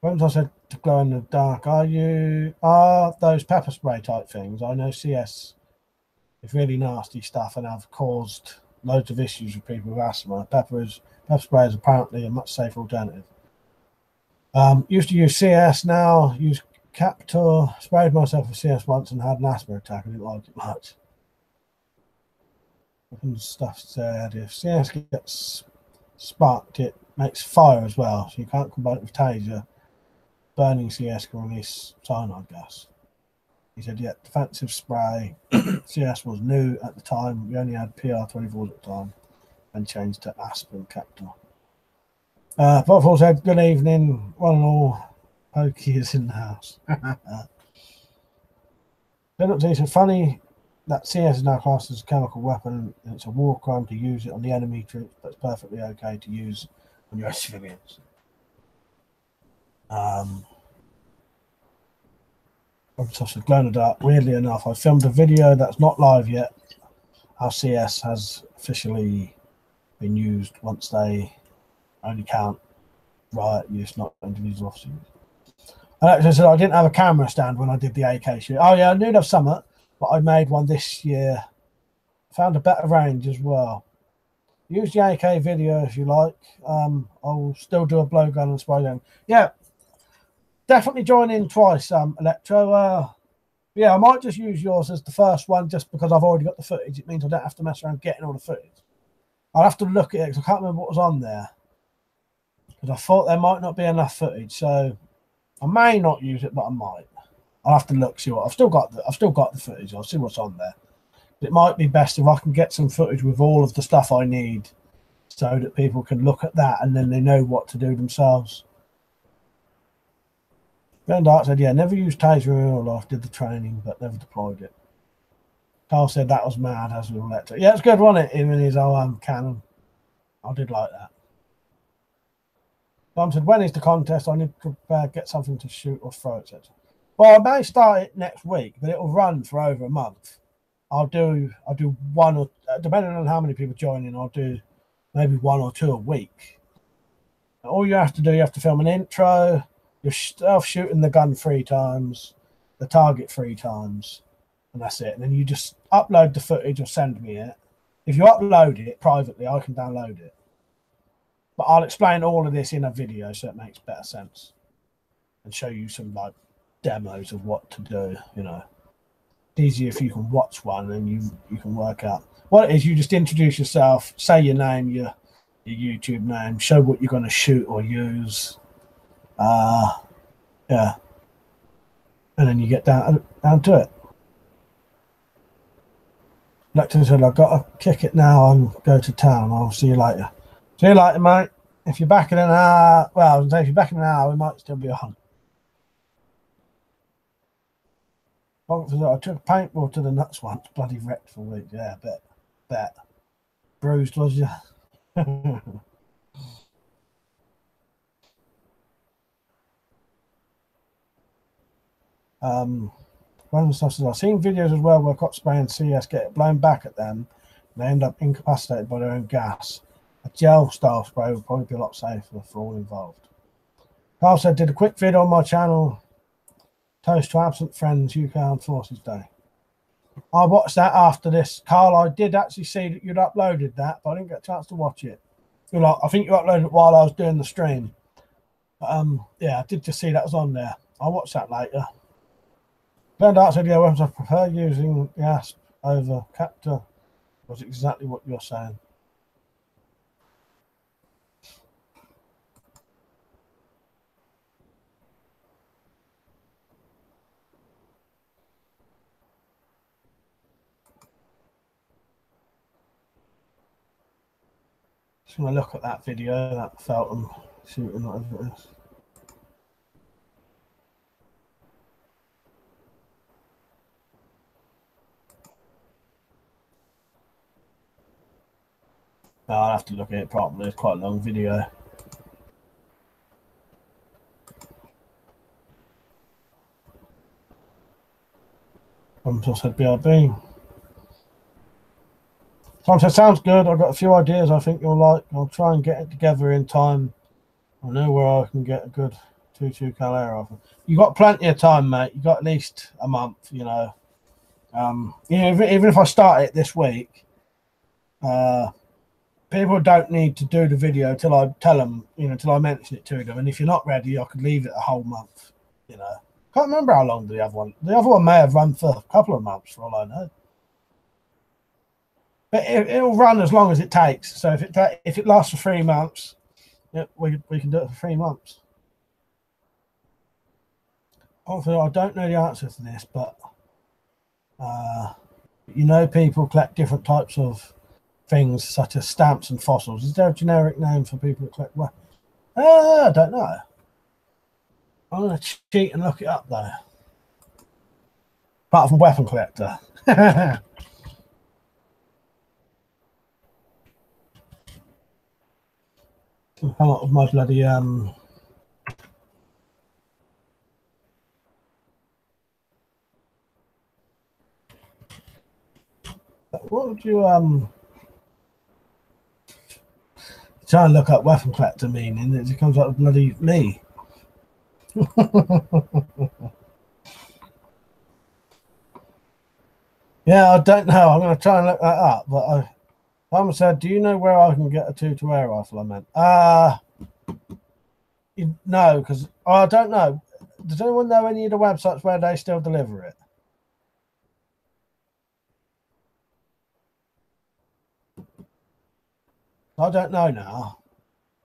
Once I said to glow in the dark, are those pepper spray type things? I know CS is really nasty stuff and have caused loads of issues with people with asthma. Pepper spray is apparently a much safer alternative. Used to use CS, now use Captor. Sprayed myself with CS once and had an asthma attack. I didn't like it much. Stuff said if CS gets sparked, it makes fire as well, so you can't combine it with taser. Burning CS can release cyanide gas. He said, yeah, defensive spray. CS was new at the time. We only had PR24s at the time and changed to Aspen Captor. Potfall said, good evening, one and all. Pokey is in the house. It's funny that CS is now classed as a chemical weapon and it's a war crime to use it on the enemy troops, but it's perfectly okay to use on US civilians. Weirdly enough, I filmed a video that's not live yet. How CS has officially been used once they only count riot use, not individual officers. I actually said I didn't have a camera stand when I did the AK shoot. Oh yeah, I knew of some, but I made one this year. Found a better range as well. Use the AK video if you like. I'll still do a blowgun and spray gun. Yeah, definitely join in twice, Electro. Yeah, I might just use yours as the first one just because I've already got the footage. It means I don't have to mess around getting all the footage. I'll have to look at it because I can't remember what was on there. Because I thought there might not be enough footage, so I may not use it, but I might. I'll have to look, see what I've still got the footage. I'll see what's on there. It might be best if I can get some footage with all of the stuff I need so that people can look at that and then they know what to do themselves. Ben Dart said, yeah, never used taser in real life, did the training, but never deployed it. Carl said that was mad, as we Electro. Yeah, it's good, wasn't it? Him and his old cannon. I did like that. Tom said, when is the contest? I need to get something to shoot or throw, etc. Well, I may start it next week, but it'll run for over a month. I'll do one or, depending on how many people join in, I'll do maybe 1 or 2 a week. All you have to do, you have to film an intro, yourself shooting the gun 3 times, the target 3 times, and that's it. And then you just upload the footage or send me it. If you upload it privately, I can download it. But I'll explain all of this in a video so it makes better sense and show you some like demos of what to do. You know, it's easier if you can watch one and you can work out what it is. You just introduce yourself, say your name, your YouTube name, show what you're going to shoot or use. Yeah, and then you get down to it. Lecter said, I've got to kick it now and go to town. I'll see you later. See you later, mate. If you're back in an hour, well, if you're back in an hour, we might still be on. I took paintball to the nuts once. Bloody wrecked for a week. Yeah, bet. Bruised, was you? Random stuff says, I've seen videos as well where cops spray and CS get blown back at them and they end up incapacitated by their own gas. A gel style spray would probably be a lot safer for all involved. Carl said, did a quick video on my channel, Toast to Absent Friends UK Armed Forces Day. I watched that after this. Carl, I did actually see that you'd uploaded that, but I didn't get a chance to watch it. I think you uploaded it while I was doing the stream. But, yeah, I did just see that was on there. I'll watch that later. Glenn Dart said, yeah, weapons I prefer using gas over captor was exactly what you're saying. Just going to look at that video, that Felton shooting, whatever it is. No, I'll have to look at it properly. It's quite a long video. Tom said BRB. Tom said, sounds good. I've got a few ideas I think you'll like. I'll try and get it together in time. I know where I can get a good 22 cal air rifle. You've got plenty of time, mate. You've got at least a month, you know. Even if I start it this week, people don't need to do the video till I tell them, till I mention it to them. And if you're not ready, I could leave it a whole month, Can't remember how long the other one. The other one may have run for a couple of months, for all I know. But it'll run as long as it takes. So if it lasts for 3 months, we can do it for 3 months. Also, I don't know the answer to this, but people collect different types of things such as stamps and fossils. Is there a generic name for people that collect? I don't know. I'm going to cheat and look it up though. Apart from WeaponCollector. Come up with my bloody what would you try and look up WeaponCollector meaning? It comes up with bloody me. Yeah, I don't know. I'm going to try and look that up. But Mum said, do you know where I can get a 2-2 air rifle? I meant. No, because I don't know. Does anyone know any of the websites where they still deliver it? I don't know now.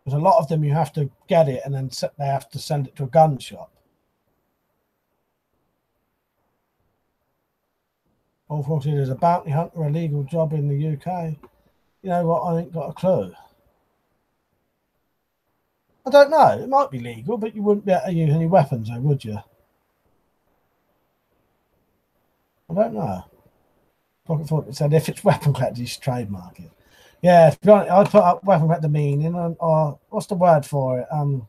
Because a lot of them you have to get it and then they have to send it to a gun shop. Unfortunately, there's a bounty hunter, a legal job in the UK. You know what? I ain't got a clue. I don't know. It might be legal, but you wouldn't be able to use any weapons, though, would you? I don't know. Pocket thought it said if it's WeaponCollector, you should trademark it. Yeah, to be honest, I'd put up WeaponCollector meaning, or what's the word for it? No,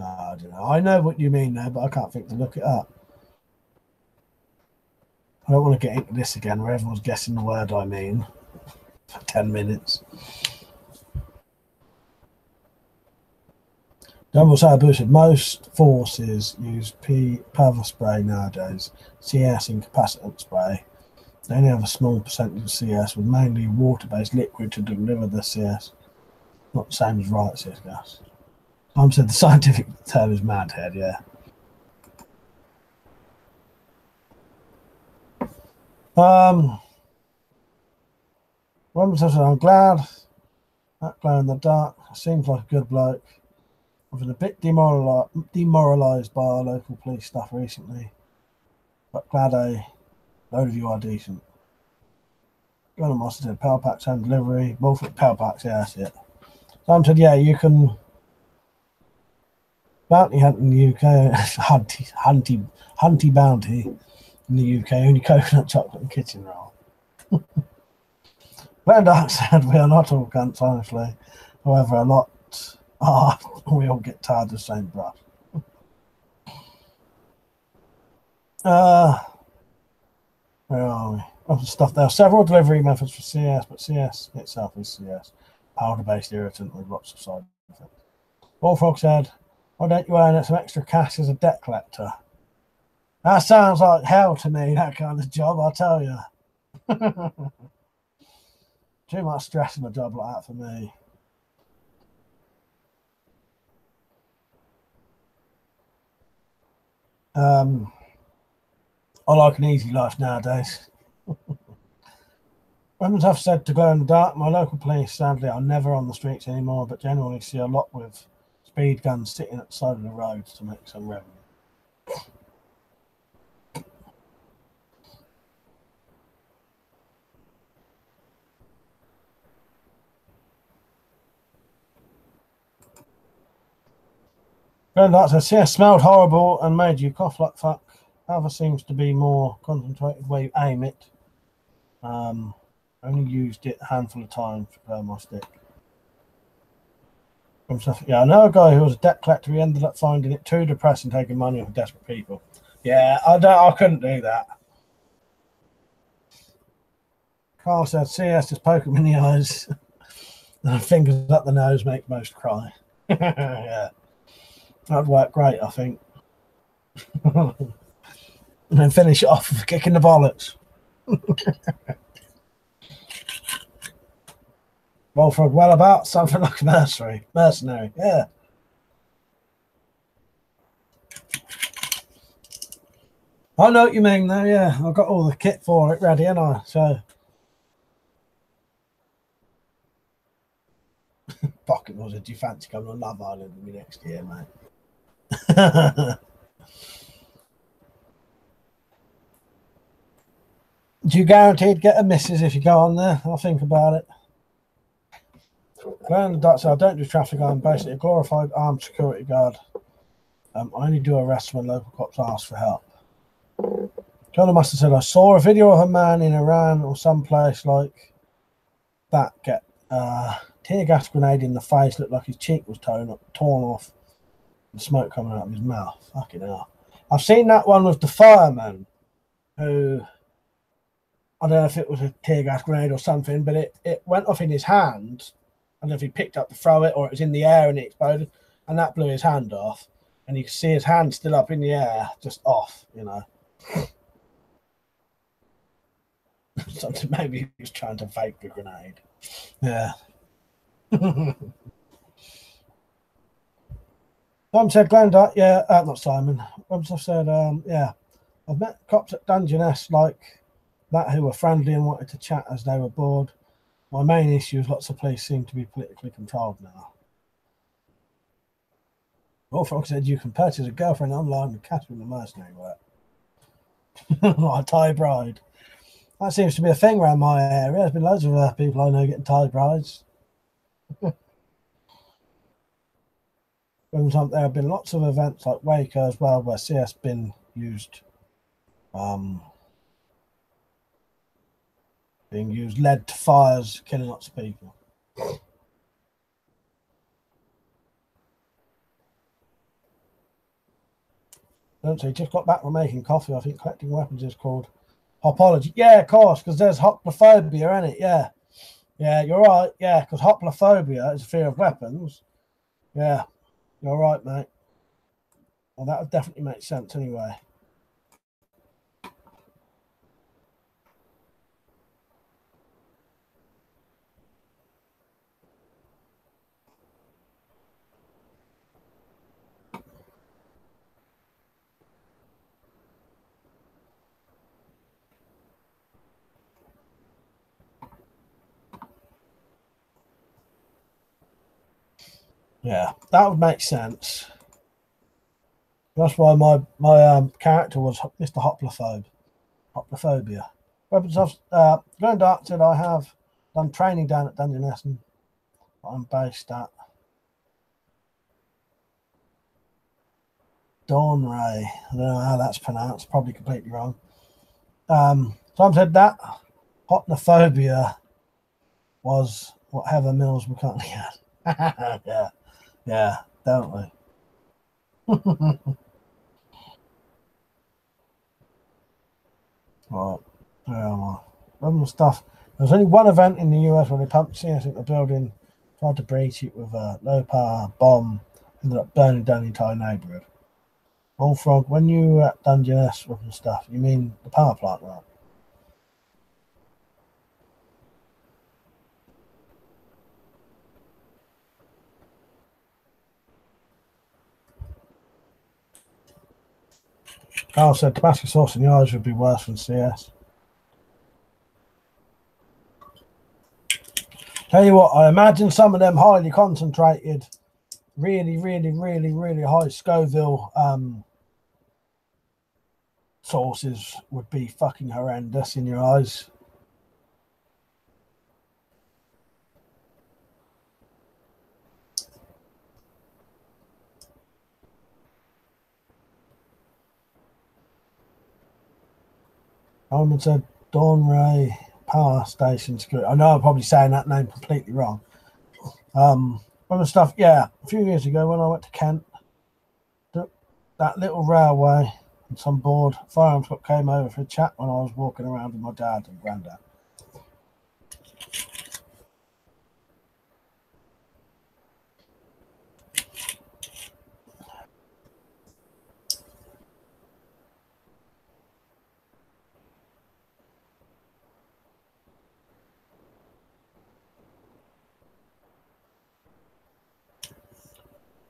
I don't know. I know what you mean there, but I can't think to look it up. I don't want to get into this again where everyone's guessing the word I mean for 10 minutes. Double Sabu said most forces use pepper spray nowadays, CS incapacitant spray. They only have a small percentage of CS, with mainly water-based liquid to deliver the CS. Not the same as right CS gas. I'm said the scientific term is madhead, yeah. I'm glad that glow in the dark seems like a good bloke. I've been a bit demoralised by our local police stuff recently, but glad a load of you are decent. Gun and Master did power packs home delivery. Both power packs, yeah, that's it. Sam said, yeah, you can bounty hunt in the UK. hunty bounty in the UK. Only coconut chocolate and kitchen roll. Glenn Dark said, we are not all cunts, honestly. However, a lot are. We all get tired of the same brush. Where are we? Other stuff. There are several delivery methods for CS, but CS itself is CS. Powder-based irritant with lots of side effects. Bullfrog said, why don't you earn some extra cash as a debt collector? That sounds like hell to me, that kind of job, I'll tell you. Too much stress in a job like that for me. I like an easy life nowadays. Women's have said to glow in the dark. My local police, sadly, are never on the streets anymore, but generally see a lot with speed guns sitting at the side of the roads to make some revenue. That says, CS smelled horrible and made you cough like fuck. Other seems to be more concentrated where you aim it. Only used it a handful of times per my stick. Yeah, I know a guy who was a debt collector. He ended up finding it too depressing, taking money from desperate people. Yeah, I couldn't do that. Carl said, CS just poke him in the eyes. And fingers up the nose make most cry. Yeah. That'd work great, I think. And then finish it off with kicking the bollocks. Bullfrog, well about something like a mercenary, yeah. I know what you mean though, yeah. I've got all the kit for it ready, ain't I? So fuck it, was it? Do you fancy coming on Love Island with me next year, mate? Do you guaranteed get a missus if you go on there? I'll think about it. Glenn the Dutch, I don't do traffic. I'm basically a glorified armed security guard. I only do arrests when local cops ask for help. John must have said, I saw a video of a man in Iran or someplace like that get tear gas grenade in the face, looked like his cheek was torn off, and smoke coming out of his mouth. Fucking hell. I've seen that one with the fireman who, I don't know if it was a tear gas grenade or something, but it went off in his hand. I don't know if he picked up to throw it or it was in the air and it exploded, and that blew his hand off. And you can see his hand still up in the air, just off, you know. Something, maybe he was trying to fake the grenade. Yeah. Tom said, Glenda, yeah, not Simon. Robson said, yeah, I've met cops at Dungeness like that who were friendly and wanted to chat as they were bored. My main issue is lots of police seem to be politically controlled now. Bullfrog said you can purchase a girlfriend online with cash from the mercenary work. Like a Thai bride. That seems to be a thing around my area. There's been loads of people I know getting Thai brides. There have been lots of events like Waco as well where CS been used. Being used, led to fires, killing lots of people. Don't say, just got back from making coffee. I think collecting weapons is called hopology. Yeah, of course, because there's hoplophobia in it. Yeah. Yeah, you're right. Yeah, because hoplophobia is a fear of weapons. Yeah, you're right, mate. Well, that would definitely make sense anyway. Yeah, that would make sense. That's why my character was Mr. Hoplophobic. Weapons of going dark said I have done training down at Dungeon Essen. I'm based at Dawn Ray. I don't know how that's pronounced. Probably completely wrong. Tom said that hoplophobia was what Heather Mills McCartney had. yeah, don't we? Right. Random stuff. There was only one event in the US where they pumped CS into the building, tried to breach it with a low power bomb, ended up burning down the entire neighborhood. Frog, when you were at Dungeon S with and stuff, you mean the power plant, right? Carl said Tabasco sauce in the eyes would be worse than CS. Tell you what, I imagine some of them highly concentrated, really high Scoville sauces would be fucking horrendous in your eyes. Coleman said Dawn Ray Power Station Security. I know I'm probably saying that name completely wrong. Other stuff, yeah. A few years ago when I went to Kent, that little railway, and some bored firearms club came over for a chat when I was walking around with my dad and granddad.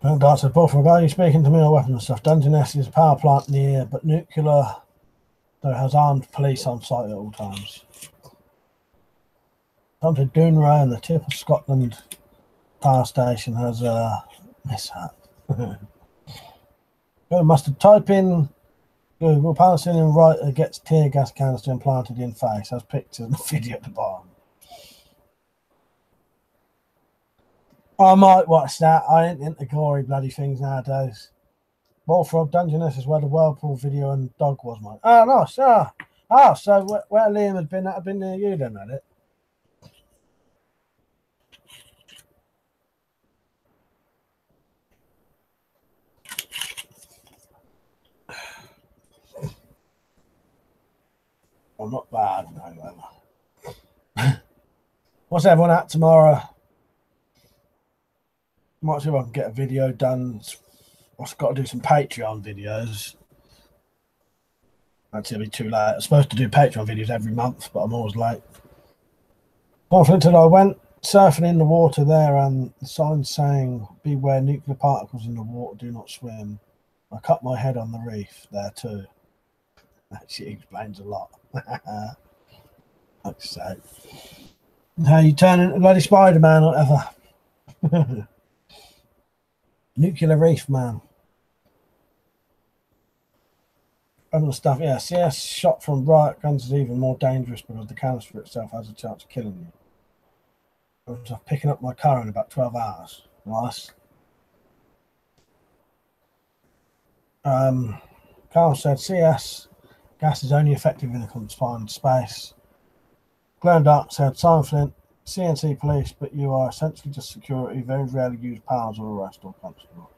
And I said, Bullfrog, are you speaking to me or weapons and stuff? Dungeon S is a power plant near, but nuclear, though has armed police on site at all times. Come to Doonray and the tip of Scotland power station has a mishap. You must have type in Google Palestinian writer gets tear gas canister implanted in face, has pictures and video at the bottom. I might watch that. I ain't into gory bloody things nowadays. Bullfrog Dungeon S is where the Whirlpool video and dog was, mate. Oh, nice. So where Liam had been, that had been near you then, had it? Well, not bad, no. What's everyone at tomorrow? Might see if I can get a video done. I've got to do some Patreon videos. That's going to be too late. I'm supposed to do Patreon videos every month, but I'm always late. Until I went surfing in the water there, and the sign saying, beware nuclear particles in the water, do not swim. I cut my head on the reef there too. Actually explains a lot. Like so. How you turn into bloody Spider-Man or whatever. Nuclear reef, man. Other stuff, yeah. CS shot from riot guns is even more dangerous because the canister itself has a chance of killing you. I was picking up my car in about 12 hours. Nice. Carl said CS gas is only effective in a confined space. Glenn Dark said Simon Flint, CNC police, but you are essentially just security, very rarely use powers or arrest or constable.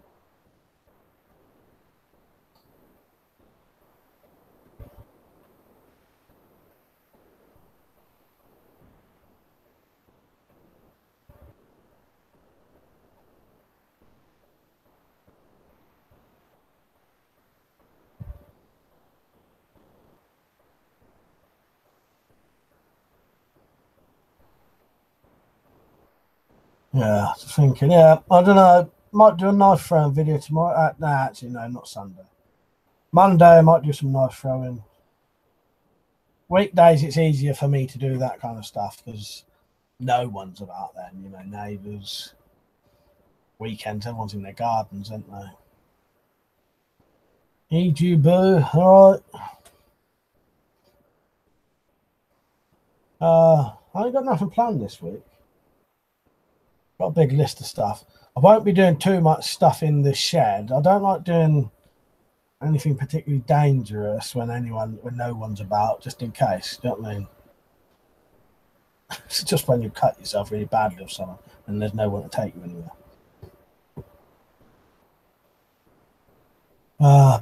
Yeah, thinking, yeah, I don't know. Might do a knife throwing video tomorrow. Nah, actually, no, not Sunday. Monday, I might do some knife throwing. Weekdays, it's easier for me to do that kind of stuff because no one's about then, you know, neighbours. weekends, everyone's in their gardens, aren't they? E.G. Boo, all right. I ain't got nothing planned this week. Got a big list of stuff. I won't be doing too much stuff in the shed. I don't like doing anything particularly dangerous when no one's about, just in case. Do you know what I mean? It's just when you cut yourself really badly or something and there's no one to take you anywhere.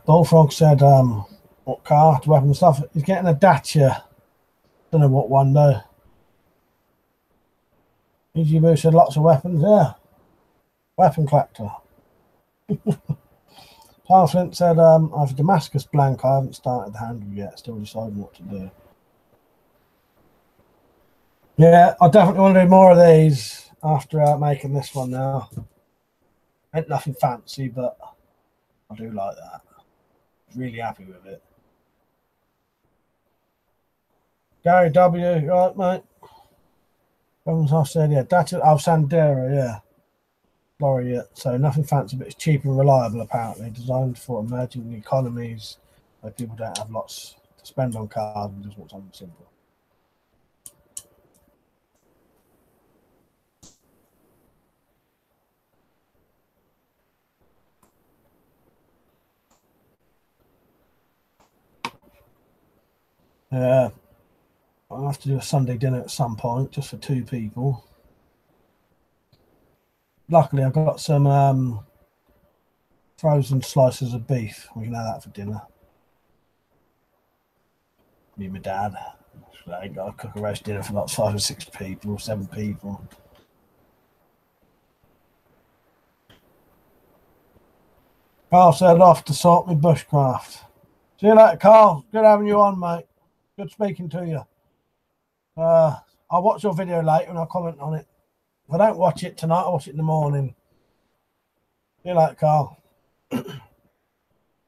Bullfrog said, what car to weapon stuff? He's getting a Dacia. Don't know what one though. EGB said lots of weapons, yeah. Weapon collector. Flint said, I have a Damascus blank. I haven't started the handle yet. Still deciding what to do. Yeah, I definitely want to do more of these after making this one now. Ain't nothing fancy, but I do like that. Really happy with it. Gary W, right, mate? I said, yeah, that's it. Oh, Sandero, yeah. Laureate. So nothing fancy, but it's cheap and reliable, apparently. Designed for emerging economies where people don't have lots to spend on cars and just want something simple. Yeah. I'll have to do a Sunday dinner at some point, just for 2 people. Luckily, I've got some frozen slices of beef. We can have that for dinner. Me and my dad. So I ain't got to cook a roast dinner for about 5 or 6 people, 7 people. Carl said off to sort me bushcraft. See you later, Carl. Good having you on, mate. Good speaking to you. I'll watch your video later and I'll comment on it. If I don't watch it tonight, I'll watch it in the morning. See you later, Carl.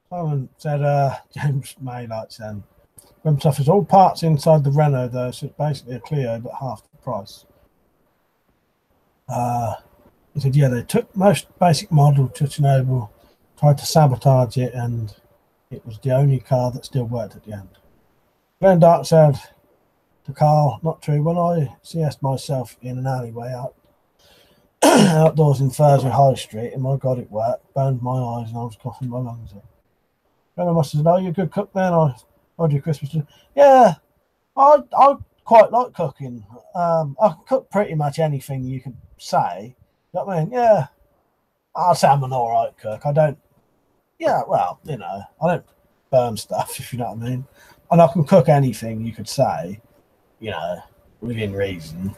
Simon said, James May likes them. Stuff is all parts inside the Renault, though, so it's basically a Clio, but half the price. He said, yeah, they took most basic model to Chernobyl, tried to sabotage it, and it was the only car that still worked at the end. Glenn Dark said to Carl, not true, when I CS'd myself in an alleyway outdoors in Thursday High Street, and my God, it worked, burned my eyes, and I was coughing my lungs in. Glenn must have said, oh, you're a good cook then? I do Christmas dinner. Yeah, I quite like cooking. I can cook pretty much anything you could say. You know what I mean? Yeah, I'd say I'm an all right cook. I don't. Yeah, well, you know, I don't burn stuff, if you know what I mean. And I can cook anything you could say, you know, within reason.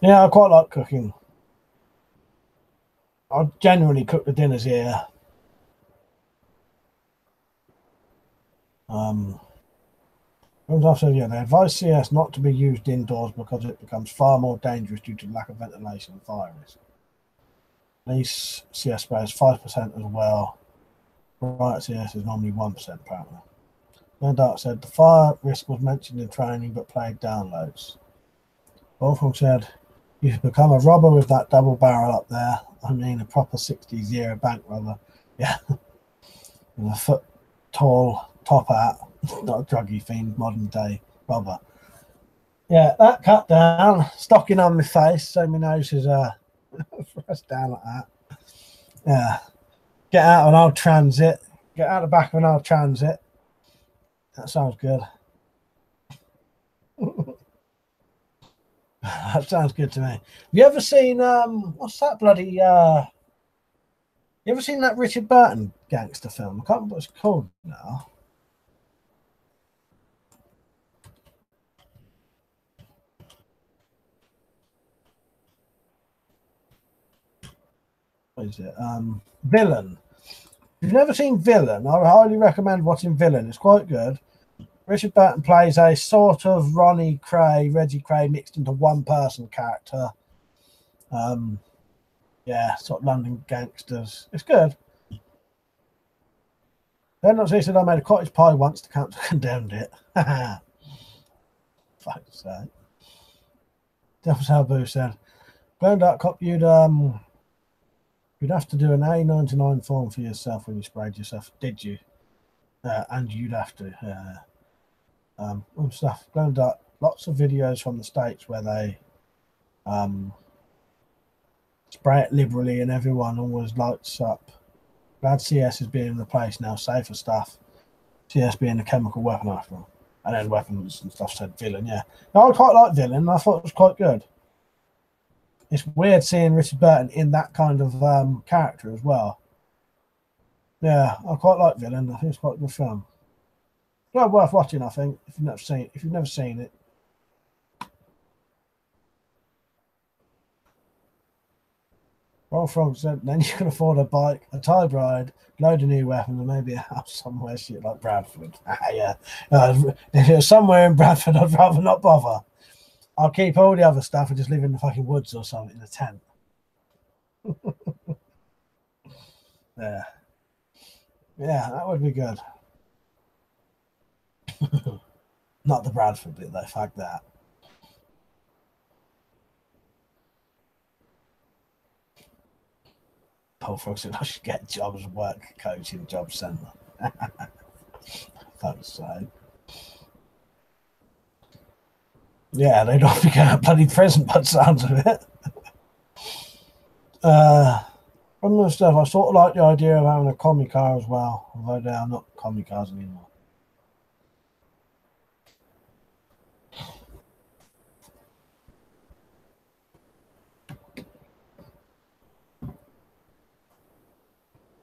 Yeah, I quite like cooking. I generally cook the dinners here. Yeah, they advise CS not to be used indoors because it becomes far more dangerous due to lack of ventilation and fire risk. These CS spray is 5% as well. Right, CS is normally 1% apparently. Glenn Dark said the fire risk was mentioned in training but played downloads. Wolfgang said you should become a robber with that double barrel up there. I mean a proper 60s era bank robber. Yeah. With a foot tall top hat. Not a druggy fiend, modern day robber. Yeah, that cut down, stocking on my face, so my nose is pressed down like that. Yeah. Get out of an old transit. Get out the back of an old transit. That sounds good. That sounds good to me. Have you ever seen what's that bloody you ever seen that Richard Burton gangster film? I can't remember what it's called now. What is it? Villain. If you've never seen Villain, I highly recommend watching Villain. It's quite good. Richard Burton plays a sort of Reggie Cray mixed into one person character. Yeah, sort of London gangsters. It's good. Then as he said, I made a cottage pie once. The council condemned it. Fuck's sake. Devil's Halboo said, Glenn Dark Cop, you'd You'd have to do an A99 form for yourself when you sprayed yourself, did you? And you'd have to and stuff. Going to lots of videos from the States where they spray it liberally and everyone always lights up. Glad CS is being replaced now, safer stuff. CS being a chemical weapon after all. And then weapons and stuff said villain, yeah. No, I quite like villain. I thought it was quite good. It's weird seeing Richard Burton in that kind of character as well. Yeah, I quite like villain. I think it's quite a good film. Well worth watching, I think, if you've never seen it. Well, Frog said, then you can afford a bike, a tie bride, load of new weapons, and maybe a house somewhere shit like Bradford. Yeah. If it was somewhere in Bradford, I'd rather not bother. I'll keep all the other stuff and just live in the fucking woods or something in a tent. Yeah. Yeah, that would be good. Not the Bradford bit though, fuck that. Paul Frog said I should get jobs work coaching job centre. Fuck's sake. Yeah, they'd all be going to bloody prison by the sounds of it. Other stuff, I sort of like the idea of having a commie car as well, although they are not commie cars anymore.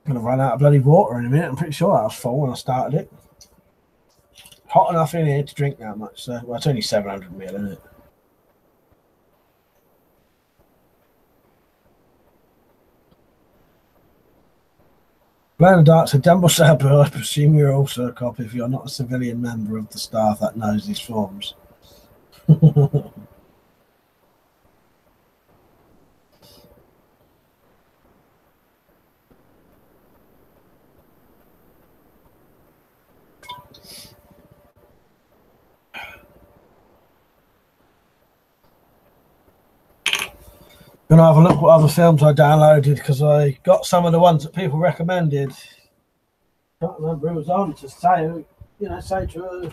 I'm going to run out of bloody water in a minute. I'm pretty sure that was full when I started it. Hot enough in here to drink that much, so well, it's only 700 ml, isn't it? Glenn Dark said, Dumble Saber, I presume you're also a cop if you're not a civilian member of the staff that knows these forms. Gonna have a look what other films I downloaded because I got some of the ones that people recommended. Can't remember who was on to say, say to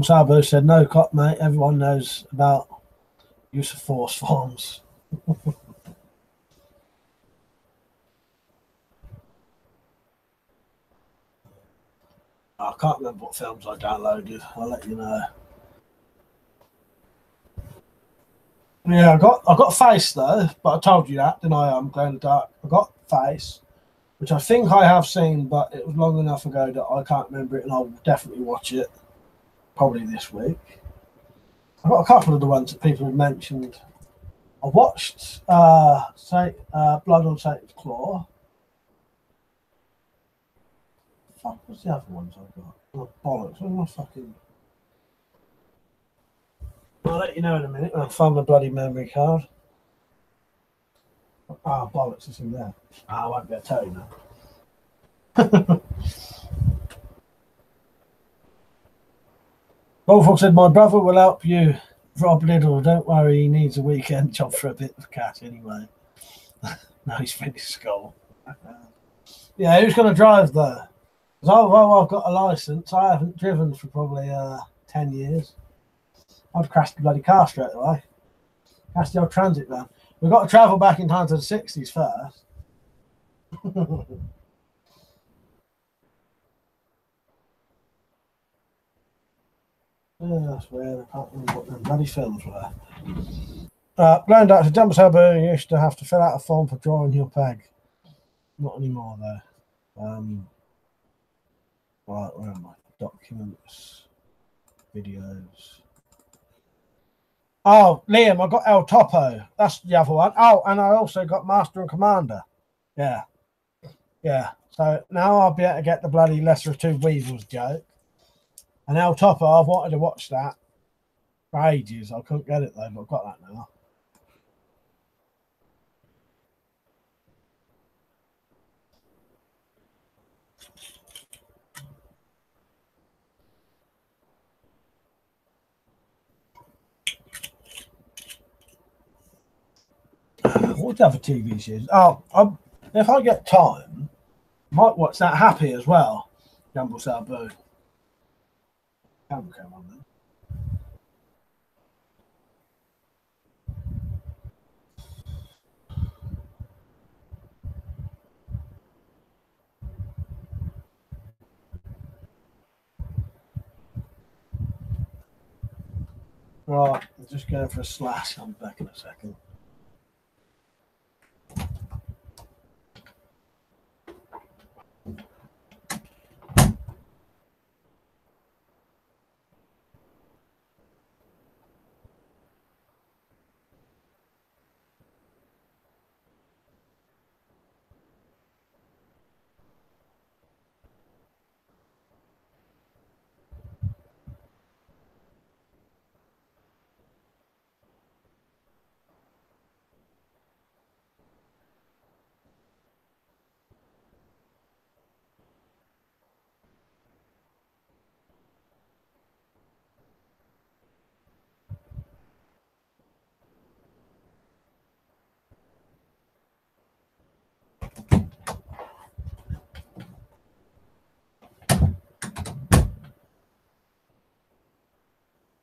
Sabu said, no cop, mate. Everyone knows about use of force forms. I can't remember what films I downloaded. I'll let you know. Yeah, I got Face though, but I told you that, didn't I? I'm going dark. I got Face, which I think I have seen, but it was long enough ago that I can't remember it, and I'll definitely watch it probably this week. I've got a couple of the ones that people have mentioned. I watched Blood on Satan's Claw. Fuck, what's the other ones I've got? Oh, bollocks, where's my fucking... I'll let you know in a minute when I find my bloody memory card. Ah, bollocks, it's in there. I won't be able to tell you now. Bullfrog said, my brother will help you, Rob Little. Don't worry, he needs a weekend job for a bit of cash anyway. No, he's finished school. Yeah, who's going to drive though? Because although I've got a licence, I haven't driven for probably 10 years. I'd crash the bloody car straight away. That's the old transit van. We've got to travel back in time to the 60s first. Yeah, that's weird. I can't remember what the bloody films were. Blind Doctor Dumble Saber used to have to fill out a form for drawing your peg. Not anymore though. Right, where am I? Documents, videos. Oh, Liam, I got El Topo. That's the other one. Oh, and I also got Master and Commander. Yeah. Yeah. So now I'll be able to get the bloody Lesser of Two Weevils joke. And El Topo, I've wanted to watch that for ages. I couldn't get it though, but I've got that now. What other TV series? Oh, if I get time, I might watch that Happy as well. Jumble Sabu. Come on then. Right, I'm just going for a slash. I'm back in a second.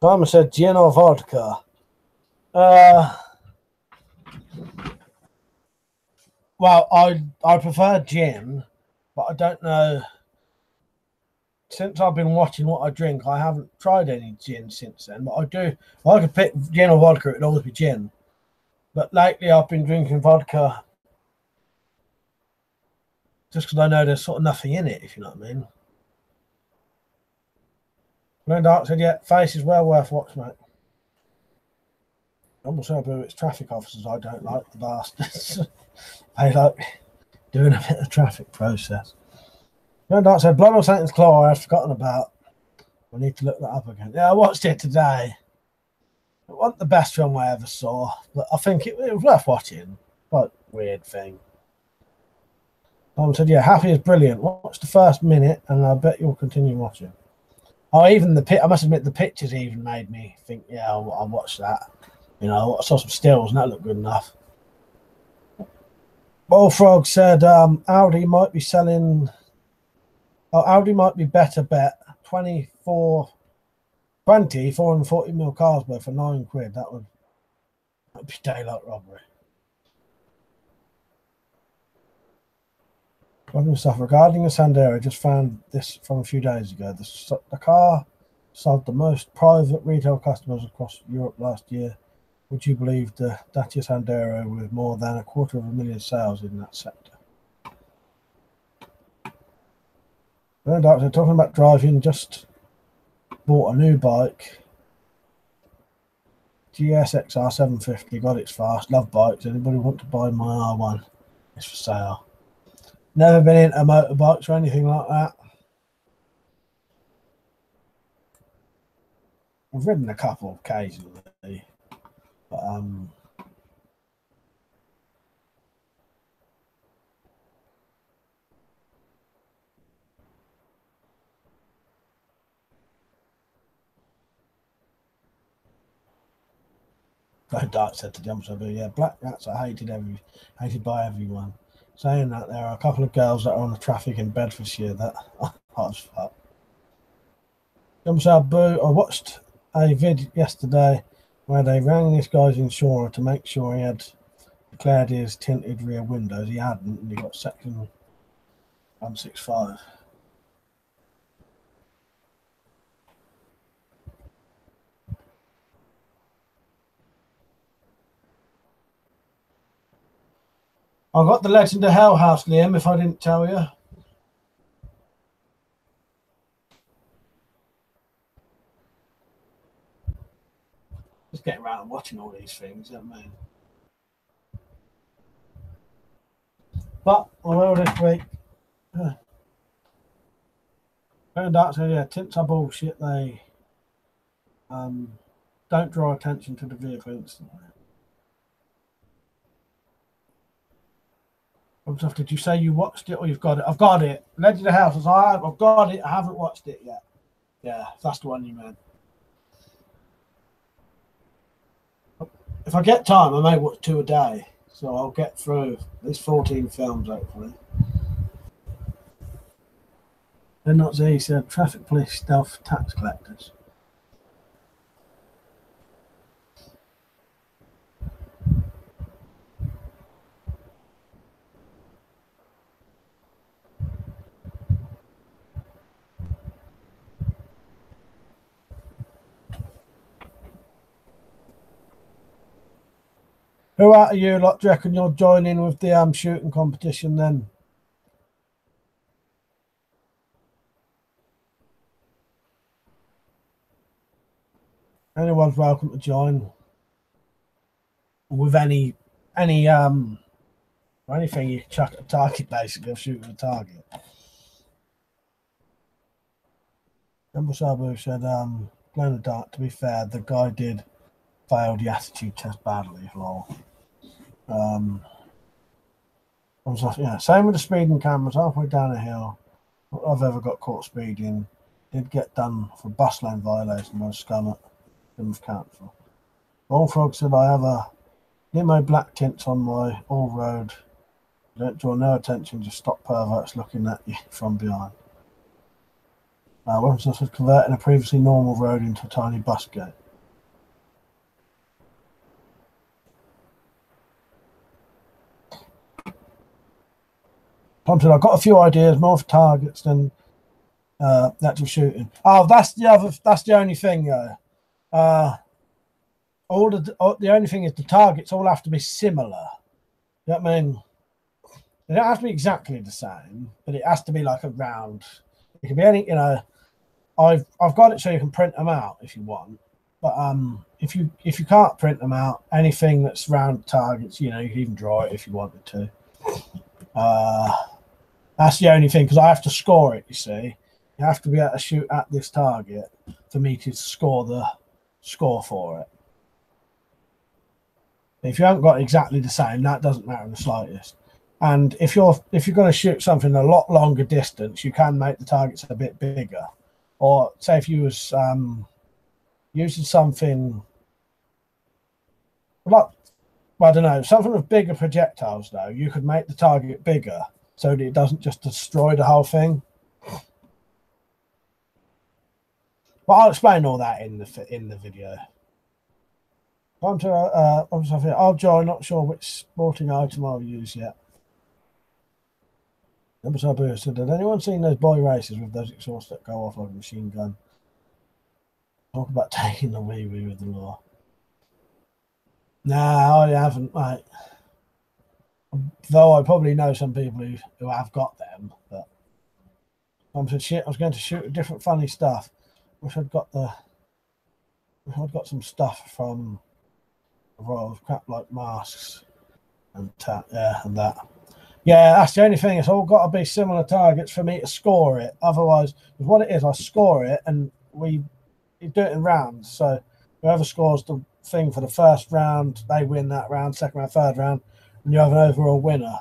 Simon said gin or vodka. Well, I prefer gin, but I don't know. Since I've been watching what I drink, I haven't tried any gin since then. But I do. If I could pick gin or vodka, it'd always be gin. But lately, I've been drinking vodka just because I know there's sort of nothing in it, if you know what I mean. Glenn Dark said, yeah, face is well worth watching, mate. I'm also it's traffic officers I don't like, the bastards. They like doing a bit of traffic process. Glenn Dark said, Blood or Satan's Claw, I've forgotten about. I need to look that up again. Yeah, I watched it today. It wasn't the best film I ever saw, but I think it was worth watching. Quite weird thing. Tom said, yeah, Happy is brilliant. Watch the first minute and I bet you'll continue watching. Oh, even I must admit, the pictures even made me think, yeah, I'll watch that. You know, I saw some stills and that looked good enough. Bullfrog said Audi might be selling. Oh, Audi might be better bet. 440 mil cars worth for £9. That would be daylight robbery. Stuff regarding the Sandero, I just found this from a few days ago. The car sold the most private retail customers across Europe last year. Would you believe the Dacia Sandero with more than 250,000 sales in that sector? No doubt they're talking about driving, just bought a new bike. GSXR 750, got it's fast, love bikes. Anybody want to buy my R1? It's for sale. Never been into motorbikes or anything like that. I've ridden a couple occasionally, but Dark said to Jump Sabu, yeah, black rats are hated by everyone. Saying that, there are a couple of girls that are on the traffic in Bedfordshire that are hot as fuck. Jump Sabu, I watched a vid yesterday where they rang this guy's insurer to make sure he had declared his tinted rear windows. He hadn't, and he got section 165. I got the Legend of Hell House, Liam, if I didn't tell you. Just getting around and watching all these things, you know what I mean? But I will this week. Very dark, so yeah, tints are bullshit. They don't draw attention to the vehicle instantly. Did you say you watched it or you've got it? I've got it. Legend of Houses. I've got it. I haven't watched it yet. Yeah, that's the one you meant. If I get time, I may watch 2 a day. So I'll get through these 14 films, hopefully. They're not Z said traffic police, stealth, tax collectors. Who out of you lot do you reckon you'll join in with the shooting competition then? Anyone's welcome to join with anything you chuck at a target, basically, of shooting a target. Number Sabu said, glow in the dark, to be fair, the guy did fail the attitude test badly, lol. Yeah, same with the speeding cameras, halfway down a hill. Not I've ever got caught speeding. Did get done for bus lane violation by a scum at Plymouth Council. Bullfrog said, I have a limo black tints on my all road. Don't draw no attention, just stop perverts looking at you from behind. Weapons said, converting a previously normal road into a tiny bus gate. Tom said, I've got a few ideas, more for targets than the actual shooting. Oh, that's the only thing though. The only thing is the targets all have to be similar. You know what I mean? They don't have to be exactly the same, but it has to be like a round. It can be any, you know. I've got it so you can print them out if you want, but if you can't print them out, anything that's round targets, you know, you can even draw it if you wanted to. That's the only thing, because I have to score it. You see, you have to be able to shoot at this target for me to score the score for it. If you haven't got exactly the same, that doesn't matter in the slightest. And if you're going to shoot something a lot longer distance, you can make the targets a bit bigger. Or say if you was using something like, well, I don't know, something with bigger projectiles though, you could make the target bigger so that it doesn't just destroy the whole thing. But I'll explain all that in the video. I'll join, not sure which sporting item I'll use yet. Number Sabu said, had anyone seen those boy races with those exhausts that go off like a machine gun? Talk about taking the wee with the law. Nah, I haven't, mate. Though I probably know some people who have got them, but I said, shit, I was going to shoot different funny stuff. Wish I'd got some stuff from crap like masks and and that. Yeah, that's the only thing. It's all got to be similar targets for me to score it. Otherwise, what it is, I score it and we do it in rounds. So whoever scores the thing for the first round, they win that round, second round, third round, and you have an overall winner.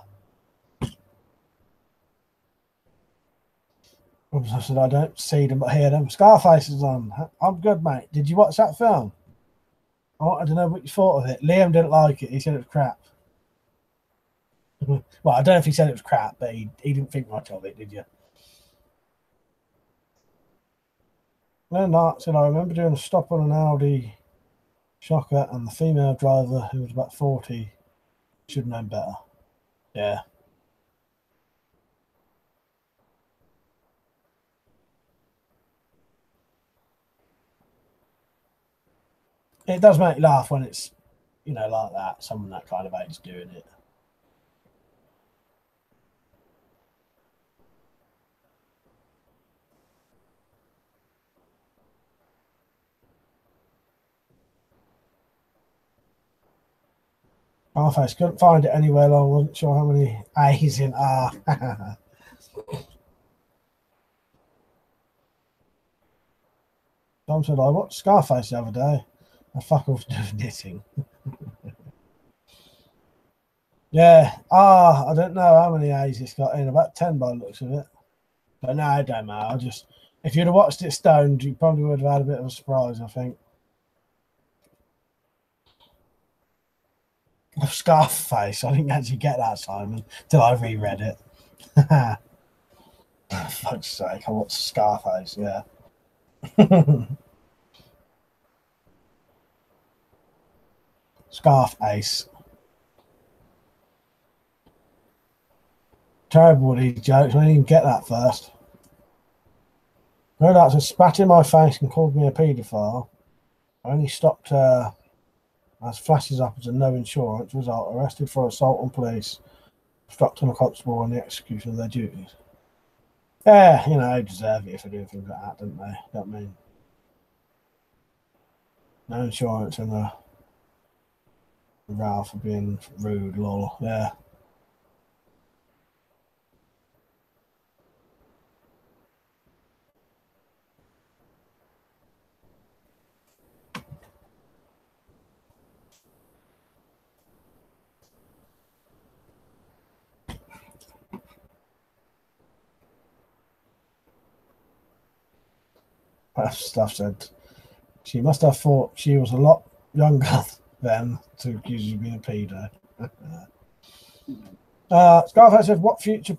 I said, I don't see them but hear them. Scarface is on. I'm good, mate. Did you watch that film? I wanted to know what you thought of it. Liam didn't like it. He said it was crap. Well, I don't know if he said it was crap, but he didn't think much of it, did you? Leonard said, I remember doing a stop on an Audi shocker and the female driver, who was about 40, should have known better. Yeah. It does make you laugh when it's, you know, like that, someone that kind of age doing it. Scarface couldn't find it anywhere long. Wasn't sure how many A's in R. Tom said, I watched Scarface the other day. I fuck off doing knitting. Yeah. I don't know how many A's it's got in. About 10 by the looks of it. But no, it don't matter. If you'd have watched it stoned, you probably would have had a bit of a surprise, I think. Scarface. I didn't actually get that, Simon, till I reread it. For fuck's sake, I watched Scarface, yeah. Scarface. Terrible these jokes. I didn't even get that first. No, that's a spat in my face and called me a paedophile. I only stopped as flashes up as a no insurance result. Arrested for assault on police, obstructing a constable in the execution of their duties. Yeah, you know, they deserve it if they do things like that, don't they? Don't mean no insurance and a row for being rude, lol. Yeah. Stuff said she must have thought she was a lot younger then to accuse you of being a pedo. Scarface said, what future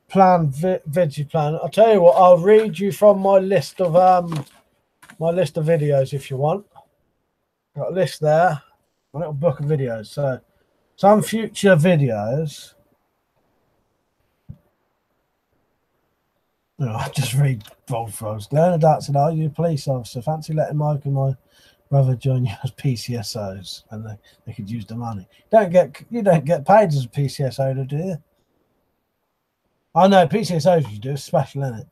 plan veggie plan? I'll tell you what, I'll read you from my list of videos if you want. Got a list there, a little book of videos. So some future videos. I just read bold throws. Learner Dart said, are you a police officer? Fancy letting Mike and my brother join you as PCSOs, and they could use the money. You don't get paid as a PCSO, do you? I know PCSOs you do, it's special, isn't it?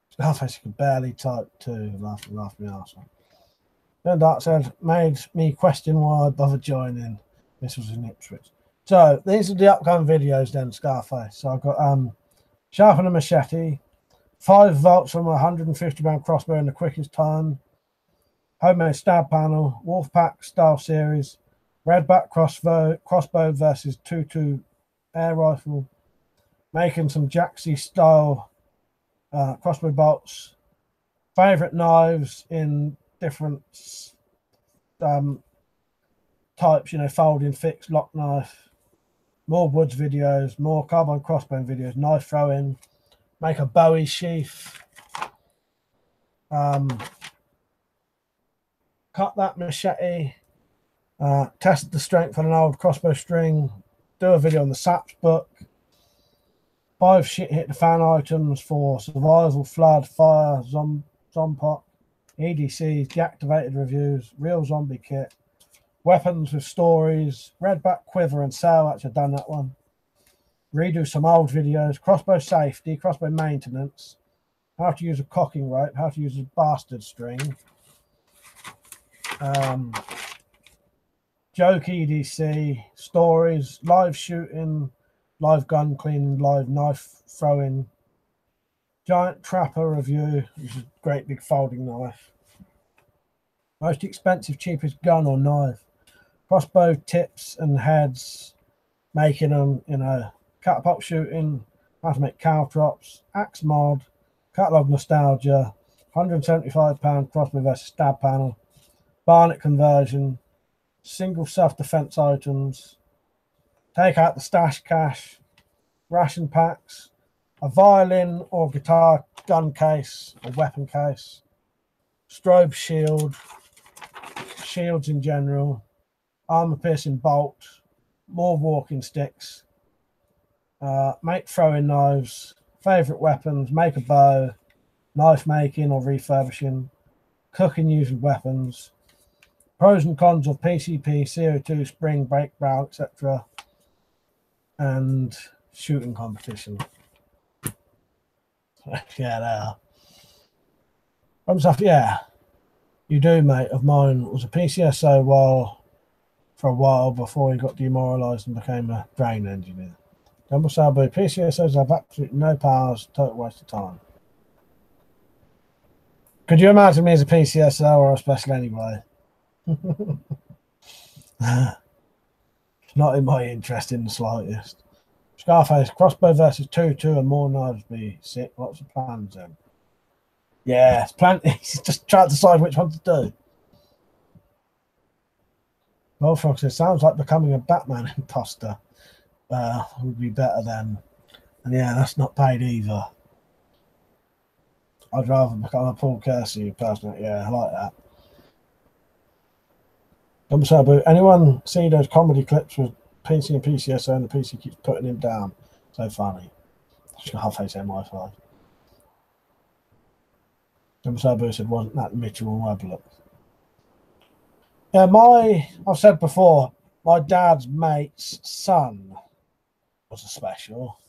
Scarface can barely type too. Laugh me arse. Learner Dart said, made me question why I bothered joining. This was in Ipswich. So these are the upcoming videos then, Scarface. So I've got sharpen a machete, 5 volts from a 150-pound crossbow in the quickest time, homemade stab panel, Wolfpack style series, redback crossbow versus 2.2 air rifle, making some Jaxie style crossbow bolts, favorite knives in different types, you know, folding, fixed, lock knife, more woods videos, more carbon crossbow videos, knife throwing, make a Bowie sheath, cut that machete, test the strength on an old crossbow string, do a video on the SAPS book, 5 shit hit the fan items for survival, flood, fire, zombot, EDCs, deactivated reviews, real zombie kit, weapons with stories, redback quiver and sail. Actually, I've done that one. Redo some old videos, crossbow safety, crossbow maintenance, how to use a cocking rope, how to use a bastard string, joke EDC, stories, live shooting, live gun cleaning, live knife throwing, giant trapper review, which is a great big folding knife, most expensive, cheapest gun or knife, crossbow tips and heads, making them, you know, catapult shooting, how to make caltrops, axe mod, catalog nostalgia, £175 crossbow versus stab panel, barnet conversion, single self-defense items, take out the stash cache, ration packs, a violin or guitar gun case or weapon case, strobe shield, shields in general, armor piercing bolt, more walking sticks, make throwing knives, favorite weapons, make a bow, knife making or refurbishing, cooking using weapons, pros and cons of PCP, CO2, spring, break, brow, etc., and shooting competition. Yeah, they are. Stuff, yeah, you do, mate. Of mine was a PCSO for a while before he got demoralised and became a drain engineer. Jumbo Sabu, PCSOs have absolutely no powers, total waste of time. Could you imagine me as a PCSO or a special anyway? It's not in my interest in the slightest. Scarface, crossbow versus 2.2 and more knives be sick. What's the plans then? Yeah, it's plenty. He's just trying to decide which one to do. Bullfrog says, sounds like becoming a Batman imposter would be better than. And yeah, that's not paid either. I'd rather become a Paul Kersey person. Yeah, I like that. Anyone see those comedy clips with PC and PCSO and the PC keeps putting him down? So funny. Half-face MI5. Sabu said, wasn't that Mitchell and Webb? Yeah, I've said before, my dad's mate's son was a special.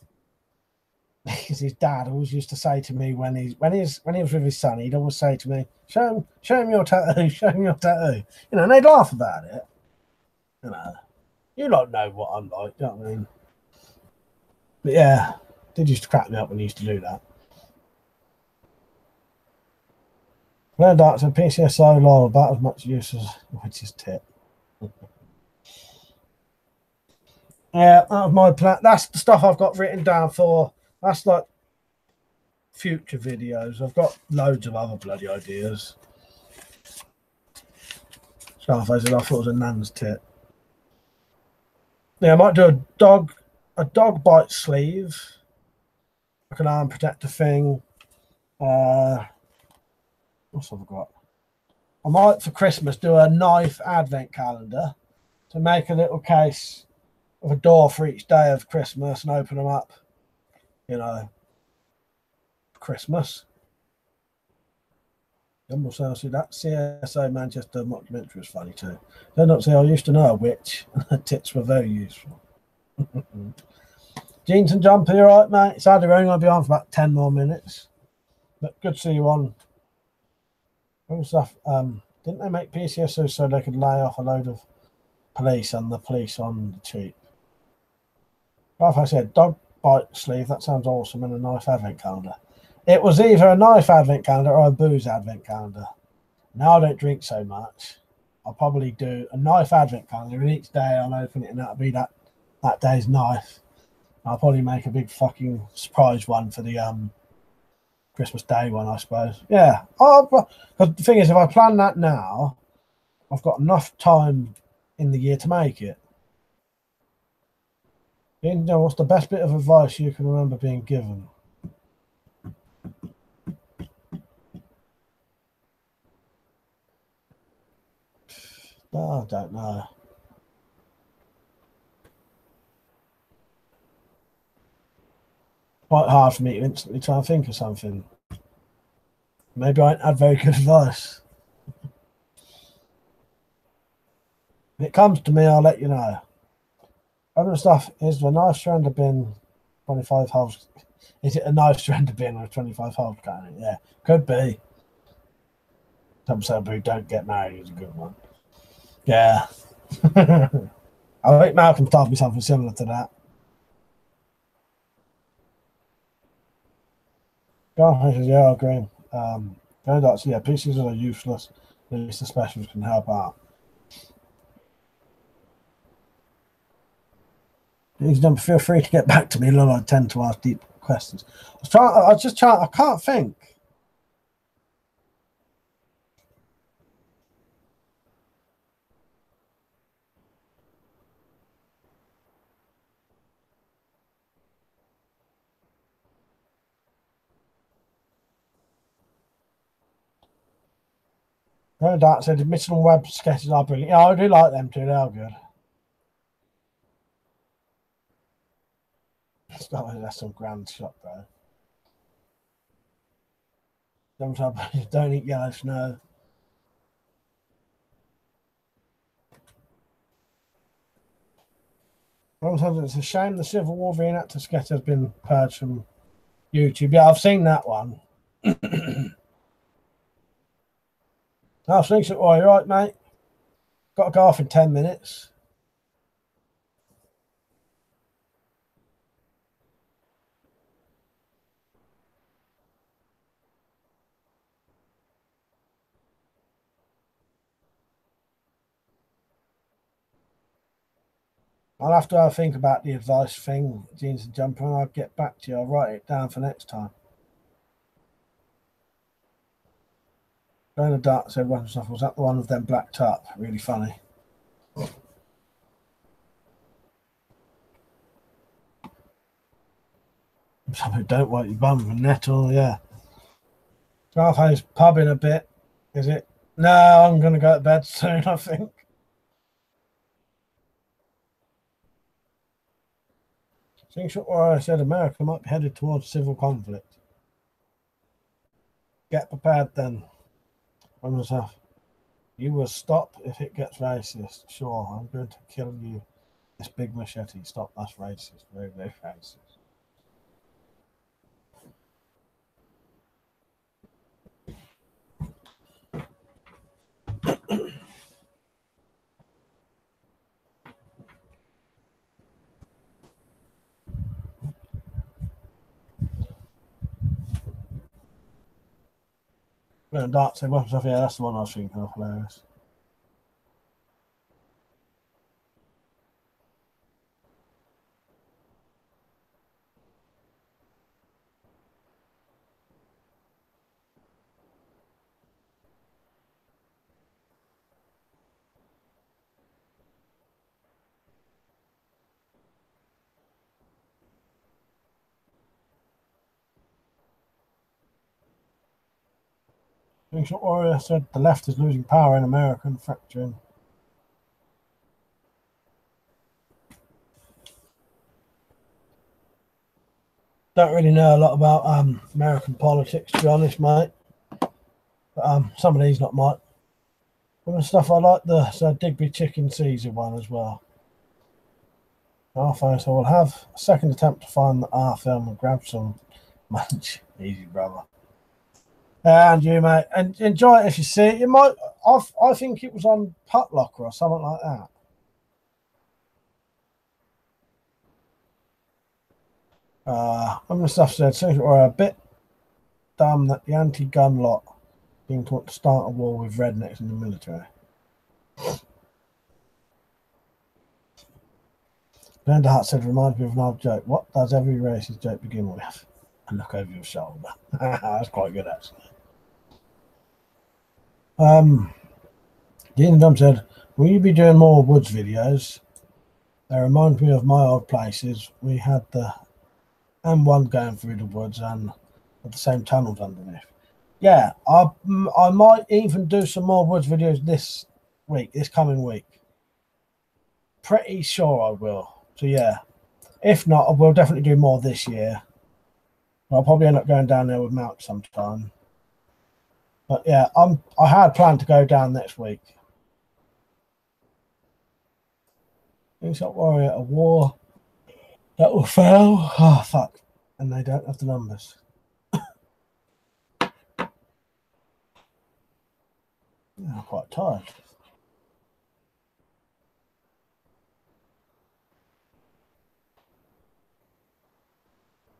Because his dad always used to say to me when he was with his son, he'd always say to me, show him your tattoo, show him your tattoo. You know, and they'd laugh about it. You know, you don't know what I'm like, you know what I mean? But yeah, they used to crack me up when he used to do that. No doubt to PCSO lol about as much use as Witch's tip. Yeah, that was my plan. That's the stuff I've got written down for. That's like future videos. I've got loads of other bloody ideas. Scarface said I thought it was a nan's tip. Yeah, I might do a dog bite sleeve, like an arm protector thing. What's I've got? I might for Christmas do a knife advent calendar to make a little case of a door for each day of Christmas and open them up, you know, Christmas. Also, see that CSO Manchester documentary was funny too. Then not say I used to know a witch, and her tips were very useful. Jeans and jumper, you all right, mate? It's only going to be on for about 10 more minutes, but good to see you on. Stuff. Didn't they make PCSO so they could lay off a load of police and the police on the cheap? Like I said, dog bite sleeve, that sounds awesome, and a knife advent calendar. It was either a knife advent calendar or a booze advent calendar. Now I don't drink so much. I'll probably do a knife advent calendar, and each day I'll open it, and that'll be that day's knife. I'll probably make a big fucking surprise one for the Christmas Day one, I suppose. Yeah. Because the thing is, if I plan that now, I've got enough time in the year to make it. You know, what's the best bit of advice you can remember being given? Oh, I don't know. Quite hard for me to instantly try and think of something. Maybe I ain't had very good advice. If it comes to me, I'll let you know. Other stuff is the knife surrender bin 25 holes. Is it a knife surrender bin with 25 holes cannon? Yeah, could be. Some celebrity don't get married is a good one. Yeah. I think Malcolm told me something similar to that. Yeah, I agree. Yeah, pieces are useless. At least the specials can help out. Feel free to get back to me. I tend to ask deep questions. I can't think. No doubt said Mitchell and Webb sketches are brilliant. Yeah, I do like them too. They are good. That's some grand shot though. Don't eat yellow snow. Sometimes it's a shame the Civil War reenactor sketch has been purged from YouTube. Yeah, I've seen that one. Oh, thanks. Oh, you're right, mate. Got to go off in 10 minutes. I'll have to think about the advice thing, jeans and jumper, and I'll get back to you. I'll write it down for next time. Going to dark said one stuff. Was that the one with them blacked up? Really funny. Some who don't want your bum from nettle, yeah. Garface pub in a bit, is it? No, I'm going to go to bed soon, I think. Slingshot Warrior said America might be headed towards civil conflict. Get prepared then. You will stop if it gets racist. Sure, I'm going to kill you. This big machete. Stop, that's racist. Very, very racist. Dark said weapons stuff. Yeah, that's the one I was thinking of. Hilarious. Slingshot Warrior said the left is losing power in America and fracturing. Don't really know a lot about American politics, to be honest, mate. But some of these not mine. Some of the stuff I like, the Digby Chicken Caesar one as well. So we'll have a second attempt to find the R film and grab some munch. Easy, brother. And you, mate, and enjoy it if you see it. You might. I think it was on Putlocker or something like that. Some of the stuff said so we're a bit dumb that the anti-gun lot being taught to start a war with rednecks in the military. Glenda Hart said, reminds me of an old joke. What does every racist joke begin with? And look over your shoulder. That's quite good, actually. Dean Dumb said, will you be doing more woods videos? They remind me of my old places. We had the M1 going through the woods and at the same tunnels underneath. Yeah, I might even do some more woods videos this coming week. Pretty sure I will. So yeah, if not, I will definitely do more this year. I'll probably end up going down there with Mount sometime. But yeah, I had planned to go down next week. Slingshot Warrior, a war that will fail. Oh fuck! And they don't have the numbers. I'm quite tired.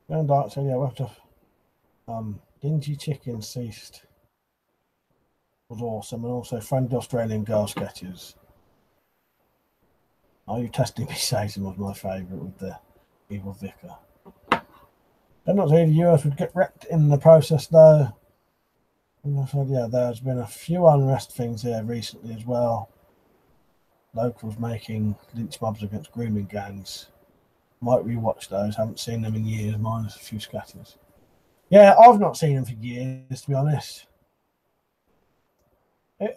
Going dark, so yeah, we have to. Dingy Chicken ceased. Was awesome, and also Friendly Australian Girl sketches. Are You Testing Me, Satan was my favourite with the evil vicar. I'm not saying the US would get wrecked in the process though. And I said, yeah, there's been a few unrest things here recently as well. Locals making lynch mobs against grooming gangs. Might rewatch those, haven't seen them in years, minus a few scatters. Yeah, I've not seen them for years, to be honest.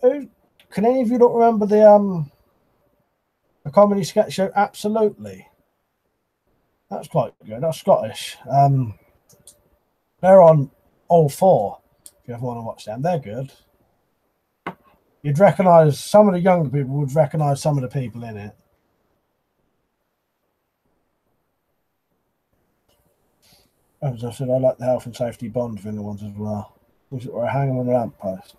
Can any of you not remember the comedy sketch show? Absolutely. That's quite good. That's Scottish. They're on all four. If you ever want to watch them, they're good. You'd recognise some of the younger people would recognise some of the people in it. As I said, I like the health and safety Bond villain ones as well. Or hanging on the lamppost.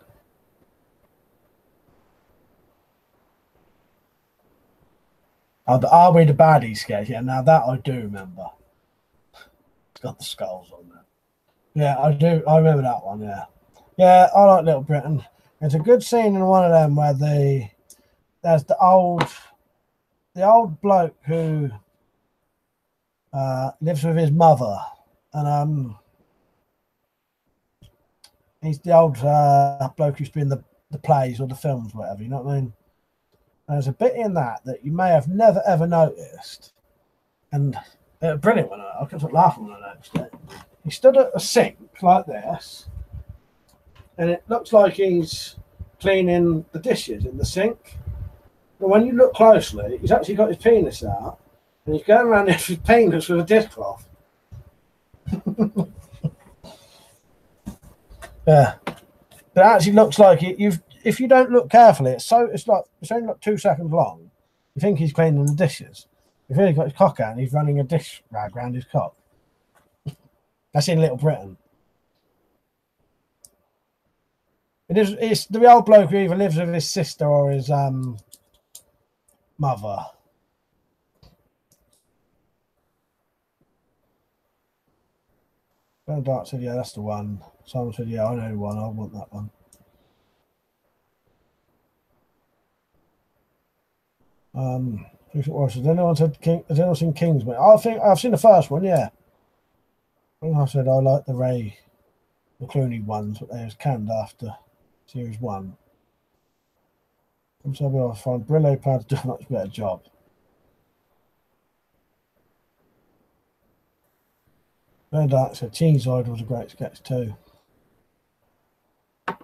Are We the Baddies sketch? Yeah, now that I do remember. It's got the skulls on there. Yeah, I do. I remember that one. Yeah, yeah. I like Little Britain. There's a good scene in one of them where there's the old bloke who lives with his mother, and he's the old bloke who's been the plays or the films, whatever. You know what I mean? And there's a bit in that you may have never ever noticed, and Brilliant one. I couldn't stop laughing when I noticed it. He stood at a sink like this, and it looks like he's cleaning the dishes in the sink. But when you look closely, he's actually got his penis out, and he's going around with his penis with a dishcloth. Yeah, but it actually looks like it. If you don't look carefully, it's only like 2 seconds long. You think he's cleaning the dishes. He's really got his cock out and he's running a dish rag around his cock. That's in Little Britain. It's the old bloke who either lives with his sister or his mother. Ben Dark said, yeah, that's the one. Simon said, yeah, I know the one. I want that one. Has anyone seen Kingsman? I think I've seen the first one, yeah. I said I like the Ray McClooney ones, but they was canned after series 1. I'm sorry, I find Brillo Pad does a much better job. Ben Dark said Cheeseoid was a great sketch too. Right,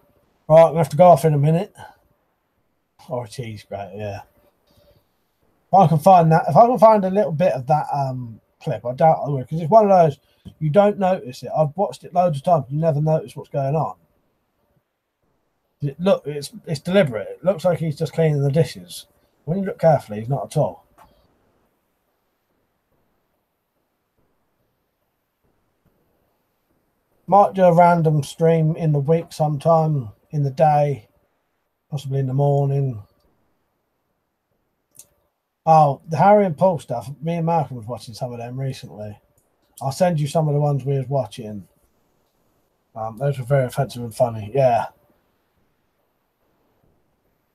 I'm gonna have to go off in a minute. Or a cheese grate, yeah. If I can find a little bit of that clip, I doubt I will, because it's one of those you don't notice it. I've watched it loads of times. You never notice what's going on. It's deliberate. It looks like he's just cleaning the dishes. When you look carefully, he's not at all. Might do a random stream in the week sometime, in the day, possibly in the morning. Oh, the Harry and Paul stuff. Me and Malcolm was watching some of them recently. I'll send you some of the ones we was watching. Those were very offensive and funny. Yeah.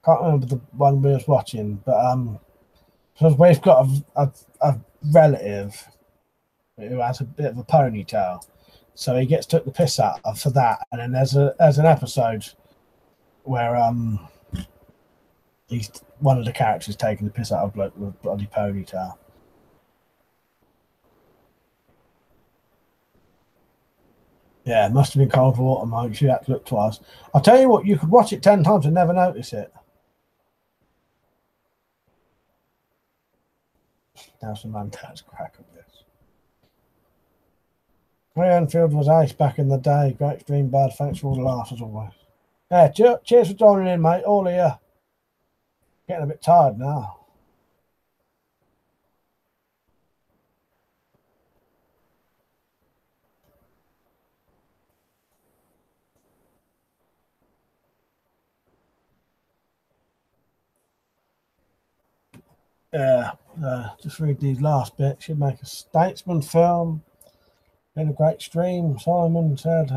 Can't remember the one we was watching, but because we've got a relative who has a bit of a ponytail, so he gets took the piss out of for that. And then there's an episode where he's one of the characters taking the piss out of bloke with a bloody ponytail. Yeah, it must have been cold water, Mike. You had to look twice. I'll tell you what, you could watch it 10 times and never notice it. Nelson Mantel's crack of this. Ray Enfield was ace back in the day. Great stream, bad. Thanks for all the laughs as always. Yeah, cheers for joining in, mate. All of you. Getting a bit tired now. Yeah, just read these last bits. Should make a statesman film. Been a great stream. Simon said,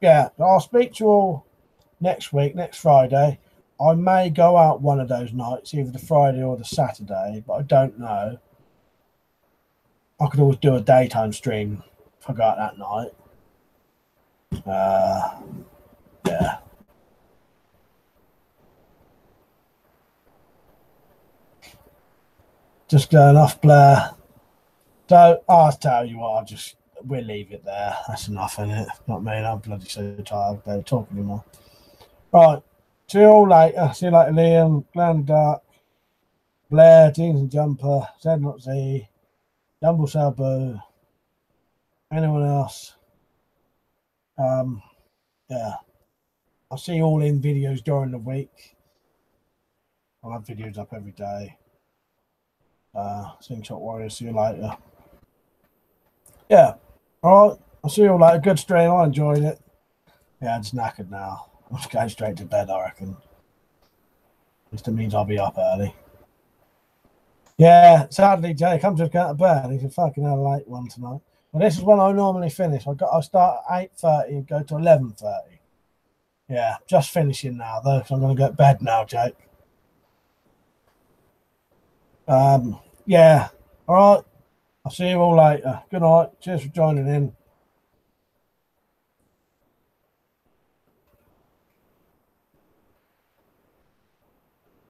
yeah, I'll speak to you all next week, next Friday. I may go out one of those nights, either the Friday or the Saturday, but I don't know. I could always do a daytime stream if I go out that night. Yeah. Just going off, Blair. So I'll tell you what, we'll leave it there. That's enough, innit? Not me, I'm bloody so tired. Don't talk anymore. Right. See you all later. See you later, Liam, Glenn Duck, Blair, Jeans and Jumper, Zed Not Z, Jumble Sabu, anyone else. Yeah. I'll see you all in videos during the week. I'll have videos up every day. Slingshot Warriors, see you later. Yeah. All right. I'll see you all later. Good stream. I enjoyed it. Yeah, I'm just knackered now. I'm just going straight to bed, I reckon. Which means I'll be up early. Yeah, sadly, Jake, I'm just going to bed. He's a fucking hell late one tonight. Well, this is when I normally finish. I start at 8:30 and go to 11:30. Yeah, just finishing now, though, so I'm going to go to bed now, Jake. Yeah. All right. I'll see you all later. Good night. Cheers for joining in.